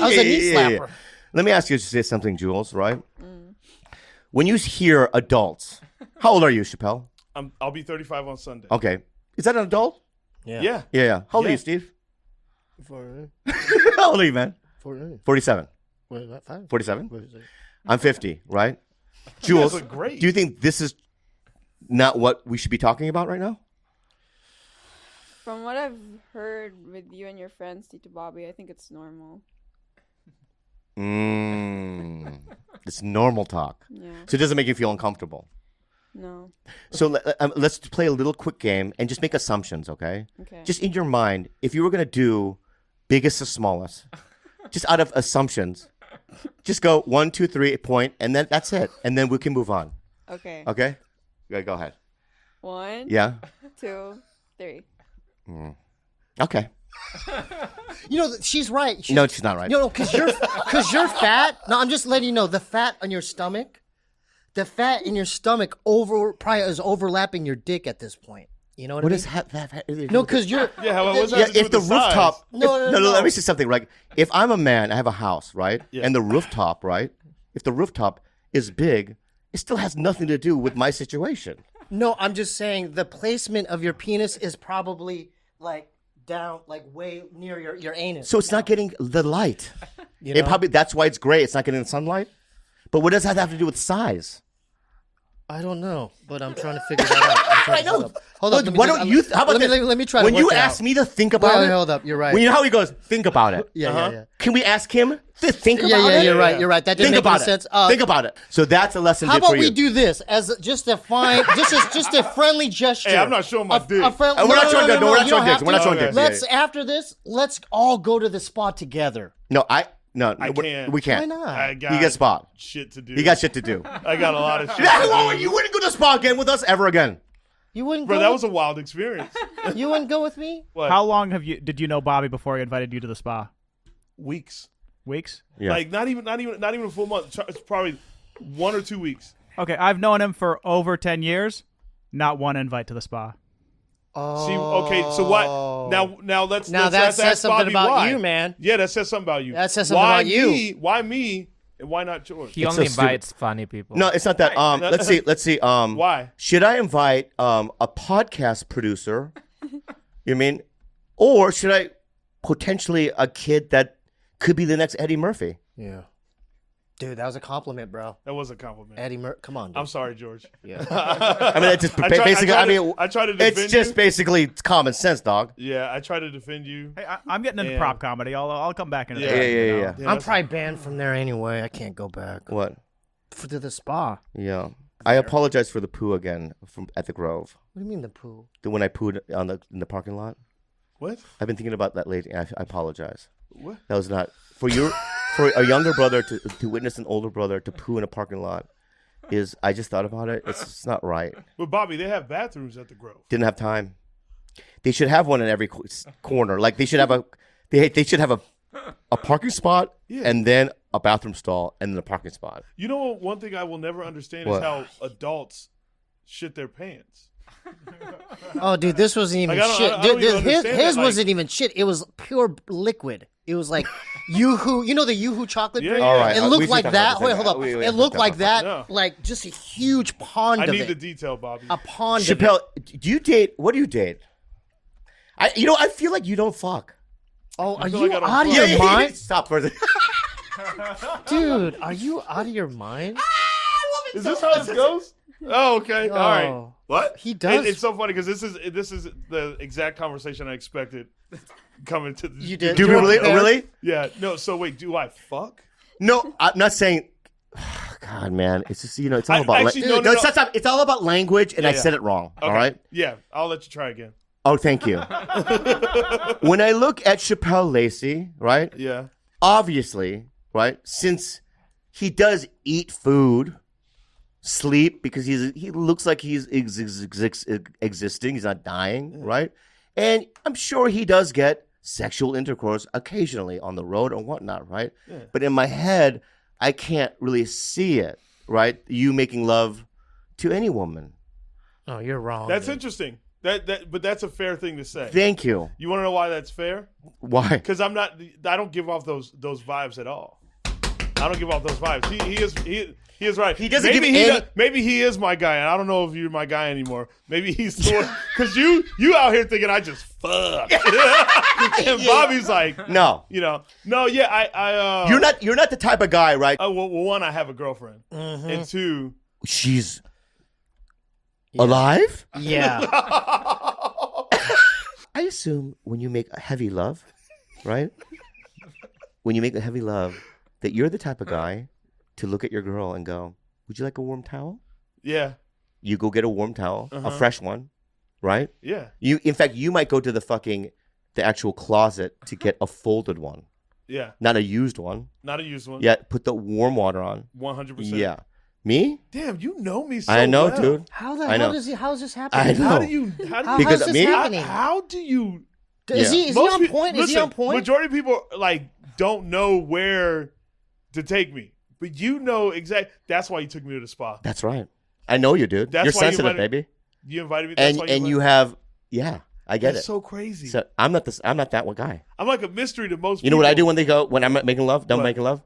was a knee slapper. Let me ask you to say something, Jules. Right? When you hear adults, how old are you, Chappelle? I'll be 35 on Sunday. Okay, is that an adult? Yeah. Yeah. How old are Yeah. you, Steve? How old are you, man? 47. 47. I'm 50. Right? Jules, look great. do you think this is not what we should be talking about right now? From what I've heard with you and your friends, Tito Bobby, I think it's normal. It's normal talk. Yeah. So it doesn't make you feel uncomfortable. No. So let's play a little quick game and just make assumptions, okay? Okay. Just in your mind, if you were going to do biggest to smallest, just out of assumptions, just go 1, 2, 3, point, and then that's it. And then we can move on. Okay. Okay? Yeah, go ahead. 1, Yeah? 2, 3. Okay. She's right. No, she's not right. No, because you're fat. No, I'm just letting you know the fat on your stomach. The fat in your stomach probably is overlapping your dick at this point. You know what I What mean? is that? No, because you're. Yeah, how what's that Yeah, have to do if with the size? rooftop. No. Let me say something. Like, if I'm a man, I have a house, right? Yeah. And the rooftop, right? If the rooftop is big, it still has nothing to do with my situation. No, I'm just saying the placement of your penis is probably like down, like way near your anus. So it's not getting the light. You It know? probably that's why it's gray. It's not getting the sunlight. But what does that have to do with size? I don't know, but I'm trying to figure that out. I know. Hold up. Why don't you? How about let me, this? let me try. When to you work it ask out. me to think about Wait, it, hold up. You're right. when you know how he goes, think about it. Yeah. Can we ask him to think about Yeah, it? you're right. You're right. That didn't Think make any about it. sense. Think about it. So that's a lesson. How for about you. we do this as just a fine, just a friendly gesture? Hey, I'm not showing my dick. A friend, We're not showing dicks. no, We're not you showing don't dicks. have We're not to. showing dicks. Let's after this. Let's all go to the spa together. No, I we can't. can't. Why not? I got He gets spot. shit to do. He got shit to do. I got a lot of shit. You wouldn't go to the spa again with us ever again. You wouldn't Bro, go. that was a wild experience. You wouldn't go with me. What? How long did you know Bobby before he invited you to the spa? Weeks? Weeks? Yeah. Like not even a full month. It's probably 1 or 2 weeks. Okay, I've known him for over 10 years. Not one invite to the spa. Oh. See, okay, so what? Now let's that ask says something Bobby about why. you, man. Yeah, that says something about you. That says something why about you. Me? Why me? And why not George? He It's only so stupid. invites funny people. No, it's not that. Let's see. Why? Should I invite a podcast producer? You mean, or should I potentially a kid that could be the next Eddie Murphy? Yeah. Dude, that was a compliment, bro. That was a compliment. Eddie come on, dude. I'm sorry, George. Yeah. I mean, it's just I try- basically. I I try to- mean, I try to defend it's just you. basically common sense, dog. Yeah, I try to defend you. Hey, I'm getting into Yeah. prop comedy. I'll come back into Yeah. that. Yeah, you know? yeah. Yeah, I'm that's- probably banned from there anyway. I can't go back. What? To the spa. Yeah. I apologize for the poo again at the Grove. What do you mean the poo? When I pooed in the parking lot. What? I've been thinking about that lately. I apologize. What? That was not for a younger brother to witness an older brother to poo in a parking lot. I just thought about it. It's not right. But Bobby, they have bathrooms at the Grove. Didn't have time. They should have one in every corner. Like they should have a parking spot Yeah. and then a bathroom stall and then a parking spot. You know what? One thing I will never understand What? is how adults shit their pants. Oh, dude, this wasn't even Like, I don't- shit. I don't Dude, even his understand that, like- wasn't even shit. It was pure liquid. It was like Yoo-hoo. You know the Yoo-hoo chocolate Yeah, drink? yeah. All right, It we looked should like talk that. about Wait, this. hold up. We It have to looked talk like about that, Yeah. like just a huge pond I of need it. the detail, Bobby. A pond Chappelle, of it. do you date? What do you date? I feel like you don't fuck. Oh, are feel you like I don't out of fuck. your mind? Stop for the. Dude, are you out of your mind? Is this how this goes? Oh, okay. All right. Oh, What? he does. It's so funny because this is the exact conversation I expected coming to. You did. Do we You were really? prepared? Really? Yeah. No. So wait. Do I fuck? No, I'm not saying. God, man, it's just it's all I- about. actually, no, no, stop. It's all about language, and I Yeah. said it wrong. Okay. All right. Yeah. I'll let you try again. Oh, thank you. When I look at Chappelle Lacey, right? Yeah. Obviously, right? Since he does eat food, sleep because he looks like he's existing. He's not dying, right? And I'm sure he does get sexual intercourse occasionally on the road or whatnot, right? Yeah. But in my head, I can't really see it, right? You making love to any woman. Oh, you're wrong. That's dude. interesting. But that's a fair thing to say. Thank you. You want to know why that's fair? Why? Because I don't give off those vibes at all. I don't give off those vibes. He is right. He doesn't maybe give he any- does- maybe he is my guy, and I don't know if you're my guy anymore. Maybe he's because you out here thinking I just fuck, and Bobby's like, No. no, yeah, I You're not the type of guy, right? well, one, I have a girlfriend, and two, She's alive? Yeah. I assume when you make a heavy love, right? When you make a heavy love, that you're the type of guy to look at your girl and go, "Would you like a warm towel?" yeah, You go get a warm towel, a fresh one, right? yeah, In fact, you might go to the actual closet to get a folded one, yeah, not a used one. not a used one. Yeah, put the warm water on. 100%. Yeah, me? Damn, you know me so I know, well. dude. How the I hell know. how's this happening? I know. How do you? How, Because how's this me? happening? How do you? Is he Most on peo- point? Is he listen, on point? Majority of people don't know where to take me, but you know exactly. That's why you took me to the spa. That's right. I know you, dude. That's You're why you sensitive, invited- baby. You invited me. That's why And you invited have, I get That's it. so crazy. So I'm not that one guy. I'm like a mystery to most. You know what I do people. when I'm making love? Done What? making love?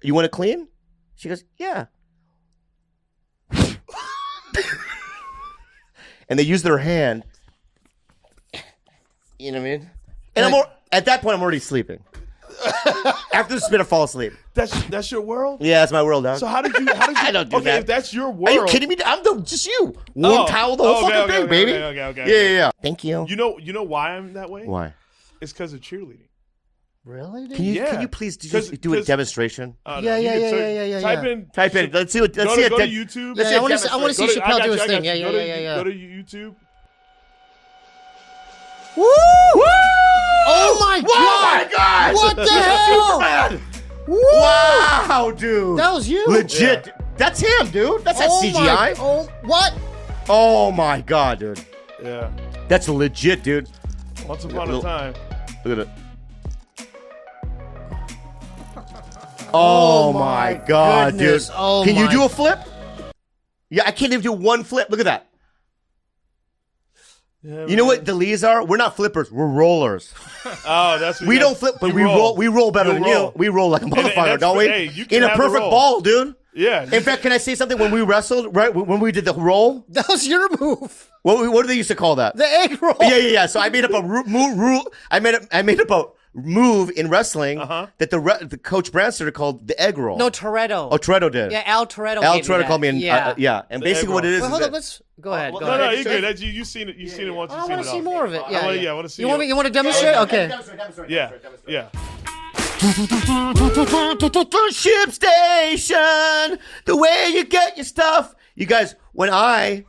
You want to clean? She goes, yeah. And they use their hand. You know what I mean? And at that point, I'm already sleeping. After the spin, I fall asleep. That's your world. Yeah, that's my world, dog. So how did you? I don't do okay, that. if that's your world, Are you kidding me? I'm just you. Warm towel, the whole okay, fucking okay, thing, okay, baby. okay. Yeah. Thank you. You know why I'm that way? Why? It's because of cheerleading. Really? Dude? Can Yeah. you please do a 'Cause- demonstration? Yeah, you yeah, can yeah, search- yeah, yeah, Type yeah. in. Type in. Let's see what. Let's see Go a to YouTube. Let's Yeah, I see a want to see demonstration. I Chappelle got do you, his I got thing. you. Yeah, Go yeah, to- yeah, yeah. Go to YouTube. Woo! Oh my god! Oh my god! What the hell? Superman! Woo! Wow, dude. That was you. Legit. That's him, dude. That's not CGI. What? Oh my god, dude. Yeah. That's legit, dude. Once upon a time. Look at it. Oh my god, goodness. dude. Oh Can you my- do a flip? Yeah, I can't even do one flip. Look at that. Yeah, You know what the Lees are? We're not flippers. We're rollers. Oh, that's what We you don't got. flip, but You we roll. We roll better You'll than roll. you. We roll like a and motherfucker, that's- don't we? hey, you can In a have the perfect roll. ball, dude. Yeah. In fact, can I say something? When we wrestled, right? When we did the roll, That was your move. what do they used to call that? The egg roll. Yeah. So I made up a rule. I made up move in wrestling Uh-huh. that the coach Brand started called the egg roll. No, Toretto. Oh, Toretto did. Yeah, Al Toretto. Al gave Toretto called me. Yeah. And The basically egg what it roll. is. Well, hold is on. Let's go ahead. Go well, No, ahead. no, you're good. You've seen it. You've seen it once. I You've seen want it to see all. more of it. Yeah. I want to see. You want me? You want to demonstrate? Okay. Yeah. Yeah. Ship station, the way you get your stuff. You guys, when I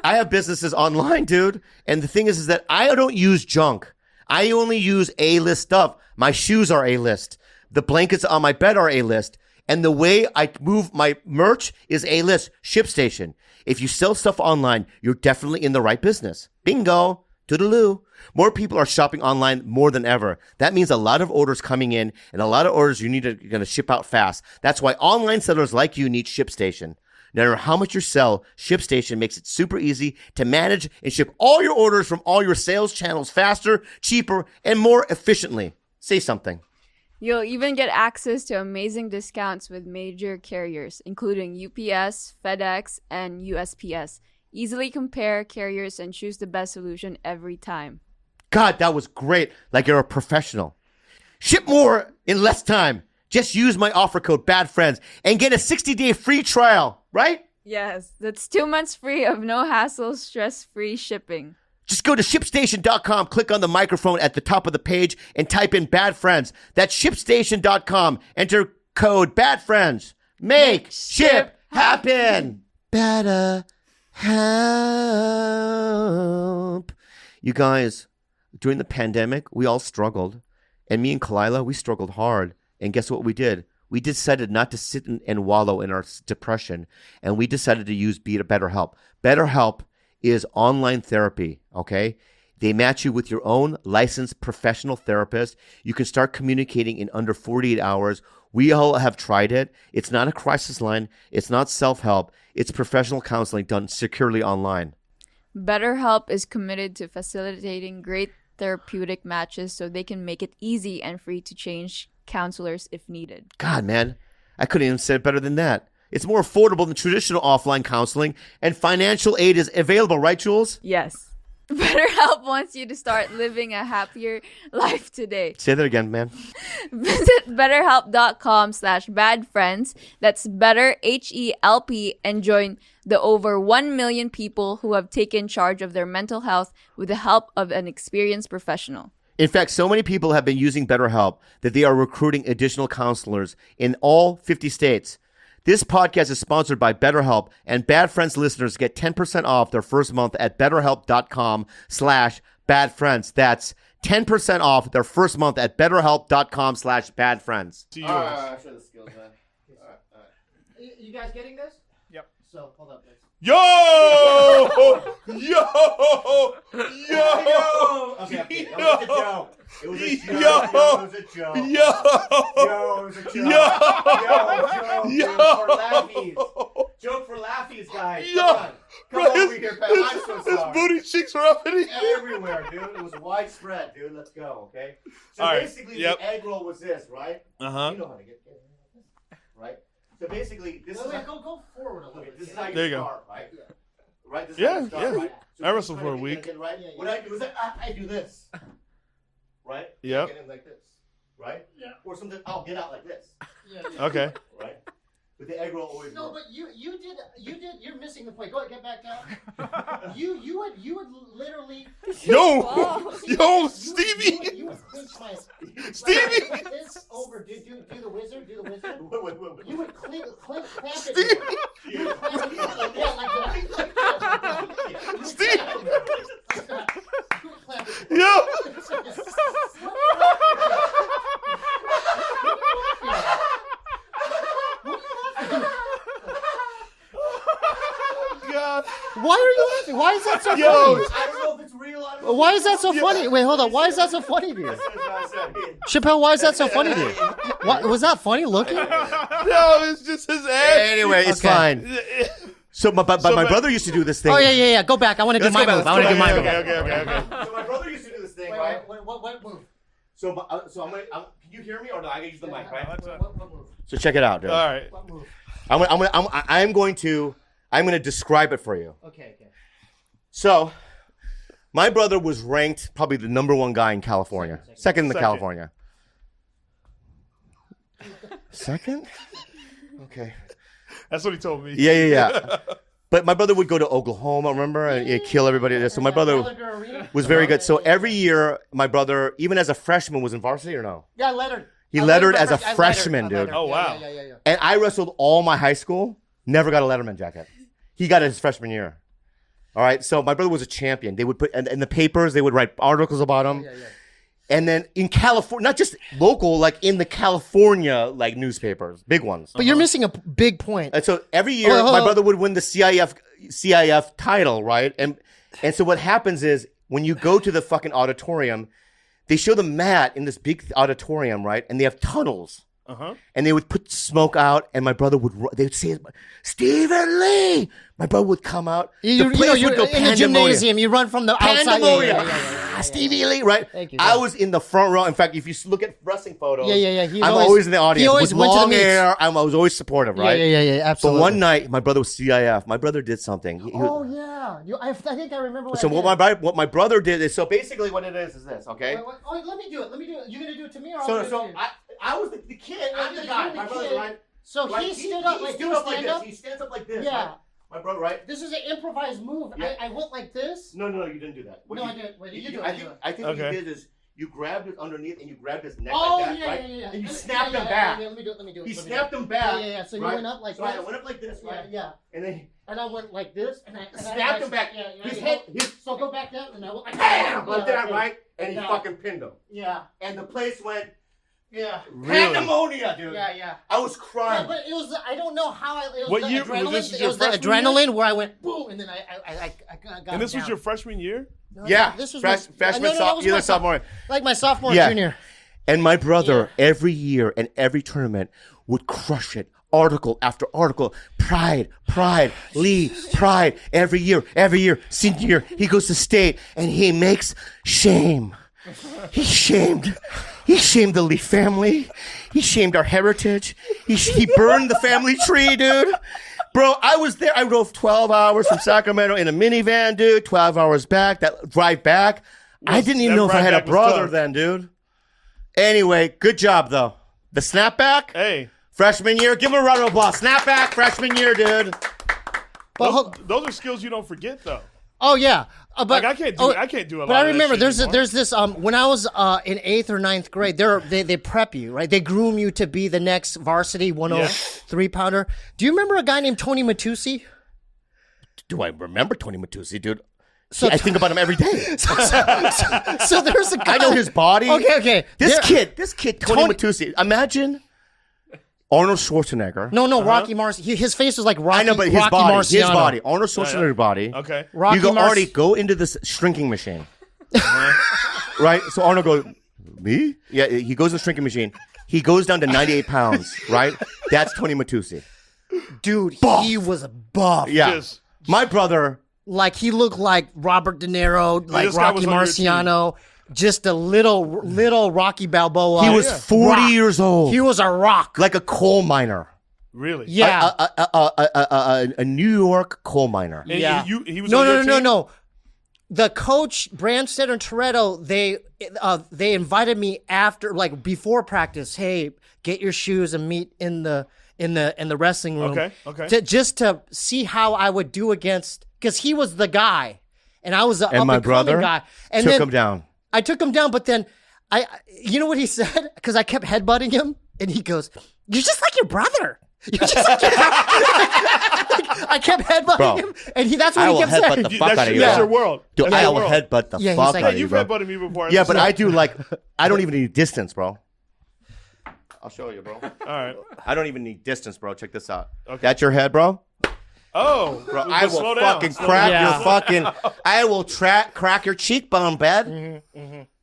have businesses online, dude, and the thing is that I don't use junk. I only use A-list stuff. My shoes are A-list. The blankets on my bed are A-list. And the way I move my merch is A-list. ShipStation. If you sell stuff online, you're definitely in the right business. Bingo. Toodaloo. More people are shopping online more than ever. That means a lot of orders coming in and a lot of orders you're going to ship out fast. That's why online sellers like you need ShipStation. No matter how much you sell, ShipStation makes it super easy to manage and ship all your orders from all your sales channels faster, cheaper, and more efficiently. Say something. You'll even get access to amazing discounts with major carriers, including UPS, FedEx, and USPS. Easily compare carriers and choose the best solution every time. God, that was great. Like you're a professional. Ship more in less time. Just use my offer code BADFRIENDS and get a 60-day free trial, right? Yes, that's 2 months free of no hassle, stress-free shipping. Just go to ShipStation.com, click on the microphone at the top of the page, and type in Bad Friends. That's ShipStation.com. Enter code BADFRIENDS. Make ship happen. Better help. You guys, during the pandemic, we all struggled. And me and Kalila, we struggled hard. And guess what we did? We decided not to sit and wallow in our depression. And we decided to use BetterHelp. BetterHelp is online therapy, okay? They match you with your own licensed professional therapist. You can start communicating in under 48 hours. We all have tried it. It's not a crisis line. It's not self-help. It's professional counseling done securely online. BetterHelp is committed to facilitating great therapeutic matches so they can make it easy and free to change counselors if needed. God, man, I couldn't even say it better than that. It's more affordable than traditional offline counseling, and financial aid is available, right, Jules? Yes. BetterHelp wants you to start living a happier life today. Say that again, man. Visit BetterHelp.com/badfriends. That's better, HELP, and join the over 1 million people who have taken charge of their mental health with the help of an experienced professional. In fact, so many people have been using BetterHelp that they are recruiting additional counselors in all 50 states. This podcast is sponsored by BetterHelp, and Bad Friends listeners get 10% off their first month at BetterHelp.com/badfriends. That's 10% off their first month at BetterHelp.com/badfriends. To yours. I'll show the skills, man. All right. You guys getting this? Yep. So, hold up, guys. Yo! Yo! Okay. It was a joke. It was a joke. Yo! It was a joke. Yo! Yo, it was a joke. Yo! Yo! For laughies. Joke for laughies, guys. Yo! Come over here, pal. I'm so His sorry. booty cheeks were up in it. Everywhere, dude. It was widespread, dude. Let's go, okay? So All right. basically, Yep. the egg roll was this, right? Uh-huh. You know how to get right? So basically, this is Go forward a little bit. this is how you There you go. start, right? Right? This is Yeah, how you start, yeah. right? So I wrestled try to for a get- week. get it right? Yeah, yeah. What I do is I do this, right? Yep. Get in like this, right? Yeah. Or something. I'll get out like this, Okay. right? But the egg roll always No, works. but you did. You're missing the point. Go ahead, get back down. you would literally. Yo! Wow. Yo, Stevie! You would pinch my. Stevie! Like this over. Do the wizard. Do the wizard. Wait. You would clamp it. Stevie! You would clamp it. Yeah, like that. Steve! You would clamp it. Yo! God. Why are you laughing? Why is that so Yo! I don't know if it's real. I don't know. Why is that so funny? Wait, hold on. Why is that so funny to you? That's what I said. Chappelle, why is that so funny to you? What, was that funny looking? No, it's just his ass. Anyway, it's Okay. fine. So, but So, my but- brother used to do this thing. Oh, yeah. Go back. I want to do Let's my go back, move. I let's want to go do my back. move. Okay. So my brother used to do this thing, right? What move? So I'm gonna. Can you hear me, or do I gotta use the mic, right? What move? So check it out, dude. All right. What move? I'm going to describe it for you. Okay. So My brother was ranked probably the #1 guy in California. Second in California. Second? Okay. That's what he told me. Yeah. But my brother would go to Oklahoma, remember? And he'd kill everybody there. So my brother was very good. So every year, my brother, even as a freshman, was in varsity or no? Yeah, I lettered. He lettered as a freshman, dude. Oh, wow. Yeah. And I wrestled all my high school, never got a letterman jacket. He got it his freshman year. All right, so my brother was a champion. They would put in the papers, they would write articles about him. And then in California, not just local, like in the California like newspapers, big ones. But you're missing a big point. And so every year, my brother would win the CIF title, right? And so what happens is when you go to the fucking auditorium, they show the mat in this big auditorium, right? And they have tunnels. And they would put smoke out, and my brother they would say, Stephen Lee! My brother would come out. You're in the gymnasium. You run from the outside. Yeah. Stevie Lee, right? Thank you. I was in the front row. In fact, if you look at wrestling photos, I'm always always in the audience. he always with went to the long meets. hair. I was always supportive, right? Yeah, absolutely. But one night, my brother was CIF. My brother did something. I think I remember what So I did. what my brother did is, so basically what it is this, okay? Wait, let me do it. You're going to do it to me or So I was the kid. I'm the guy. My brother, right? So Right? he stood up like stood this, up like stand this. up? He stands up like this. Yeah. Right? My brother, right? This is an improvised move. Yeah. I went like this. No, you didn't do that. I did. Wait, you do it. I think what Okay. you did is you grabbed it underneath and you grabbed his neck Oh, like that, yeah, right? yeah. And you snapped him back. Let me do it. He snapped him back. Yeah. So you right? went up like so this. I went up like this, right? Yeah. And then And I went like this, and I snapped him back. Yeah. His head, So go back down, and I went like bam, like that, yeah. right? And he Yeah. fucking pinned him. Yeah. And the place went Really? pandemonium, dude. Yeah. I was Yeah, crying. but it was. I don't know how. It was What the year- adrenaline. this is It your was the freshman year? adrenaline where I went boom, and then I got. And this down. was your freshman year? Yeah, This was freshman, that was either my sophomore. like my sophomore, Yeah. junior. And my brother, every year and every tournament, would crush it. Article after article. Pride, Lee, pride. Every year, senior year, he goes to state and he makes shame. He shamed the Lee family. He shamed our heritage. He burned the family tree, dude. Bro, I was there. I drove 12 hours from Sacramento in a minivan, dude. 12 hours back. That drive back. I didn't even know if I had a brother then, dude. Anyway, good job, though. The snapback, Hey. freshman year. Give him a round of applause. Snapback, freshman year, dude. Those are skills you don't forget, though. Oh yeah, but Like, I can't do a lot But I of that remember shit anymore. there's this when I was in 8th or 9th grade, they prep you, right? They groom you to be the next varsity 103 pounder. Do you remember a guy named Tony Matusi? Do I remember Tony Matusi, dude? So I think about him every day. So there's a guy. I know his body. Okay. This kid, Tony Tony- Matusi. Imagine Arnold Schwarzenegger. No, Rocky Marciano. His face was like Rocky. I know, but his Rocky body, Marciano. Arnold Schwarzenegger body. Okay. Rocky You go Marci- already go into this shrinking machine, right? So Arnold goes, me? Yeah, he goes in the shrinking machine. He goes down to 98 pounds, right? That's Tony Matusi. Dude, he was buff. Yeah, Just- my brother. Like he looked like Robert De Niro, like this guy Rocky was on your Marciano, just a little Rocky Balboa. He was 40 years old, He was a rock. like a coal miner. Really? Yeah. A New York coal miner. And Yeah. he was on your team? No. The coach, Branstead and Toretto, they invited me after, like before practice. Hey, get your shoes and meet in the wrestling room. Okay. Just to see how I would do against, because he was the guy, and I was the And my brother guy. And took then him down. I took him down, but then you know what he said? Because I kept headbutting him, and he goes, "You're just like your brother." You're just like your brother. I kept headbutting him, and that's what I he will kept saying. headbutt the fuck out of you. That's bro. your world. Dude, That's I your will world. headbutt the Yeah, he's fuck like- out of Hey, you, you've bro. headbutted me before. Yeah, but I do like, I don't even need distance, bro. I'll show you, bro. All right. I don't even need distance, bro. Check this out. That's your head, bro? Oh, Bro, but I will slow down. fucking Slow crack down. your fucking, I will crack your cheekbone, bud.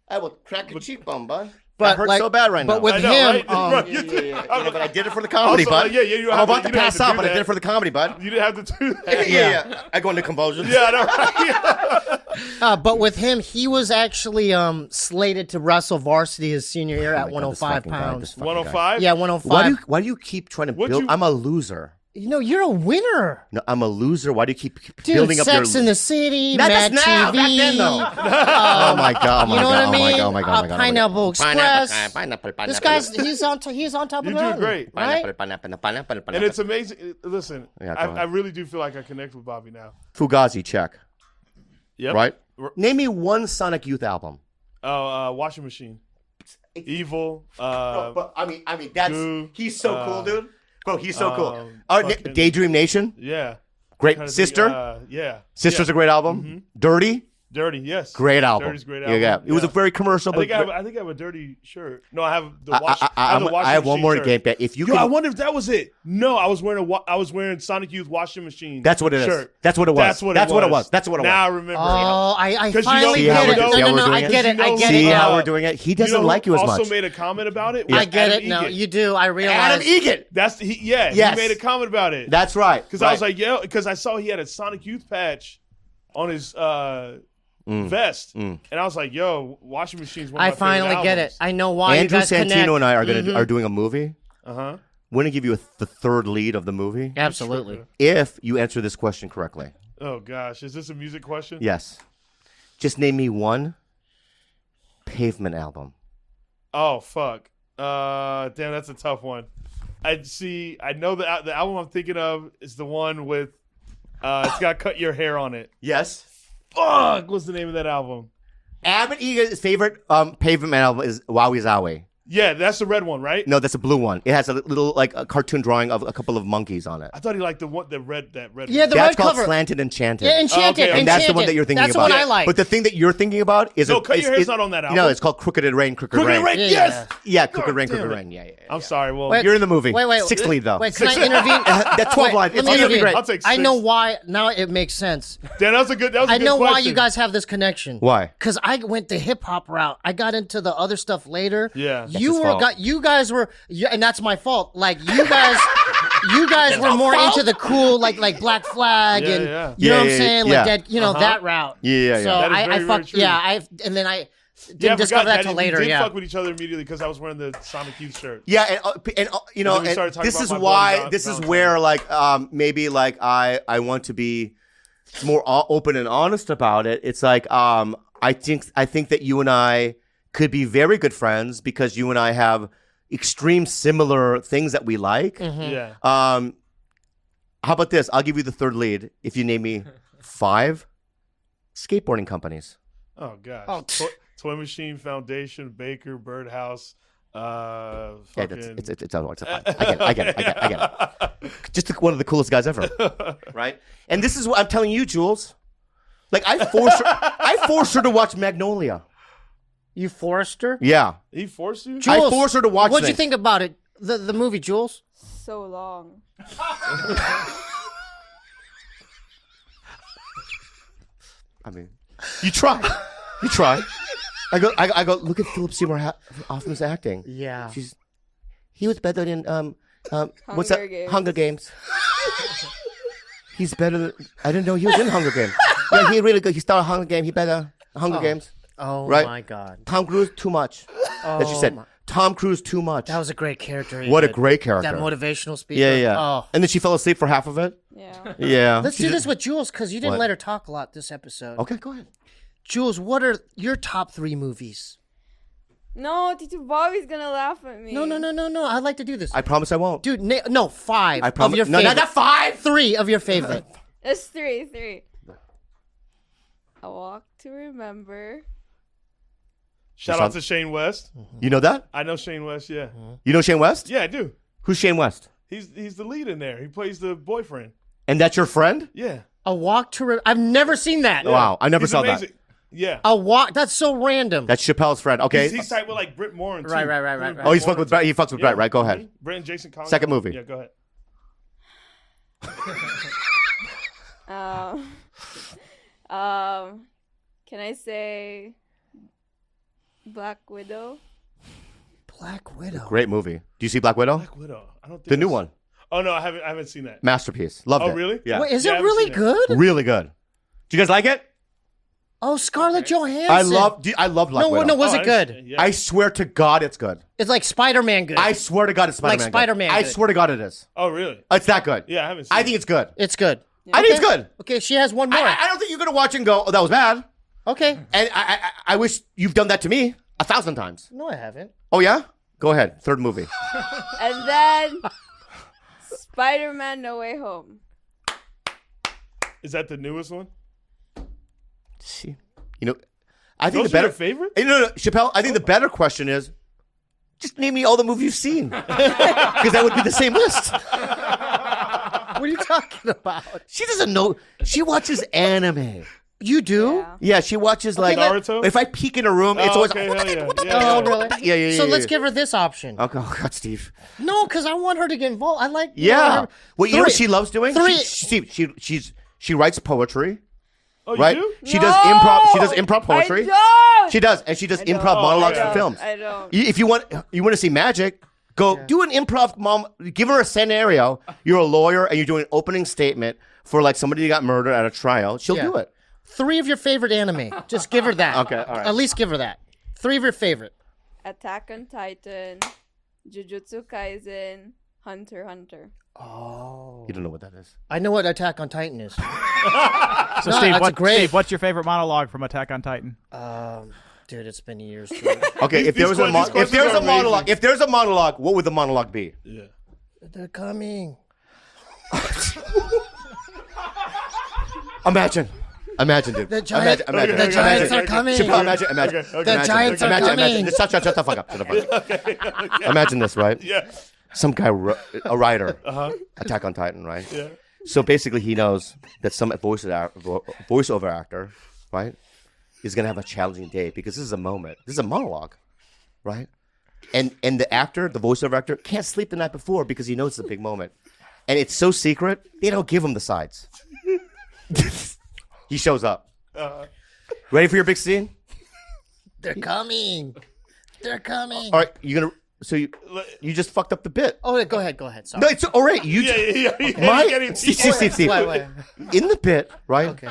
I will crack your cheekbone, bud. But That hurts like- so bad right but now. with I know, him, right? Bro, you Yeah, but I did it for the comedy, Also, bud. yeah, you I'm have about to- to you pass didn't have out, to but do I did that. it for the comedy, bud. You didn't have to do that. Yeah. I go into convulsions. Yeah, I know. but with him, he was actually slated to wrestle varsity his senior year at 105 pounds. 105? Yeah, 105. Why do you keep trying to What'd build? you- I'm a loser. you're a winner. No, I'm a loser. Why do you keep Dude, building up your... Sex in the City, That's Mad now, TV. back then, though. Oh my god! You know what I mean? Oh my god! Pineapple Express. Pineapple. This guy's he's on top of You're the doing mountain, great. right? Pineapple. And it's amazing. Listen, Yeah, go ahead. I really do feel like I connect with Bobby now. Fugazi, check. Yep. Right. Name me one Sonic Youth album. Oh, Washing Machine. Evil. But I mean, that's Goo, he's so cool, dude. Bro, he's so cool. fucking- Daydream Nation, Yeah. great. Trying to Sister, think, yeah. Sister's Yeah. a great album. Dirty, Dirty, yes. great album. Dirty's a great album. Yeah, it was a very commercial, I but think I have a Dirty shirt. No, I have the wash. I have the I have one more shirt. game bet. If you Yo, I can, wonder if that was it. No, I was wearing Sonic Youth Washing Machine. that's what it is. shirt. That's what it was. That's what it was. That's what it was. Now I remember. Oh, I 'Cause you finally know- get it. see how No, we're doing I it? get it. I get See it how now. we're doing it? He You doesn't know like you who as also much. made a comment about it. I get Adam it. No, Egan. you do. I realize. Adam Egan. That's he. Yeah, Yes. he made a comment about it. That's right. Because I was like, yeah, because I saw he had a Sonic Youth patch on his vest, and I was like, yo, Washing Machine's one of I my finally favorite get albums. it. I know why Andrew you guys Santino connect. and I are doing a movie. Uh-huh. We're gonna give you the third lead of the movie Absolutely. if you answer this question correctly. Oh gosh, is this a music question? Yes. Just name me one Pavement album. Oh fuck. Damn, that's a tough one. I know the album I'm thinking of is the one with it's got Cut Your Hair on it. Yes. Fuck, what's the name of that album? Abbott Egan's favorite Pavement album is Wowie Zowie. Yeah, that's the red one, right? No, that's a blue one. It has a little like a cartoon drawing of a couple of monkeys on it. I thought he liked that red Yeah, one. the That's red called cover. Slanted Enchanted. Yeah, Enchanted. Okay, And that's the one that you're thinking That's about. the one I like. But the thing that you're thinking about is No, Cut Your Hair's not on that album. No, it's called Crooked Rain, Crooked Rain. Rain, Yeah, yes. Yeah, Crooked Rain, damn Crooked it. Rain. Yeah. I'm sorry. Well, Wait, You're in the movie. Wait. Sixth lead though. Wait, can I intervene? That 12 line. Let It's me gonna be intervene. great. I'll take I know 6. why. Now it makes sense. Dan, that was a good I know why question. you guys have this connection. Why? Because I went the hip hop route. I got into the other stuff later. Yeah. That's you his were fault. you guys were, and that's my fault. Like you guys were more into the cool like Black Flag Yeah, and yeah. you know what I'm Yeah, saying, yeah. like that. You know that route. Yeah. So That is I very, fucked. very true. And then I didn't Yeah, I discover forgot that till later. We did Yeah. fuck with each other immediately because I was wearing the Sonic Youth shirt. Yeah, and you know, then we and started talking this about is my why bloody this is Valentine. where like maybe like I want to be more open and honest about it. It's like I think that you and I could be very good friends because you and I have extreme similar things that we like. Yeah. How about this? I'll give you the third lead if you name me 5 skateboarding companies. Oh gosh. Oh. Toy Machine Foundation, Baker, Birdhouse. Yeah, Fucking... it's a 5. I get it. Just one of the coolest guys ever, right? And this is what I'm telling you, Jules. Like I forced her to watch Magnolia. You forced her. Yeah, He forced you? Jules, I forced her to watch. What'd you things. think about it? The movie, Jules. So long. I mean, you try. I go. Look at Philip Seymour Hoffman's acting. Yeah. He was better than what's that? Games. Hunger Games. He's better than. I didn't know he was in Hunger Games. Yeah, he really good. He started Hunger Games. He better Hunger Games. Oh Right? my God. Tom Cruise too much. As you said, Tom Cruise too much. That was a great character. he What a did. great character. That motivational speaker. Yeah. Oh. And then she fell asleep for half of it. Yeah. Yeah. Let's do this with Jules because you didn't What? let her talk a lot this episode. Okay, go ahead. Jules, what are your top 3 movies? No, Tito Bobby's gonna laugh at me. No. I'd like to do this. I promise I won't. Dude, no, 5 I promise. of your No, favorite. not 5. 3 of your favorite. It's 3. A Walk to Remember. Shout out to Shane West. You know that? I know Shane West, yeah. You know Shane West? Yeah, I do. Who's Shane West? He's the lead in there. He plays the boyfriend. And that's your friend? Yeah. A Walk to I've never seen that. Yeah. Wow, I never He's saw amazing. Yeah. A Walk. That's so random. That's Chappelle's friend. Okay. He's tight with like Britt Morin too. Right. Oh, he fucks with Brett, right? Go ahead. Britt and Jason Collins. Second movie. Yeah, go ahead. Can I say Black Widow? Black Widow. Great movie. Do you see Black Widow? Black Widow. I don't think The new I've- one. Oh no, I haven't seen that. Masterpiece. Loved Oh it. really? Yeah. Wait, is Yeah, I it haven't really seen it. good? Really good. Do you guys like it? Oh, Scarlett Johansson. I love Black Widow. No, was it good? Yeah. I swear to God, it's good. It's like Spider-Man good. I swear to God, it's Spider-Man. Like Spider-Man good. I good. swear to God, it is. Oh, really? It's that good. Yeah, I haven't seen I think it's good. It's good. I think it's good. Okay, she has one more. I don't think you're gonna watch and go, "Oh, that was bad." Okay. And I wish you've done that to me 1,000 times. No, I haven't. Oh yeah? Go ahead. Third movie. And then Spider-Man No Way Home. Is that the newest one? See, I think Those the better are your favorite? No, Chappelle. I think the better question is, just name me all the movies you've seen, because that would be the same list. What are you talking about? She doesn't know. She watches anime. You do? Yeah. Yeah, she watches like Naruto? If I peek in her room, it's Oh, always okay, what the hell heck, yeah. what the Yeah. heck, Oh, what the really? heck? Yeah. So let's yeah. give her this option. Okay, oh God, Steve. No, because I want her to get involved. I like. Yeah. Well, you know what Three. she loves doing? Three. She writes poetry, Oh, right? you do? She does improv. She does improv poetry. I don't. She does, and she does don't. improv monologues I for films. I don't. If you want to see magic, go do an improv. Give her a scenario. You're a lawyer, and you're doing an opening statement for like somebody who got murdered at a trial. She'll Yeah. do it. 3 of your favorite anime. Just give her that. Okay, all right. At least give her that. 3 of your favorite. Attack on Titan, Jujutsu Kaisen, Hunter x Hunter. Oh. You don't know what that is. I know what Attack on Titan is. So No, Steve, that's great. Steve, what's your favorite monologue from Attack on Titan? Dude, it's been years. Dude. Okay, if there was a these questions are monologue, if there's a monologue, what would the monologue be? Yeah. They're coming. Imagine, dude. The giant- imagine, the giants imagine. are coming. Chappelle, imagine. Okay. The giants are imagine. coming. Just shut the fuck up. Imagine this, right? Yeah. Some guy, a writer, Attack on Titan, right? Yeah. So basically, he knows that some voiceover actor, right, is gonna have a challenging day because this is a moment. This is a monologue, right? And the actor, the voiceover actor, can't sleep the night before because he knows it's a big moment, and it's so secret they don't give him the sides. He shows up. Ready for your big scene? They're coming. They're coming. All right, you just fucked up the bit. Oh, go ahead. Sorry. No, it's all right. You Yeah. Steve. Wait. In the bit, right? Okay.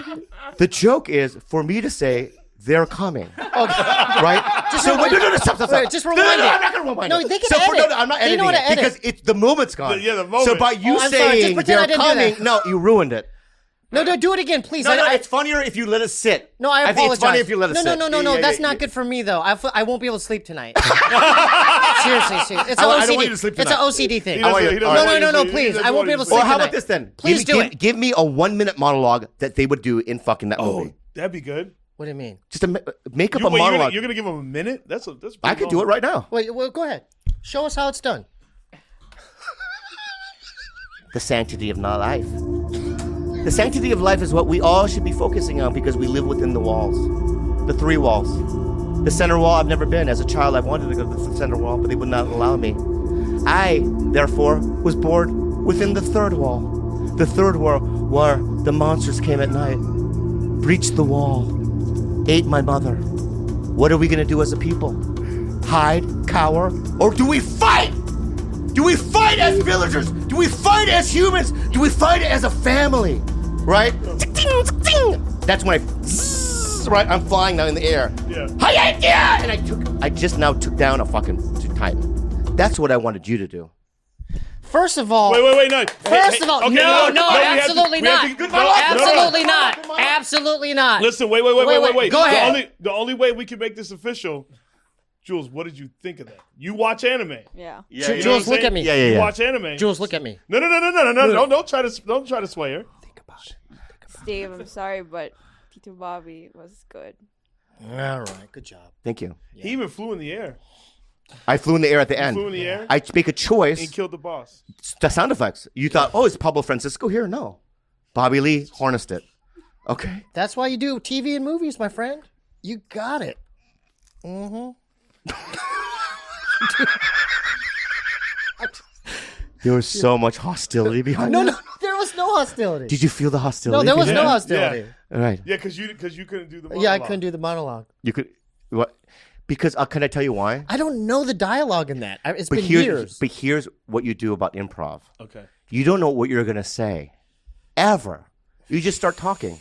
The joke is for me to say they're coming, right? Stop. Wait, just rewind No, it. I'm not gonna rewind No, it. they can edit. I'm not They editing know how to it edit. because it's the moment's gone. Yeah, the moment. So by you Oh, I'm sorry. Just saying pretend I they're didn't do coming, that. no, you ruined it. No, do it again, please. No, it's funnier if you let it sit. No, I apologize. think it's funny if you let it no, sit. No, Yeah, that's yeah, not yeah. good for me, though. I won't be able to sleep tonight. Seriously. It's an I don't OCD. want you to sleep It's an tonight. OCD thing. He doesn't- you- he doesn't want you to No, sleep. He please. doesn't I won't want be you able to sleep. Or sleep how tonight. about this then? Please do it. Give me a 1-minute monologue that they would do in fucking that Oh, movie. that'd be good. What do you mean? Just to make up a Wait, monologue. you're gonna give him a minute? That's I could do it right now. Wait, well, go ahead. Show us how it's done. The sanctity of not life. The sanctity of life is what we all should be focusing on because we live within the walls. The 3 walls. The center wall I've never been. As a child, I wanted to go to the center wall, but they would not allow me. I, therefore, was born within the 3rd wall. The 3rd wall where the monsters came at night, breached the wall, ate my mother. What are we going to do as a people? Hide, cower, or do we fight? Do we fight as villagers? Do we fight as humans? Do we fight as a family? Right? That's when right? I'm flying now in the air. Yeah. And I just now took down a fucking Titan. That's what I wanted you to do. First of all, Wait, no. First of all, okay, no, we have to- absolutely we have not. to- No, absolutely not. Absolutely not. Listen, wait. Go ahead. The only way we can make this official, Jules, what did you think of that? You watch anime. Yeah. You know what Jules, I'm look saying? at me. You watch anime. Jules, look at me. No. Don't try to sway her. Steve, I'm sorry, but Tito Bobby was good. All right, good job. Thank you. He even flew in the air. I flew in the air at the end. Flew in the air. I make a choice. And killed the boss. The sound effects. You thought, oh, it's Pablo Francisco here? No. Bobby Lee harnessed it. Okay. That's why you do TV and movies, my friend. You got it. There was so much hostility behind No, that. there was no hostility. Did you feel the hostility? No, there was no Yeah, hostility. All right. Yeah, because you couldn't do the monologue. Yeah, I couldn't do the monologue. You could. What? Because can I tell you why? I don't know the dialogue in that. It's been years. But here's what you do about improv. Okay. You don't know what you're gonna say, ever. You just start talking.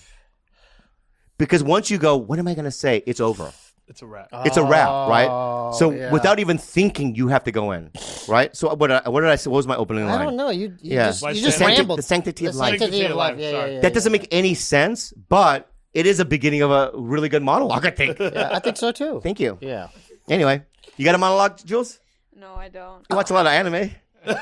Because once you go, what am I going to say? It's over. It's a wrap. It's a wrap, right? So yeah. without even thinking, you have to go in, right? So what did I say? What was my opening line? I don't know. You Yeah. just The rambled. sanctity of life. Sanctity of life. Sorry. Yeah. That doesn't make any sense, but it is a beginning of a really good monologue, I think. Yeah, I think so too. Thank you. Yeah. Anyway, you got a monologue, Jules? No, I don't. You watch a lot of anime. I'm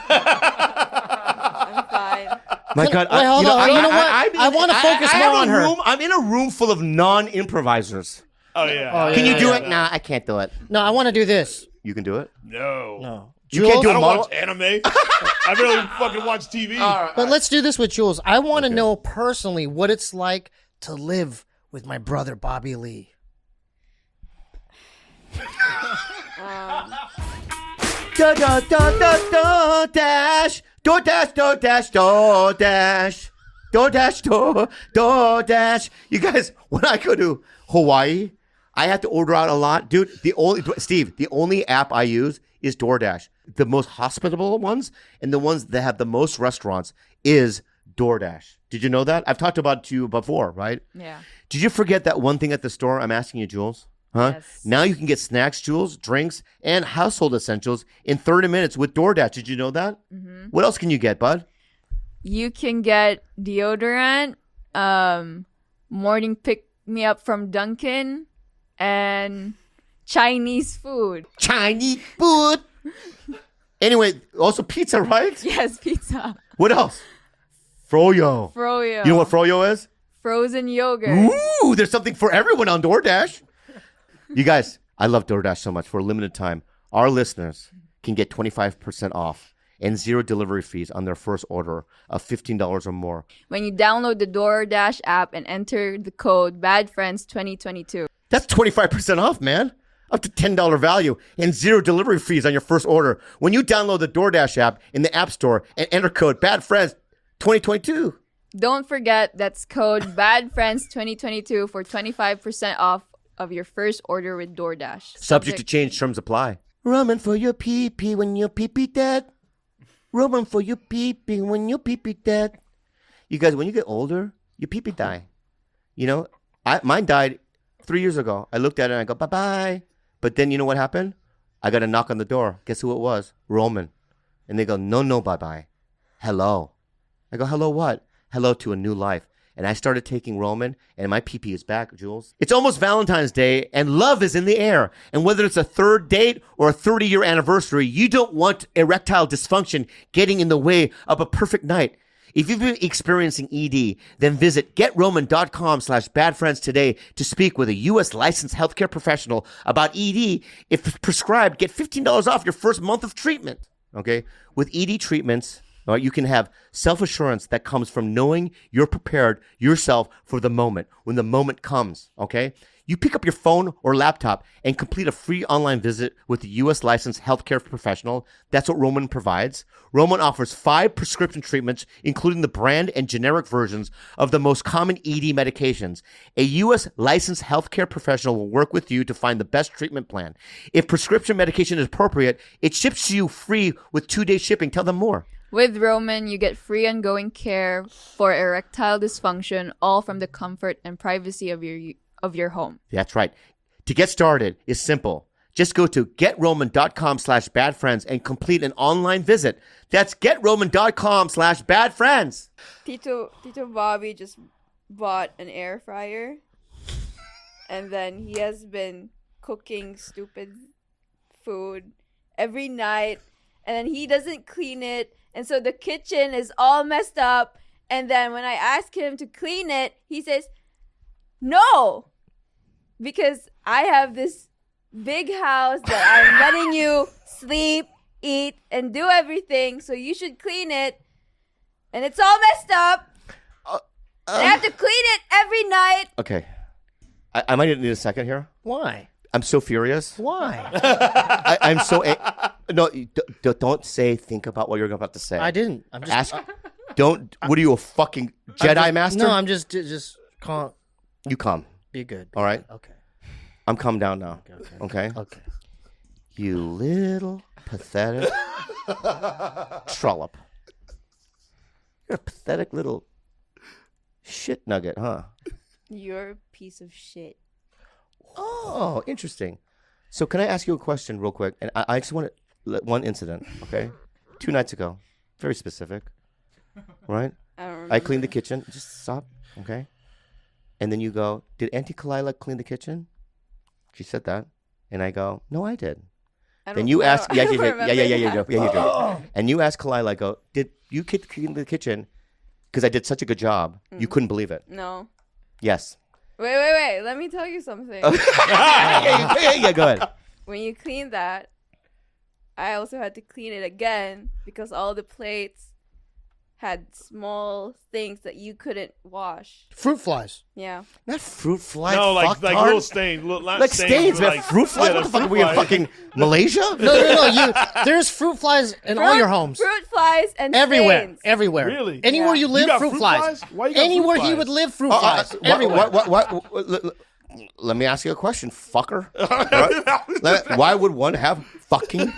fine. My God. Wait, hold on. You know what? I want to focus more on her. I'm in a room full of non-improvisers. Oh, yeah. Can you do it? Nah, I can't do it. No, I want to do this. You can do it? No. No. You can't do I a don't monologue? watch anime. I barely fucking watch TV. But let's do this with Jules. I want to know personally what it's like to live with my brother Bobby Lee. DoorDash, DoorDash. You guys, when I go to Hawaii, I have to order out a lot. Dude, the only app I use is DoorDash. The most hospitable ones and the ones that have the most restaurants is DoorDash. Did you know that? I've talked about it to you before, right? Yeah. Did you forget that one thing at the store? I'm asking you, Jules. Huh? Yes. Now you can get snacks, Jules, drinks, and household essentials in 30 minutes with DoorDash. Did you know that? Mm-hmm. What else can you get, bud? You can get deodorant, morning pick me up from Dunkin', and Chinese food. Chinese food. Anyway, also pizza, right? Yes, pizza. What else? Froyo. Froyo. You know what Froyo is? Frozen yogurt. Ooh, there's something for everyone on DoorDash. You guys, I love DoorDash so much. For a limited time, our listeners can get 25% off and 0 delivery fees on their first order of $15 or more. When you download the DoorDash app and enter the code BADFRIENDS2022. That's 25% off, man. Up to $10 value and 0 delivery fees on your first order when you download the DoorDash app in the App Store and enter code BADFRIENDS2022. Don't forget, that's code BADFRIENDS2022 for 25% off of your first order with DoorDash. Subject to change, terms apply. Ramen for your pee-pee when your pee-pee dead. Ramen for your pee-pee when your pee-pee dead. You guys, when you get older, your pee-pee die. You know, mine died 3 years ago. I looked at it and I go, bye-bye. But then you know what happened? I got a knock on the door. Guess who it was? Roman. And they go, no, bye-bye. Hello. I go, hello what? Hello to a new life. And I started taking Roman, and my pee-pee is back, Jules. It's almost Valentine's Day, and love is in the air. And whether it's a third date or a 30-year anniversary, you don't want erectile dysfunction getting in the way of a perfect night. If you've been experiencing ED, then visit GetRoman.com/badfriends today to speak with a U.S. licensed healthcare professional about ED. If prescribed, get $15 off your first month of treatment. Okay? With ED treatments, you can have self-assurance that comes from knowing you're prepared yourself for the moment, when the moment comes, okay? You pick up your phone or laptop and complete a free online visit with a U.S. licensed healthcare professional. That's what Roman provides. Roman offers 5 prescription treatments, including the brand and generic versions of the most common ED medications. A U.S. licensed healthcare professional will work with you to find the best treatment plan. If prescription medication is appropriate, it ships to you free with 2-day shipping. Tell them more. With Roman, you get free ongoing care for erectile dysfunction, all from the comfort and privacy of your home. That's right. To get started is simple. Just go to GetRoman.com/badfriends and complete an online visit. That's GetRoman.com/badfriends. Tito Bobby just bought an air fryer, and then he has been cooking stupid food every night, and then he doesn't clean it. And so the kitchen is all messed up. And then when I ask him to clean it, he says, no, because I have this big house that I'm letting you sleep, eat, and do everything. So you should clean it. And it's all messed up. I have to clean it every night. Okay. I might need a second here. Why? I'm so furious. Why? I'm so... No, don't say, think about what you're about to say. I didn't. I'm just... Don't... What are you, a fucking Jedi Master? No, I'm just calm. You calm. Be good. All right? Okay. I'm calm down now. Okay? Okay. You little pathetic trollop. You're a pathetic little shit nugget, huh? You're a piece of shit. Oh, interesting. So can I ask you a question real quick? And I just want to, one incident, okay? 2 nights ago. Very specific. Right? I don't remember. I cleaned the kitchen. Just stop, okay? And then you go, did Auntie Kalila clean the kitchen? She said that. And I go, no, I did. Then you ask, yeah, you do. And you ask Kalila, I go, did you clean the kitchen? Because I did such a good job. You couldn't believe it. No. Yes. Wait. Let me tell you something. yeah, go ahead. When you clean that, I also had to clean it again because all the plates had small things that you couldn't wash. Fruit flies. Yeah. Not fruit flies. No, like fucktard. little stains. Like stains, man. Fruit flies? Yeah, What the fuck? fruit Are we in flies. fucking Malaysia? No. There's fruit flies in all your homes. Fruit flies and Everywhere. stains. Everywhere. Really? Anywhere Yeah. you live, You got fruit fruit flies. flies? Why you got Anywhere fruit he flies? would live, fruit flies. Everywhere. What? Let me ask you a question, fucker. Why would one have fucking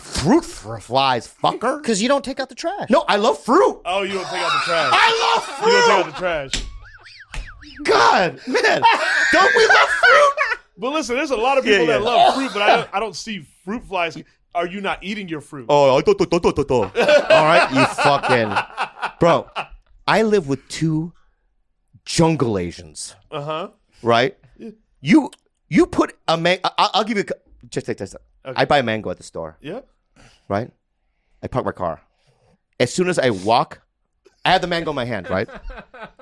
fruit flies, fucker? Because you don't take out the trash. No, I love fruit. Oh, you don't take out the trash. I love You don't take out fruit. the trash. God, man, don't we love fruit? But listen, there's a lot of people that Yeah. love fruit, but I don't see fruit flies. Are you not eating your fruit? Oh, all right, you fucking bro. I live with 2 jungle Asians, Uh-huh. right? You put a mango. I'll give you just take this. Okay. I buy a mango at the store, Yeah. right? I park my car. As soon as I walk, I have the mango in my hand, right?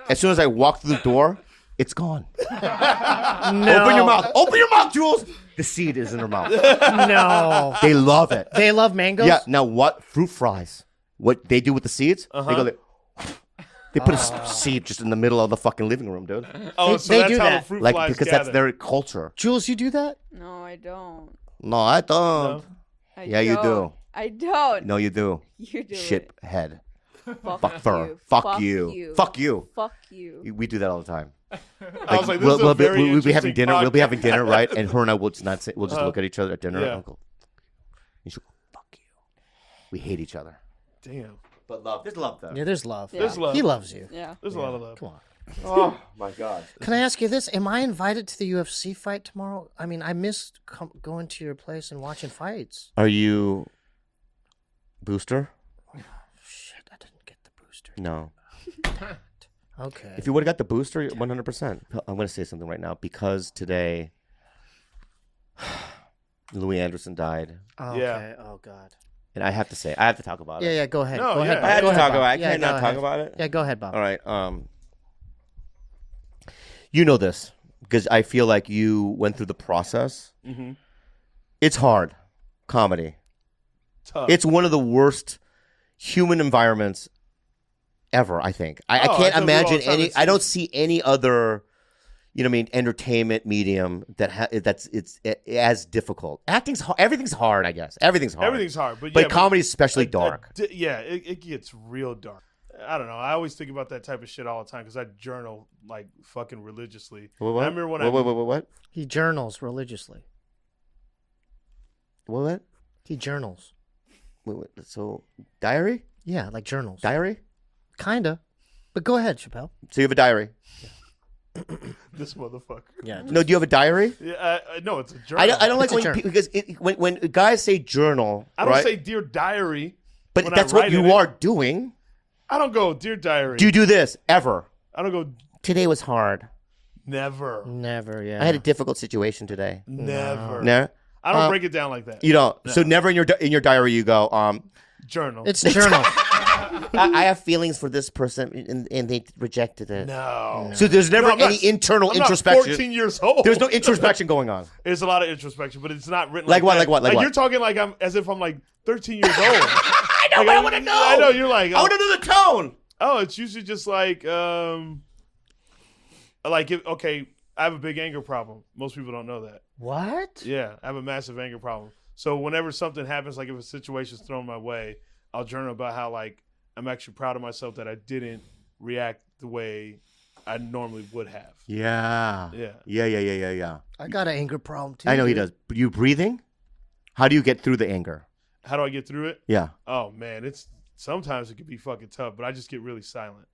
As soon as I walk through the door, it's gone. No. Open your mouth. Open your mouth, Jules. The seed is in her mouth. No. They love it. They love mangoes? Yeah. Now what? Fruit fries. What they do with the seeds? They put a seed just in the middle of the fucking living room, dude. Oh, so they that's do how that. the fruit Like flies because gather. that's their culture. Jules, you do that? No, I don't. No, I don't. I Yeah, you do. don't. I don't. No, you do. You do Shit it. head. Fuck Fuck fur. you. Fuck you. Fuck you. Fuck you. We do that all the time. I was like, this is a very we'll be having interesting dinner. We'll be podcast. having dinner, right? And her and I will just not say. We'll just look at each other at dinner. Yeah. And I'll go, and she'll go, fuck you. We hate each other. Damn. But love. There's love though. Yeah, there's love. Yeah. There's love. He loves you. Yeah. There's a lot of love. Come on. Oh my god. Can I ask you this? Am I invited to the UFC fight tomorrow? I mean, I missed going to your place and watching fights. Are you booster? Shit, I didn't get the booster. No. Okay. If you would have got the booster, 100%. I'm going to say something right now because today Louis Anderson died, Okay. Yeah. Oh God. and I have to say, I have to talk about it. Yeah. Go ahead. No, go ahead. yeah. Bob. I have Go to ahead, talk Bob. about it. I Yeah, can't go not talk ahead. about it. Yeah, go ahead, Bob. All right. You know this because I feel like you went through the process. Mm-hmm. It's hard, comedy. Tough. It's one of the worst human environments ever. I think. I Oh, I can't tell people all imagine the time, any. it's- I don't see any other. You know what I mean? Entertainment medium that's as difficult. Acting's hard. Everything's hard. I guess everything's hard. Everything's hard, but But comedy's especially dark. It gets real dark. I don't know. I always think about that type of shit all the time because I journal like fucking religiously. What? I remember when What? He journals religiously. What? He journals. Wait, so diary? Yeah, like journals. Diary? Kinda. But go ahead, Chappelle. So you have a diary? this motherfucker. Yeah. No, do you have a diary? Yeah, no, it's a journal. I don't like It's a when journal. because when guys say journal, I don't right? say dear diary, but when that's I what write you it. are doing. I don't go dear diary. Do you do this ever? I don't go Today was hard. never, Never, yeah. I had a difficult situation today. never. No, I don't break it down like that. you don't. So never in your diary you go. Journal. It's journal. I have feelings for this person and they rejected it. no. So there's never No, I'm not- any internal I'm not introspection. 14 years old. There's no introspection going on. There's a lot of introspection, but it's not written Like what, that. like what, like what? you're talking like I'm as if I'm like 13 years old. I know, Like, but I want to know. I know you're like. I want to know the tone. Oh, it's usually just like okay, I have a big anger problem. Most people don't know that. What? Yeah, I have a massive anger problem. So whenever something happens, like if a situation's thrown my way, I'll journal about how like I'm actually proud of myself that I didn't react the way I normally would have. Yeah. Yeah. I got an anger problem too. I know he dude. does. But you breathing? How do you get through the anger? How do I get through it? Yeah. Oh man, it's sometimes it can be fucking tough, but I just get really silent.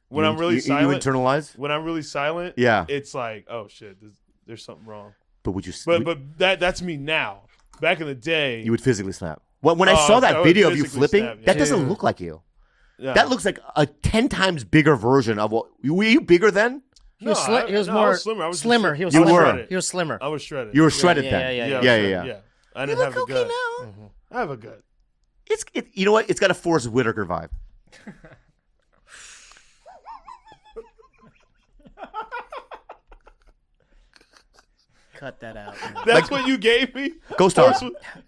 When I'm really you silent, internalize. when I'm really silent, Yeah. it's like, oh shit, there's something wrong. But would you? But that's me now. Back in the day, You would physically snap. When I saw that I would video of you physically flipping, snap, yeah. that doesn't look like you. yeah. That looks like a 10 times bigger version of what. Were you bigger then? He was, No, he was I more was slimmer. I was slimmer. just- He was You slimmer. were. He was slimmer. I was shredded. You were shredded yeah, then. yeah, yeah, yeah. I didn't have a gut. now. I have a gut. You know what? It's got a Forrest Whitaker vibe. Cut that out. That's what you gave me. Ghost dog.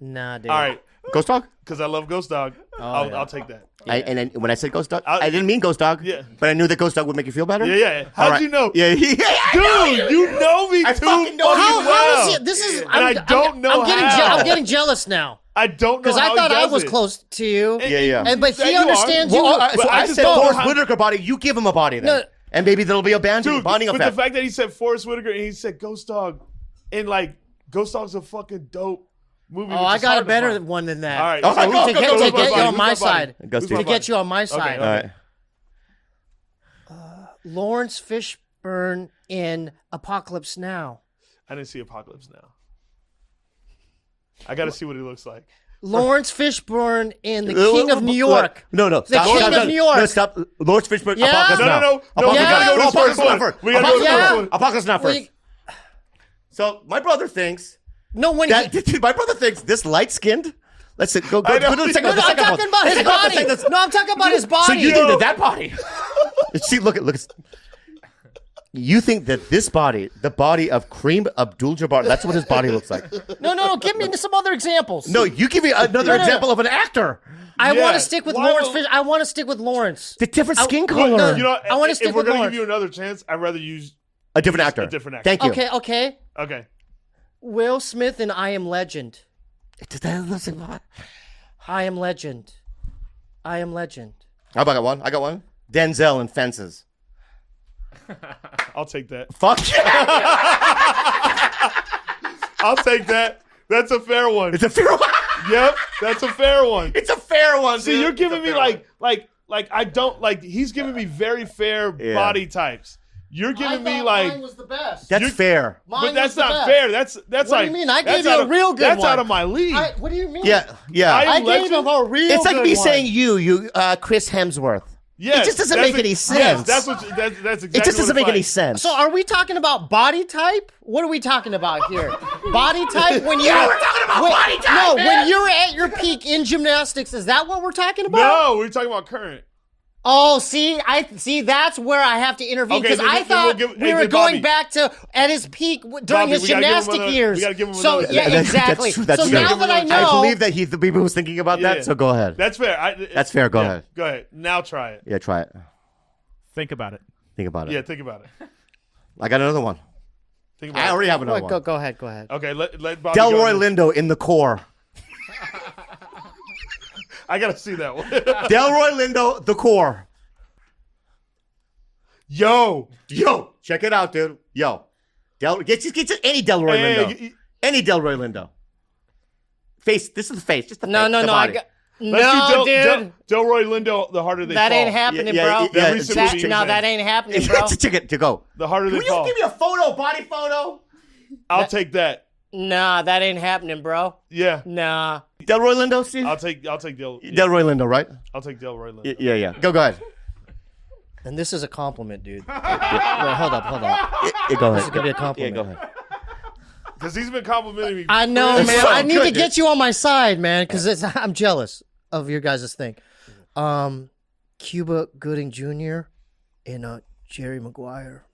Nah, dude. All right, Ghost dog. because I love Ghost Dog. I'll take that. And then when I said ghost dog, I- I didn't mean ghost dog. Yeah. But I knew that ghost dog would make you feel better. Yeah. How'd All right. you know? Yeah. Dude, you know me I too fucking know fucking you. How well. is it? This is. And I don't know how. I'm getting jealous now I don't know because how I thought he I does was it. close to you. Yeah. But That he you are. understands you. Well, so But I I just said don't know Forrest how- Whitaker body. You give him a body then, No. and maybe there'll be a Dude, bonding but effect. the fact that he said Forrest Whitaker and he said Ghost Dog, and like Ghost Dog's a fucking dope movie. Oh, which I is got a hard to better find. one than that. All right, Oh, so go, to go, get, go, to go, get go, you go. on my Who's my side. Gus To Steve. get you on my side. All right. Lawrence Fishburne in Apocalypse Now. I didn't see Apocalypse Now. I got to see what he looks like. Lawrence Fishburne in The King of New York. No. The King of New York. No, stop. Lawrence Fishburne. Yeah. Apocalypse No, Now. no. Apocalypse We gotta Now. go to this Apocalypse first Now one. first. We gotta go to this first one. Apocalypse Now Well, first. So my brother thinks No, when that he, my brother thinks this light skinned. Let's go I know. to the second no, one. I'm talking about his body. No, I'm talking about his body. So you think that body? See, look. You think that this body, the body of Kareem Abdul-Jabbar, that's what his body looks like? No. Give me some other examples. No, you give me another example of an actor. I Yeah. want to stick with Why Lawrence. will- I want to stick with Lawrence. The different skin Well, color. you know, I wanna stick if we're with gonna Lawrence. give you another chance, I'd rather use a different actor. a different actor. Thank you. Okay. Okay. Will Smith in I Am Legend. How I Am Legend. I Am Legend. about I got one. Denzel in Fences. I'll take that. Fuck yeah. I'll take that. That's a fair one. It's a fair one. Yep, that's a fair one. It's a fair one. See, dude. you're It's a giving me fair one. like I don't like. He's giving me very fair Yeah. body types. You're giving me like. mine was the best. That's fair. But that's not fair. That's What like. do you mean? I that's gave you out a of- real good That's one. out of my league. What do you mean? Yeah. I I am gave Legend? him a real It's like good me one. saying you, Chris Hemsworth. Yes, it just doesn't that's make any Yes, sense. that's what. That's exactly. It just doesn't what make any it's sense. So are we talking about body type? What are we talking about here? Body type when you're we're talking about body type, No, man. when you're at your peak in gymnastics, is that what we're talking like. about? No, we're talking about current. Oh, see, that's where I have to intervene Okay, because then- I then thought we'll give- we hey, were hey, going Bobby. back to at his peak during Bobby, his we gotta give him gymnastic another- years. we gotta give him So another- yeah, That's- exactly. That's true. That's so true. now that I know, I believe that the people was thinking about Yeah. that. So go ahead. That's fair. That's fair. Go ahead. Go ahead. Now try it. Yeah, try it. Think about it. Think about it. Yeah, think about it. I got another one. Think about I it. already have another one. go ahead. Okay, let Bobby go Delroy on. Lindo in The Core. I gotta see that one. Delroy Lindo, The Core. Yo, Check it out, dude. Get any Delroy Hey, Lindo. Any Delroy Lindo. Face. This is the face. Just the No, face, no, the no. I body. got, let's no, do dude. Delroy Lindo. The harder they That fall. ain't happening, Yeah, bro. yeah, yeah, recent That- movie no, changed that ain't happening, bro. Ticket to go. The harder Can they you fall. give me a photo, body photo? I'll take that. Nah, that ain't happening, bro. Yeah, Nah. Delroy Lindo, Steve? I'll take Del. Yeah, Delroy Lindo, right? I'll take Delroy Lindo. Yeah. Go ahead. And this is a compliment, dude. Wait, hold up. Go This is ahead. gonna be a compliment. Yeah, go ahead. Because he's been complimenting me. I know, It's man. so I need good, to dude. get you on my side, man, because I'm jealous of your guys' thing. Cuba Gooding Jr. and Jerry Maguire.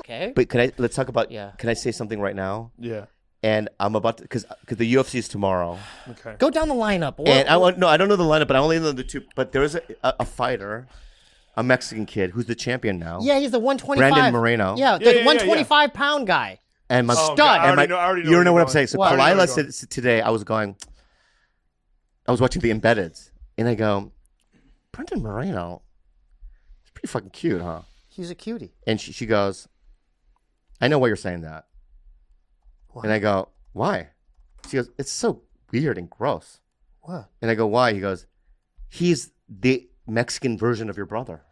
Okay. But let's talk about, Yeah. can I say something right now? Yeah. And I'm about to, because the UFC is tomorrow. Okay. Go down the lineup. And I don't know the lineup, but I only know the two. But there is a fighter, a Mexican kid who's the champion now. Yeah, he's the 125. Brandon Moreno. Yeah, Yeah, the yeah, 125 pound guy. And my Oh, Stud. God, I and already my- know. I already know. you don't where know what you're I'm saying. So going. I already know Kalila where you're said today, I was watching the Embeddeds, and I go, Brendan Moreno, he's pretty fucking cute, huh? He's a cutie. And she goes, I know why you're saying that. Why? And I go, why? She goes, it's so weird and gross. What? And I go, why? He goes, he's the Mexican version of your brother.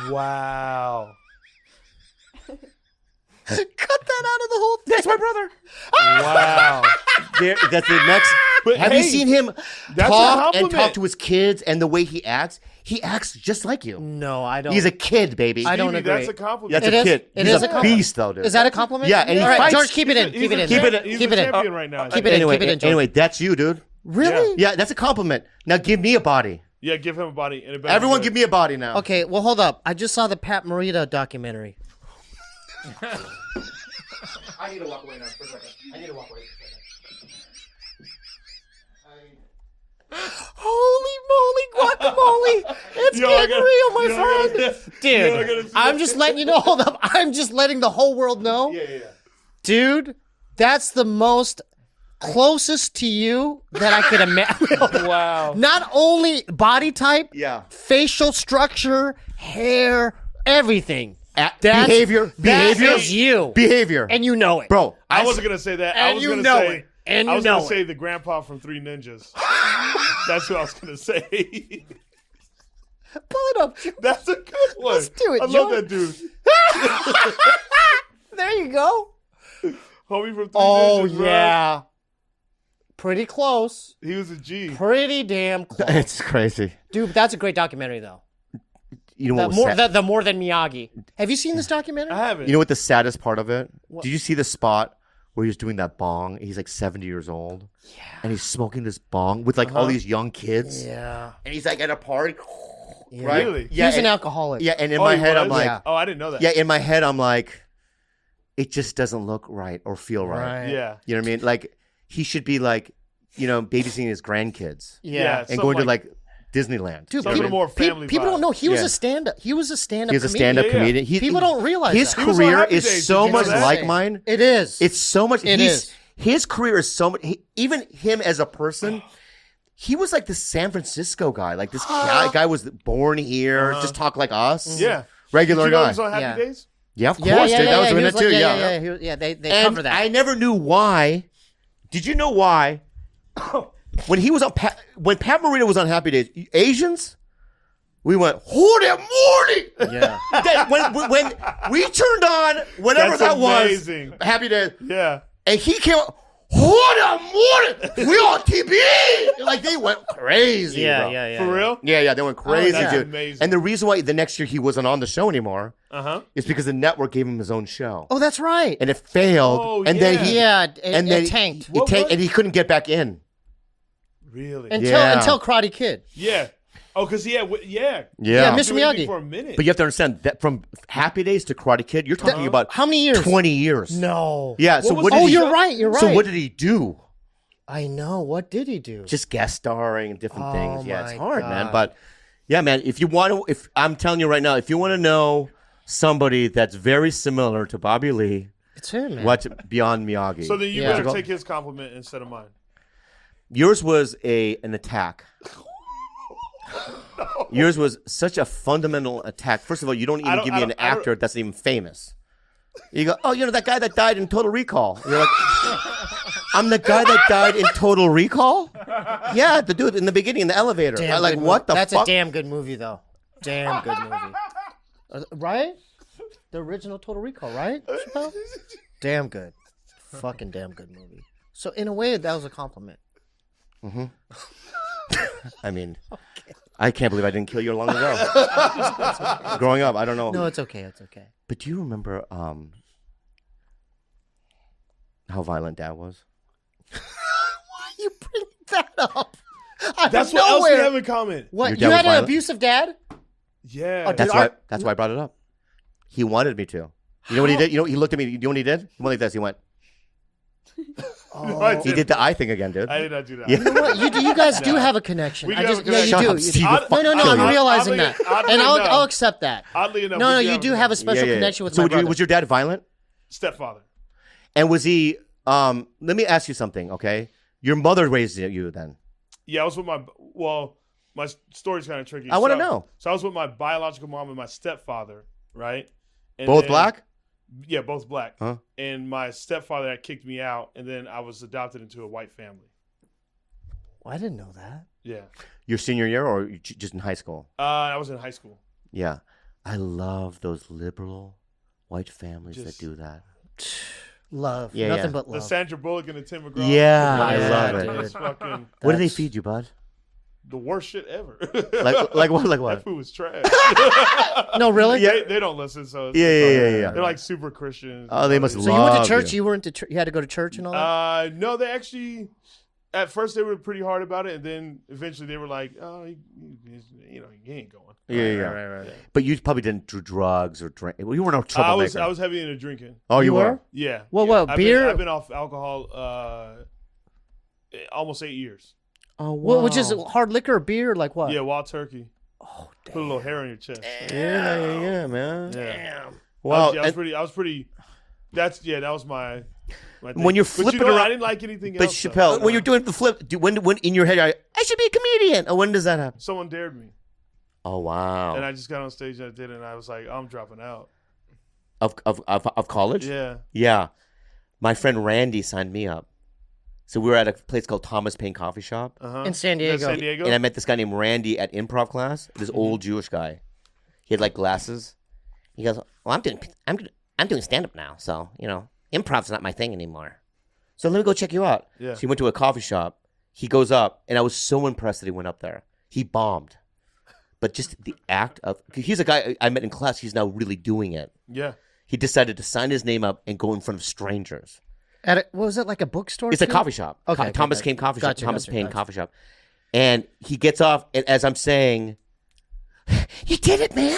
Wow. Cut that out of the whole thing. That's my brother. Wow. That's the next. But Have hey, you seen him that's a talk and compliment. talk to his kids and the way he acts? He acts just like you. No, I don't. He's a kid, baby. I don't Stevie, agree. That's a compliment. That's It a is? kid. It He's is a a compliment. beast, though, dude. Is that a compliment? Yeah, and he All right, fights. George, keep it in. Keep it in. Keep it in. He's Keep a it in. champion right now. Keep it in. Anyway, Keep it in, George. anyway, that's you, dude. Really? Yeah, that's a compliment. Now give me a body. Yeah, give him a body. And it better Everyone be give good. me a body now. Okay, well, hold up. I just saw the Pat Morita documentary. I need to walk away now. I need to walk away. Holy moly guacamole! It's Yo, I getting gotta- real, my yo, I friend. gotta- Dude, yo, I gotta see I'm that. just letting you know. Hold up. I'm just letting the whole world know. Yeah. Dude, that's the most closest to you that I could imagine. Wow. Not only body type, Yeah. facial structure, hair, everything. That's- Behavior. That Behavior. is you. Behavior. And you know it. Bro, I wasn't gonna say that. I And was you gonna know say, it. And I you was gonna know say it. the grandpa from Three Ninjas. That's what I was gonna say. Pull it up. That's a good one. Let's do it, I love Joe. that dude. There you go. Homie from Three Oh, Ninjas, bro. yeah. Pretty close. He was a G. Pretty damn close. it's crazy. Dude, that's a great documentary, though. You know The what was more, sad? the more than Miyagi. Have you seen this documentary? I haven't. You know what the saddest part of it? Did you see the spot where he was doing that bong? He's like 70 years old. Yeah. And he's smoking this bong with like all these young kids. Yeah. And he's like at a party. Right? Really? Yeah. He's an and, alcoholic. yeah. And in Oh, my he head, I'm was? like, Yeah. Oh, I didn't know that. yeah, in my head, I'm like, it just doesn't look right or feel right. Right. Yeah. You know what I mean? Like, he should be like, babysitting his grandkids Yeah. and something going to like Disneyland. Dude, Something people, more family people vibe. don't know he was Yeah. a stand-up. He was a stand-up. He was a comedian. stand-up Yeah, yeah. comedian. People don't realize his that. He was on career Happy is Days, so did you know much that? like mine. It is. It's so much. It is. His career is so much. Even him as a person, he was like this San Francisco guy. Like this guy was born here, just talk like us. Yeah. Regular Did you know guy. he was on Happy Yeah. Days? Yeah, of course, Yeah, yeah, dude. yeah, That was yeah. in He it was too. like- Yeah. yeah. They And cover that. I never knew why. Did you know why? When he was on, when Pat Morita was on Happy Days, Asians, we went, "Hold it, morning!" Yeah. when we turned on whatever That's that amazing. was, Happy Days, Yeah. and he came up, "Hold it, morning! We on TV!" Like they went crazy. bro. For real? Yeah, they went crazy, that's dude. amazing. And the reason why the next year he wasn't on the show anymore Uh-huh. is because the network gave him his own show, Oh, that's right. and it failed. Oh, and then he Yeah, and then it tanked. It tanked, and he couldn't get back in. Really? Until Karate Kid. Yeah. Oh, because yeah. Yeah. Yeah, Mr. Doing it Miyagi. For a minute. But you have to understand that from Happy Days to Karate Kid, you're talking about How many years? 20 years. No. Yeah. So was what the did Oh, he? you're right. You're right. So what did he do? I know. What did he do? Just guest starring and different things. Yeah, it's my hard, man. God. But yeah, man. If you want to, if I'm telling you right now, if you want to know somebody that's very similar to Bobby Lee, It's him, man. watch Beyond Miyagi. so then you Yeah. better take his compliment instead of mine. Yours was an attack. Yours was such a fundamental attack. First of all, you don't even give me an actor that's even famous. You go, oh, that guy that died in Total Recall. You're like, I'm the guy that died in Total Recall? Yeah, the dude in the beginning in the elevator. Damn I'm like, good what movie. the That's fuck? a damn good movie, though. Damn good movie. Right? The original Total Recall, right? Chappelle? Damn good. Fucking damn good movie. So in a way, that was a compliment. I mean, I can't believe I didn't kill you long ago. Growing up, I don't know. No, it's okay. It's okay. But do you remember how violent Dad was? Why you bring that up? Out That's of what else we nowhere. have in common. What? Your You dad was had an violent? abusive dad? Yeah. Oh, That's Did why. our- That's why I brought it up. He wanted me to. You know what he did? He looked at me. You know what he did? He went like this. He went. No, I He did the eye thing again, dude. I did not do that. Yeah. You know what? You guys do have a connection. We I do just, have a connection. Yeah, Shut you up, do. Steve. Odd- Fuck No, kill I'm you. realizing Oddly- that. oddly And enough- I'll accept that. Oddly enough. No, we you do have a special Yeah. connection with So my brother. was your dad violent? stepfather. And was he? Let me ask you something, okay? Your mother raised you then. Yeah, I was with my story's kind of tricky. I wanna know. So I was with my biological mom and my stepfather, right? And Both then- black? Yeah, both black. Huh? And my stepfather had kicked me out, and then I was adopted into a white family. Well, I didn't know that. Yeah. Your senior year or just in high school? I was in high school. Yeah. I love those liberal white families that Just- do that. Love. Yeah, Nothing yeah. but The love. Sandra Bullock and the Tim McGraw. Yeah, I Yeah, love dude. it. It's fucking What do they That's- feed you, bud? the worst shit ever. Like what? Like That what? food was trash. No, really? They don't listen, so it's Yeah, it's yeah, all- yeah, yeah. They're like super Christians. Oh, they must So you went to love church. you. You weren't to. You had to go to church and all that. No, they actually. At first, they were pretty hard about it, and then eventually they were like, "Oh, he ain't going." Yeah. right. But you probably didn't do drugs or drink. Well, you weren't a troublemaker. I was heavy into drinking. Oh, you You were? were? Yeah. Well, yeah. what, beer? I've been off alcohol almost 8 years. Oh, Well, which is hard liquor or beer? Or like what? Yeah, wild turkey. Oh, Put a little hair on your chest. Yeah, man. Yeah. Wow. I was pretty. That was my thing. When you're But flipping I around- didn't like anything But else. Chappelle, though. when you're doing the flip, when in your head, you're like, I should be a comedian. Oh, when does that happen? Someone dared me, Oh, wow. and I just got on stage and I did it, and I was like, I'm dropping out. Of college? Yeah. Yeah. My friend Randy signed me up. So we were at a place called Thomas Paine Coffee Shop. Uh-huh. In San Diego. San Diego. And I met this guy named Randy at improv class. This old Jewish guy. He had like glasses. He goes, "Well, I'm doing stand up now, so improv's not my thing anymore. So let me go check you out." Yeah. So he went to a coffee shop. He goes up, and I was so impressed that he went up there. He bombed, but just the act of he's a guy I met in class. He's now really doing it. Yeah. He decided to sign his name up and go in front of strangers. What was it, like a bookstore? It's a too? coffee shop. Okay, Thomas okay. Paine Coffee Shop. Gotcha, Thomas gotcha, Paine gotcha. Coffee Shop. And he gets off, and as I'm saying, "You did it, man!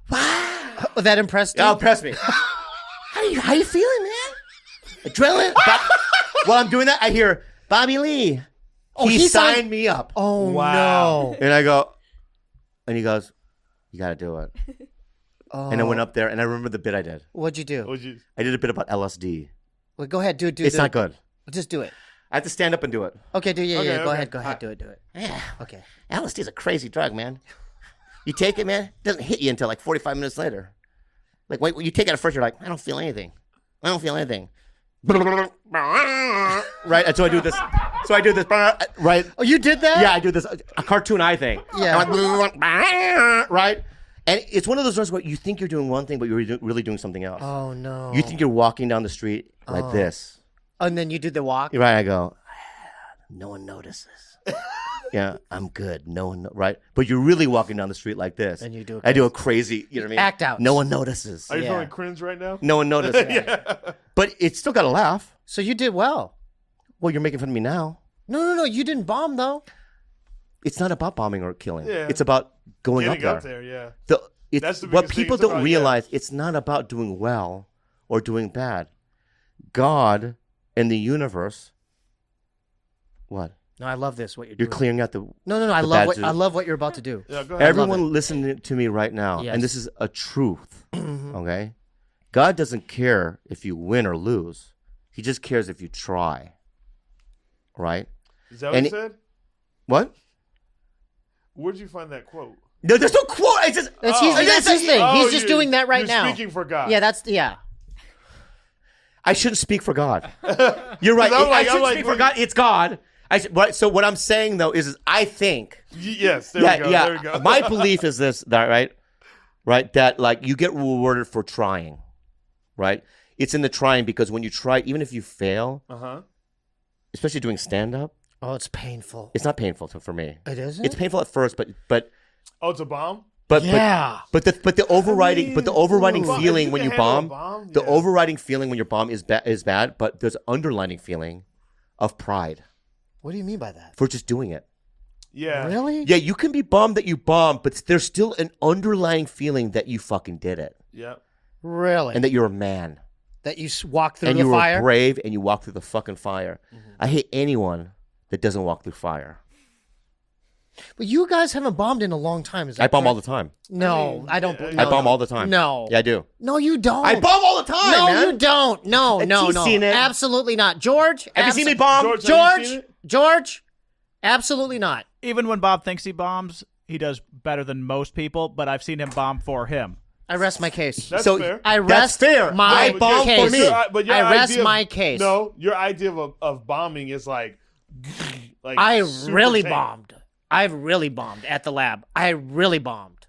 Wow!" Oh, that impressed you? Oh, press me. How you feeling, man? Adrenaline. While I'm doing that, I hear Bobby Lee. Oh, he he signed signed- me up, Oh Wow. no! and I go, and he goes, "You got to do it." Oh. And I went up there, and I remember the bit I did. What'd you do? Would you? I did a bit about LSD. Well, go ahead, do it. It's not good. Just do it. I have to stand up and do it. Okay, Go Okay, ahead, okay. do it. Yeah. Okay. LSD is a crazy drug, man. You take it, man, it doesn't hit you until like 45 minutes later. Like, wait, when you take it at first, you're like, I don't feel anything. Right? And so I do this. Right? Oh, you did that? Yeah, I do this. A cartoon eye thing. Yeah. Right? And it's one of those drugs where you think you're doing one thing, but you're really doing something else. Oh no! You think you're walking down the street like this. And then you did the walk. Right? I go, no one notices. Yeah, I'm good. No one, right? But you're really walking down the street like this. And you do I do a crazy, you know what I mean? Act out. No one notices. Are you Yeah. feeling cringe right now? No one notices. But it's still got to laugh. So you did well. Well, you're making fun of me now. No. You didn't bomb though. It's not about bombing or killing. Yeah. It's about going Getting up up there. there, yeah. It's That's the what biggest thing. people It's don't about- realize. It's not about doing well or doing bad. God and the universe. What? No, I love this. What you're You're doing. clearing out the. No. the I bad love juice. I love what you're about to do. Yeah, go ahead. Everyone listening to me right now, Yes. and this is a truth. Okay, God doesn't care if you win or lose. He just cares if you try. Right? Is that what And you said? What? Where'd you find that quote? No, there's no quote. It's just. That's his thing. Oh, He's just doing that right you're now. Speaking for God. Yeah, yeah. I shouldn't speak for God. You're right. I'm like- I I'm shouldn't like, speak for God. It's God. So what I'm saying though is I think. Yes. There we go. Yeah. There we go. My belief is this. That right. That like you get rewarded for trying. Right. It's in the trying because when you try, even if you fail, especially doing stand up, Oh, it's painful. it's not painful for me. It isn't. It's painful at first, but Oh, it's a bomb. Yeah. but the overriding Well, if feeling you when can you handle a bomb, bomb, the yeah. overriding feeling when you bomb is bad, but there's an underlining feeling of pride What do you mean by that? for just doing it. Yeah. Really? Yeah, you can be bummed that you bombed, but there's still an underlying feeling that you fucking did it Yeah. Really? and that you're a man that you walk through and the you fire? were brave and you walked through the fucking fire. I hate anyone that doesn't walk through fire. But you guys haven't bombed in a long time. Is that I bomb correct? all the time. No, I don't. I bomb all the time. No. Yeah, I do. No, you don't. I bomb all the time, No, man. you don't. No, no, You've no. seen it. Absolutely not. George, Have you seen me bomb? George, have you seen it? George, absolutely not. Even when Bob thinks he bombs, he does better than most people, but I've seen him bomb for him. I rest my case. That's So- fair. I That's rest fair. my I bomb case. for me. But your I rest idea of- my case. No, your idea of bombing is like I super really tame. bombed. I've really bombed at the lab. I really bombed.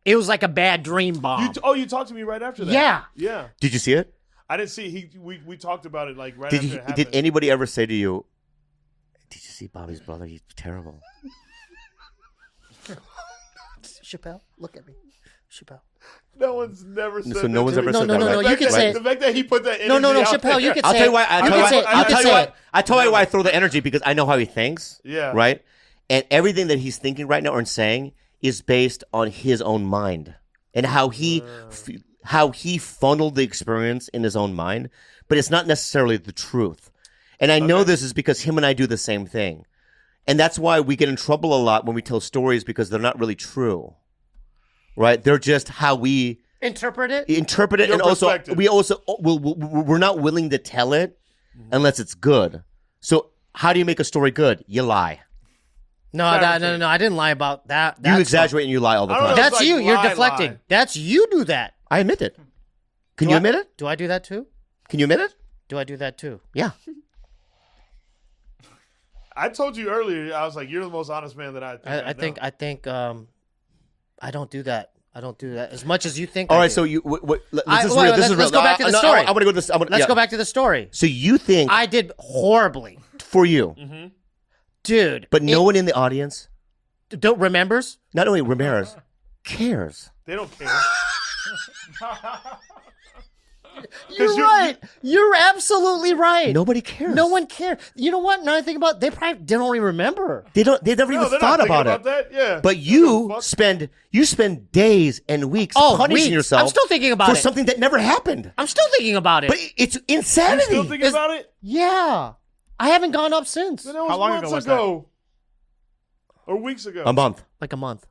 It was like a bad dream bomb. You talked to me right after that. Yeah. Yeah. Did you see it? I didn't see. We talked about it like right after it happened. Did anybody ever say to you, "Did you see Bobby's brother? He's terrible." Chappelle, look at me. Chappelle. No one's never said So that. no one's to ever me. said that. No, right? you can say The fact that he put that energy No, out Chappelle, there. you can I'll say tell you it. why. You can say it. You can say it. I tell you why I throw the energy because I know how he thinks. Yeah. Right. And everything that he's thinking right now and saying is based on his own mind and how he funneled the experience in his own mind. But it's not necessarily the truth. And I know this is because him and I do the same thing. And that's why we get in trouble a lot when we tell stories because they're not really true. Right? They're just how we Interpret it. and Your also perspective. we're not willing to tell it unless it's good. So how do you make a story good? You lie. No, I didn't lie about that. You That's exaggerate and you lie all the I don't time. know. That's It's like you. You're lie. deflecting. That's you do that. I admit it. Can you admit it? Do I do that too? Can you admit it? Do I do that too? Yeah. I told you earlier. I was like, "You're the most honest man that I think." I think I don't do that. I don't do that as much as you think. All I right. do. So you. This is wait, real. This is real. let's go back to the No, story. I want to go to this. Let's go back to the story. So you think I did horribly, for you, dude. but no one in the audience, don't remembers. not only Ramirez, cares. They don't care. You're right. You're absolutely right. Nobody cares. No one cares. You know what? Now I think about it, they probably don't even remember. They don't. They never No, even they're thought not thinking about it. that. Yeah. But you spend days and weeks punishing weeks. yourself. I'm still thinking about for it. something that never happened. I'm still thinking about it. But it's you insanity. still thinking about it? Yeah. I haven't gone up since. Then that was How long months ago was ago. Or weeks ago. A month. Like a month.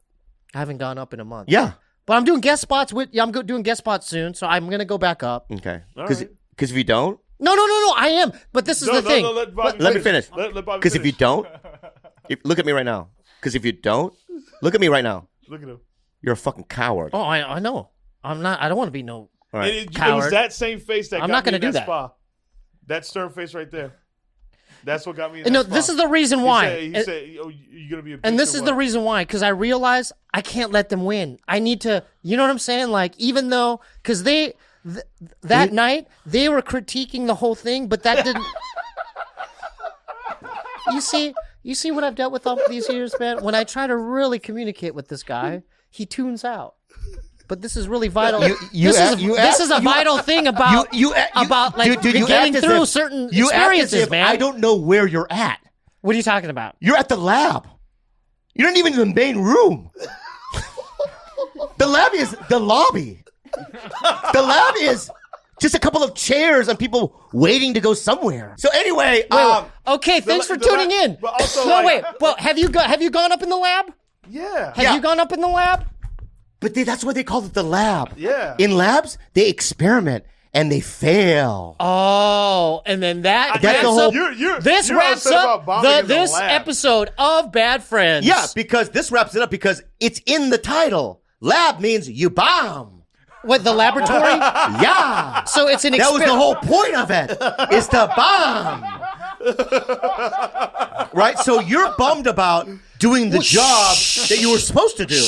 I haven't gone up in a month. Yeah. But I'm doing guest spots doing guest spots soon, so I'm gonna go back up. Okay. All Because right. if you don't, No, I am. But this is the thing. let Bobby let me finish. Let Bobby Because if you finish. don't, look at me right now. Because if you don't, look at me right now. Look at him. You're a fucking coward. Oh, I know. I'm not. I don't want to be no. All right. It was Coward. that same face that I'm got not me gonna in do that that. spa. That stern face right there. That's what got me in that No, spot. this is the reason why. He said, "Oh, you're gonna be a bitch And this or is the what?" reason why, because I realize I can't let them win. I need to, you know what I'm saying? Like, even though, because that night, they were critiquing the whole thing, but that didn't. You see what I've dealt with all these years, man? When I try to really communicate with this guy, he tunes out. But this is really vital. This is a vital thing about like getting through certain experiences, man. I don't know where you're at. What are you talking about? You're at the lab. You're not even in the main room. The lab is the lobby. The lab is just a couple of chairs and people waiting to go somewhere. So anyway, Okay, thanks for tuning in. But also, No, wait. Well, have you gone up in the lab? Yeah. Have you gone up in the lab? but that's why they call it the lab. Yeah. In labs, they experiment and they fail. Oh, and then That's wraps the whole- up. This you're wraps upset up about bombing in the this lab. episode of Bad Friends. Yeah, because this wraps it up because it's in the title. Lab means you bomb. What, the laboratory? Yeah. So it's an That was the whole point of it, is to bomb. Right? So you're bummed about doing the job that you were supposed to do.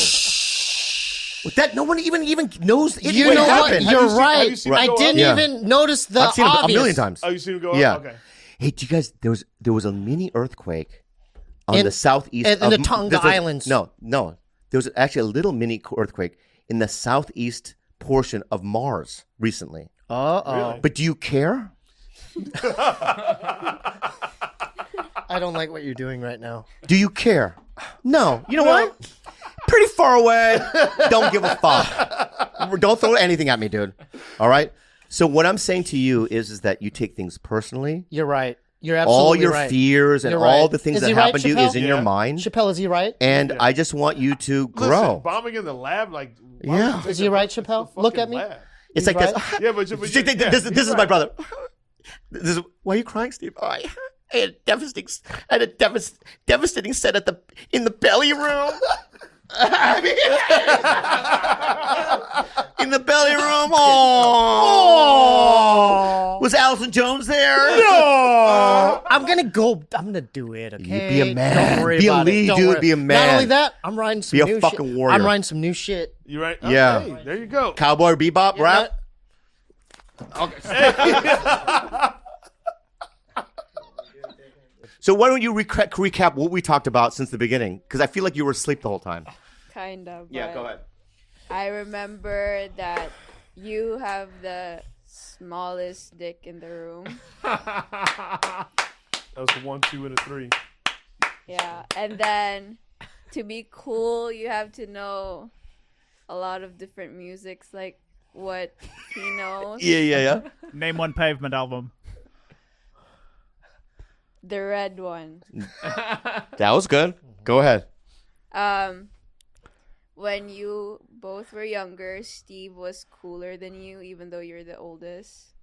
With that, no one even knows it You know what? happened. You're Have you seen- have right. you seen it I go up? didn't Yeah. even notice the I've seen it obvious. a million times. Oh, you seen it go Yeah. up? Okay. Hey, do you guys? There was a mini earthquake on the southeast in of the Tonga Islands. No. There was actually a little mini earthquake in the southeast portion of Mars recently. Uh-oh. But do you care? I don't like what you're doing right now. Do you care? No. You know what? Pretty far away. Don't give a fuck. Don't throw anything at me, dude. All right? So what I'm saying to you is that you take things personally. You're right. You're absolutely All your right. fears and You're all right. the things Is that he right, happen to you is in Chappelle? your Yeah. mind. Chappelle, is he right? And I just want you to Listen, grow. bombing in the lab, like, why Yeah. would you take Is he the right, fucking Chappelle? Look at me. lab? It's like right? this. Yeah, but This is my brother. This is, why are you crying, Steve? Oh, I had a devastating set in the belly room. In the belly room. Oh. Was Allison Jones there? No. I'm gonna do it. Okay. Be a man. Don't worry Be a about it. lead, Don't dude. worry. Be a man. Not only that, I'm writing some Be a new fucking shit. warrior. I'm writing some new shit. You right? Yeah. Okay, there you go. Cowboy Bebop rap. So why don't you recap what we talked about since the beginning? Because I feel like you were asleep the whole time. Kind of. Yeah, but go ahead. I remember that you have the smallest dick in the room. That was a 1, 2, and a 3. Yeah, and then to be cool, you have to know a lot of different musics, like what he knows. Yeah. Name one Pavement album. The red one. That was good. Go ahead. When you both were younger, Steve was cooler than you, even though you're the oldest.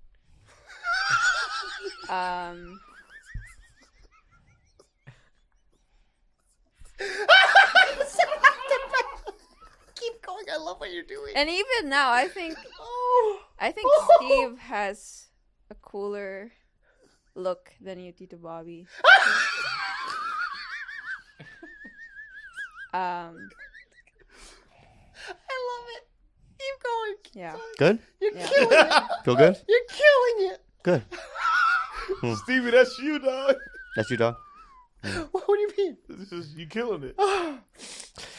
Keep going. I love what you're doing. And even now, I think Steve has a cooler look than you, Tito Bobby. I love it. Keep going. Yeah. Good? You're killing it. Feel good? You're killing it. Good. Stevie, that's you, dog. That's you, dog. What do you mean? This is you killing it. Oh,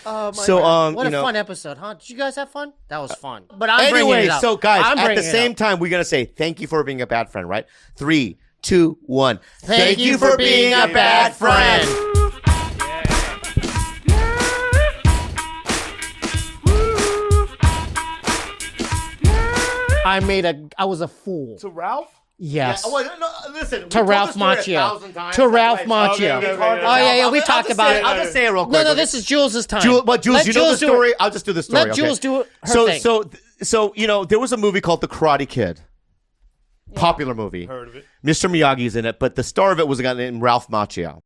my So, God. What you a know- fun episode, huh? Did you guys have fun? That was fun. But I'm bringing Anyway, it up. so guys, I'm at the bringing it same up. time, we're going to say thank you for being a bad friend, right? 3, 2, 1. Thank you for being a bad friend. I was a fool. To Ralph? Yes. Listen. To Ralph Macchio. To Ralph Macchio. Okay. Oh, yeah, we talked about it. I'll just say it real quick. No, this is Jules' time. Jules, Let you know the do story? it. I'll just do the story. Let Jules do her thing. So, you know, there was a movie called The Karate Kid. Popular movie. Heard of it. Mr. Miyagi's in it, but the star of it was a guy named Ralph Macchio.